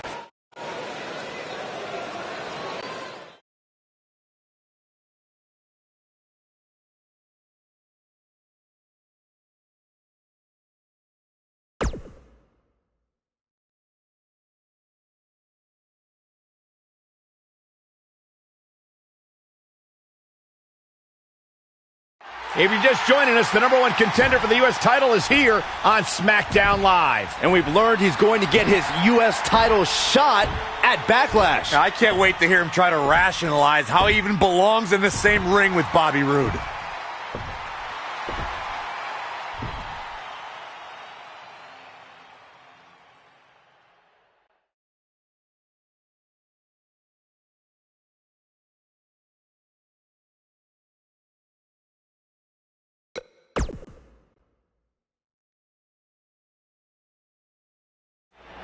If you're just joining us, the #1 contender for the U.S. title is here on SmackDown Live. And we've learned he's going to get his U.S. title shot at Backlash. I can't wait to hear him try to rationalize how he even belongs in the same ring with Bobby Roode.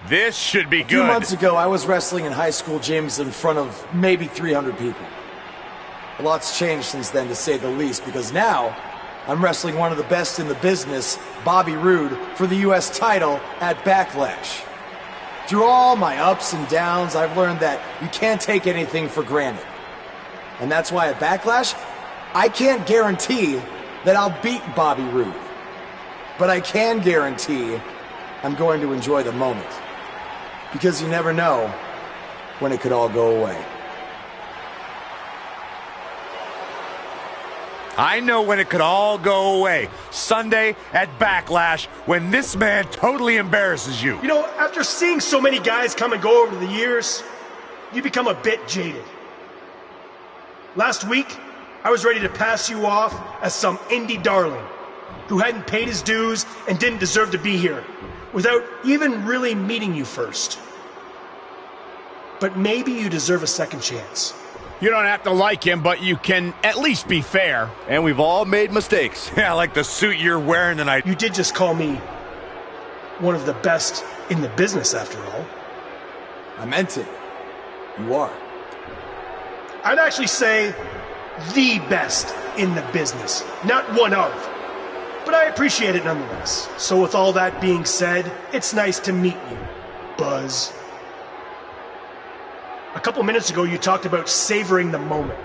This should be good. A few months ago, I was wrestling in high school gyms in front of maybe 300 people. A lot's changed since then, to say the least, because now I'm wrestling one of the best in the business, Bobby Roode, for the U.S. title at Backlash. Through all my ups and downs, I've learned that you can't take anything for granted. And that's why at Backlash, I can't guarantee that I'll beat Bobby Roode. But I can guarantee I'm going to enjoy the moment. Because you never know when it could all go away. I know when it could all go away. Sunday at Backlash, when this man totally embarrasses you. You know, after seeing so many guys come and go over the years, you become a bit jaded. Last week, I was ready to pass you off as some indie darling who hadn't paid his dues and didn't deserve to be here, without even really meeting you first. But maybe you deserve a second chance. You don't have to like him, but you can at least be fair. And we've all made mistakes. Yeah, like the suit you're wearing tonight. You did just call me one of the best in the business, after all. I meant it. You are. I'd actually say the best in the business, not one of. But I appreciate it nonetheless. So with all that being said, it's nice to meet you, Buzz. A couple minutes ago, you talked about savoring the moment.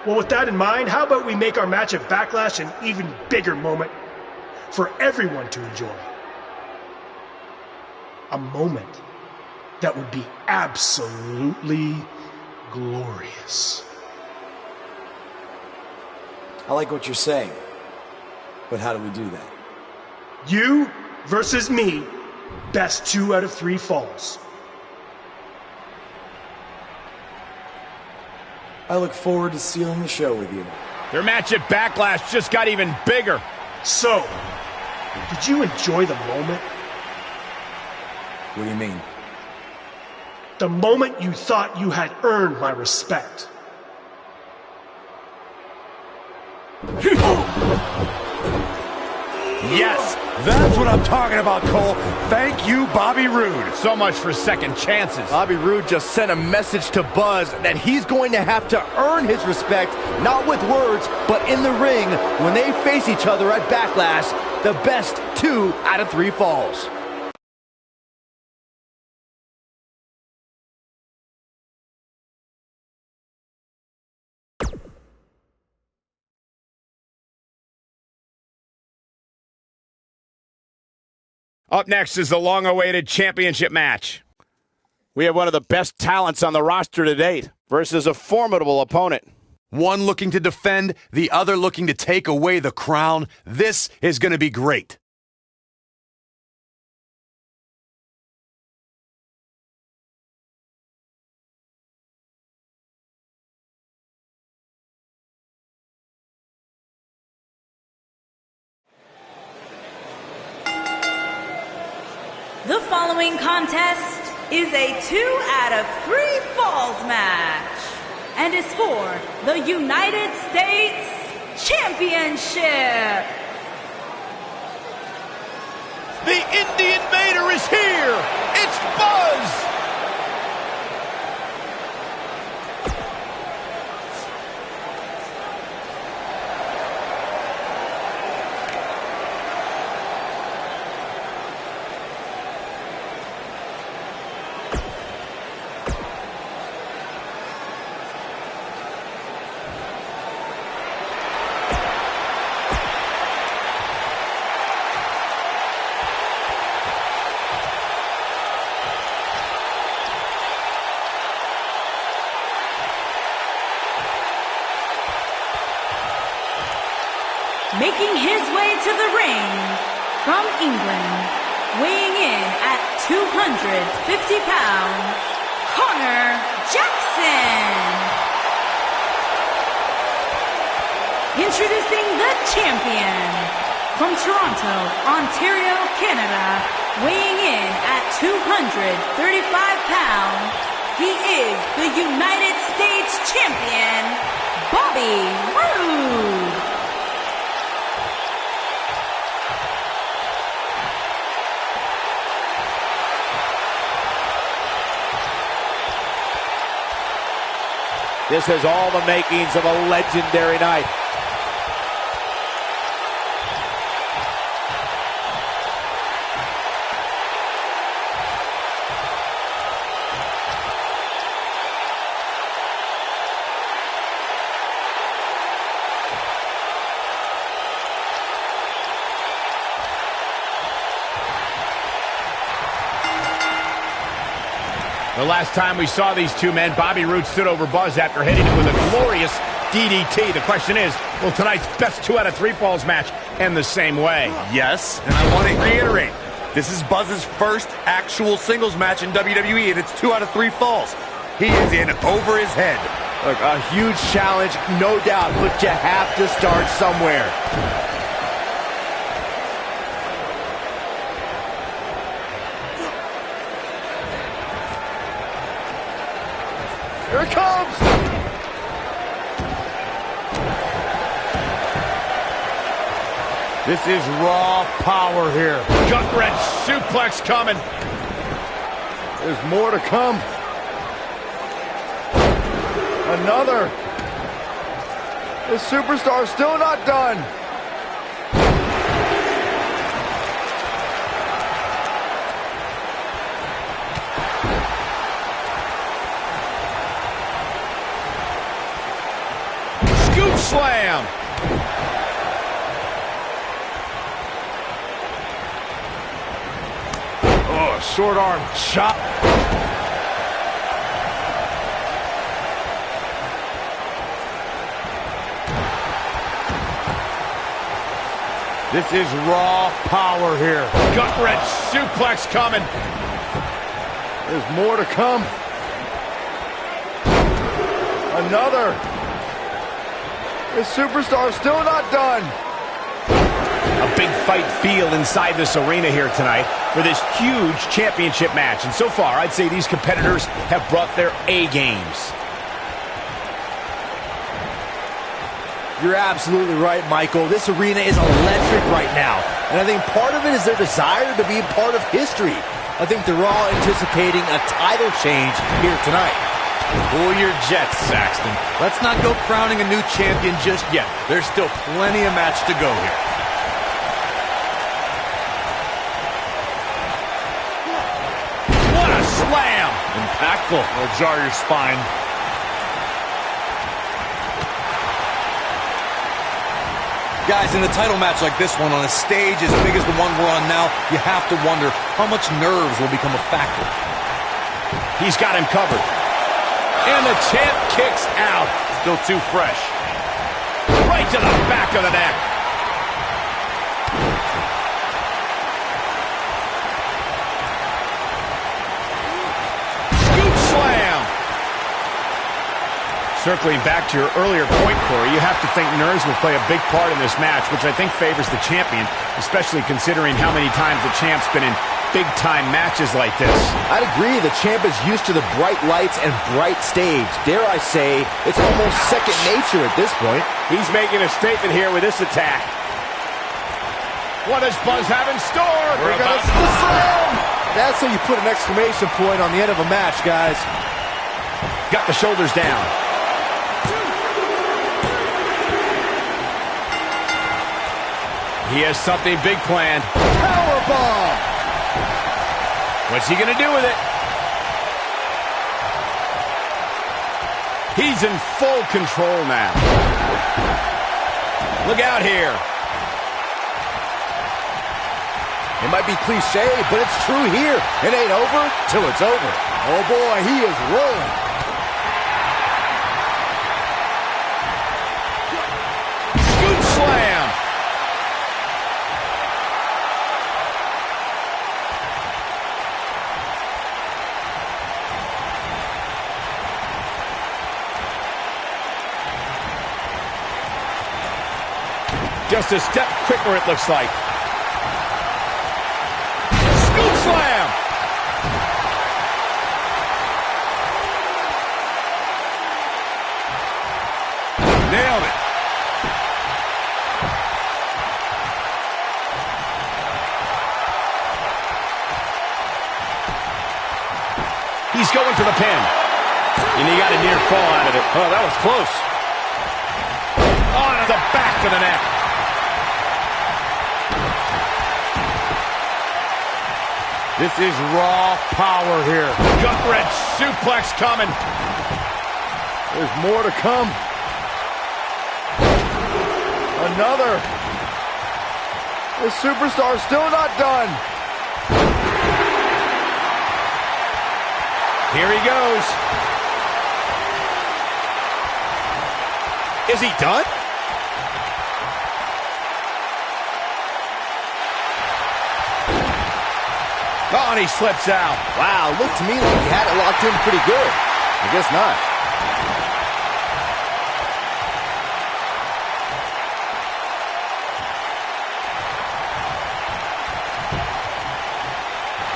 Well, with that in mind, how about we make our match at Backlash an even bigger moment for everyone to enjoy? A moment that would be absolutely glorious. I like what you're saying. But how do we do that? You versus me, best 2 out of 3 falls. I look forward to stealing the show with you. Their match at Backlash just got even bigger. So, did you enjoy the moment? What do you mean? The moment you thought you had earned my respect. Yes, that's what I'm talking about, Cole. Thank you, Bobby Roode. So much for second chances. Bobby Roode just sent a message to Buzz that he's going to have to earn his respect, not with words, but in the ring when they face each other at Backlash. The best 2 out of 3 falls. Up next is the long-awaited championship match. We have one of the best talents on the roster to date versus a formidable opponent. One looking to defend, the other looking to take away the crown. This is going to be great. The following contest is a 2 out of 3 falls match and is for the United States Championship. The Indie Invader is here. It's Buzz. Making his way to the ring from England, weighing in at 250 pounds, Connor Jackson. Introducing the champion from Toronto, Ontario, Canada, weighing in at 235 pounds, he is the United States champion, Bobby Roode. This has all the makings of a legendary night. The last time we saw these two men, Bobby Roode stood over Buzz after hitting him with a glorious DDT. The question is, will tonight's best 2 out of 3 falls match end the same way? Yes, and I want to reiterate, this is Buzz's first actual singles match in WWE, and it's 2 out of 3 falls. He is in over his head. Look, a huge challenge, no doubt, but you have to start somewhere. Here it comes! This is raw power here. Gut-wrench suplex coming. There's more to come. Another. The superstar's still not done. Scoop slam. Oh, short arm chop. This is raw power here. Gut-wrench suplex coming. There's more to come. Another. The superstar's still not done. A big fight feel inside this arena here tonight for this huge championship match. And so far, I'd say these competitors have brought their A-games. You're absolutely right, Michael. This arena is electric right now. And I think part of it is their desire to be a part of history. I think they're all anticipating a title change here tonight. Cool your jets, Saxton. Let's not go crowning a new champion just yet. There's still plenty of match to go here. What a slam! Impactful. It'll jar your spine. Guys, in a title match like this one, on a stage as big as the one we're on now, you have to wonder how much nerves will become a factor. He's got him covered. And the champ kicks out. Still too fresh. Right to the back of the neck. Scoop slam. Circling back to your earlier point, Corey, you have to think nerves will play a big part in this match, which I think favors the champion, especially considering how many times the champ's been in big-time matches like this. I'd agree. The champ is used to the bright lights and bright stage. Dare I say, it's almost second nature at this point. He's making a statement here with this attack. What does Buzz have in store? We're about to slam. That's how you put an exclamation point on the end of a match, guys. Got the shoulders down. He has something big planned. Powerbomb! What's he going to do with it? He's in full control now. Look out here. It might be cliche, but it's true here. It ain't over till it's over. Oh boy, he is rolling. Scoop slam. Just a step quicker, it looks like. Scoop slam! Nailed it. He's going to the pin. And he got a near fall out of it. Oh, that was close. On to the back of the neck. This is raw power here. Gut-wrench suplex coming. There's more to come. Another. The superstar's still not done. Here he goes. Is he done? Oh, and he slips out. Wow, looked to me like he had it locked in pretty good. I guess not.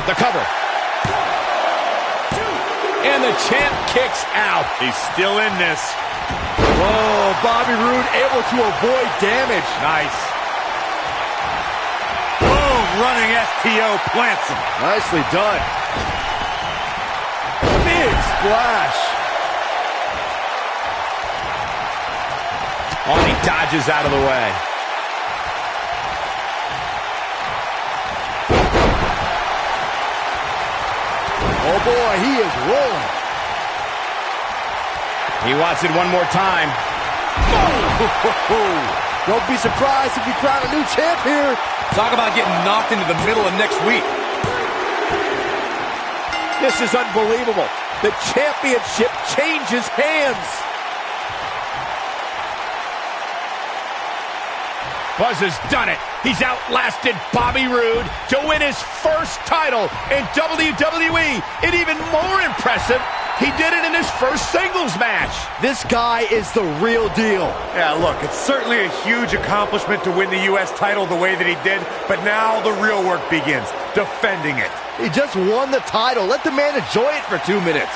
The cover. And the champ kicks out. He's still in this. Whoa, Bobby Roode able to avoid damage. Nice. Running STO plants him. Nicely done. Big splash. Oh, he dodges out of the way. Oh boy, he is rolling. He wants it one more time. Oh. Don't be surprised if we crown a new champ here. Talk about getting knocked into the middle of next week. This is unbelievable. The championship changes hands. Buzz has done it. He's outlasted Bobby Roode to win his first title in WWE. And even more impressive, he did it in his first singles match. This guy is the real deal. Yeah, look, it's certainly a huge accomplishment to win the U.S. title the way that he did, but now the real work begins, defending it. He just won the title. Let the man enjoy it for 2 minutes.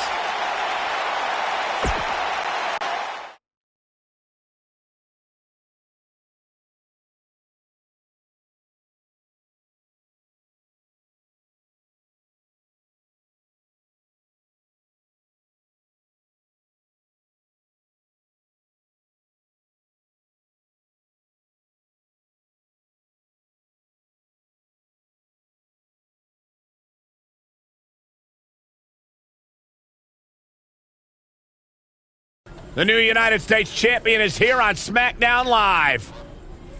The new United States Champion is here on SmackDown Live.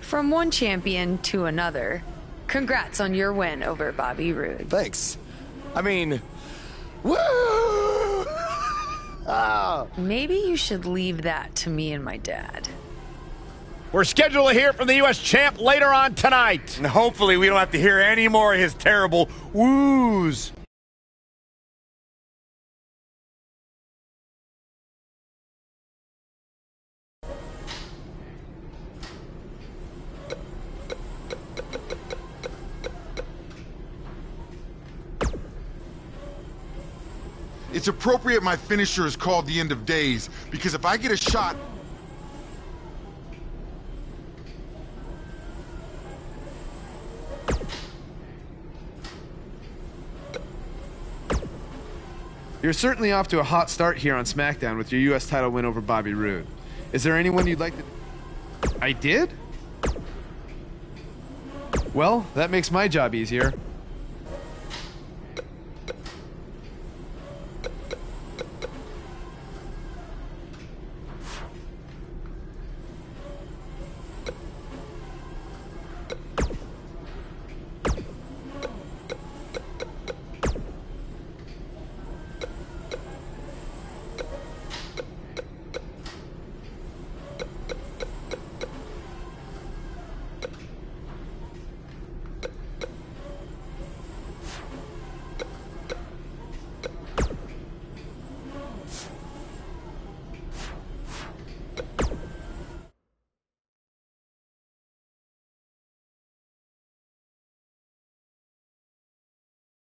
From one champion to another, congrats on your win over Bobby Roode. Thanks. I mean, woo! Maybe you should leave that to me and my dad. We're scheduled to hear from the U.S. champ later on tonight. And hopefully we don't have to hear any more of his terrible woos. It's appropriate my finisher is called the End of Days, because if I get a shot... You're certainly off to a hot start here on SmackDown with your U.S. title win over Bobby Roode. Is there anyone you'd like to... I did? Well, that makes my job easier.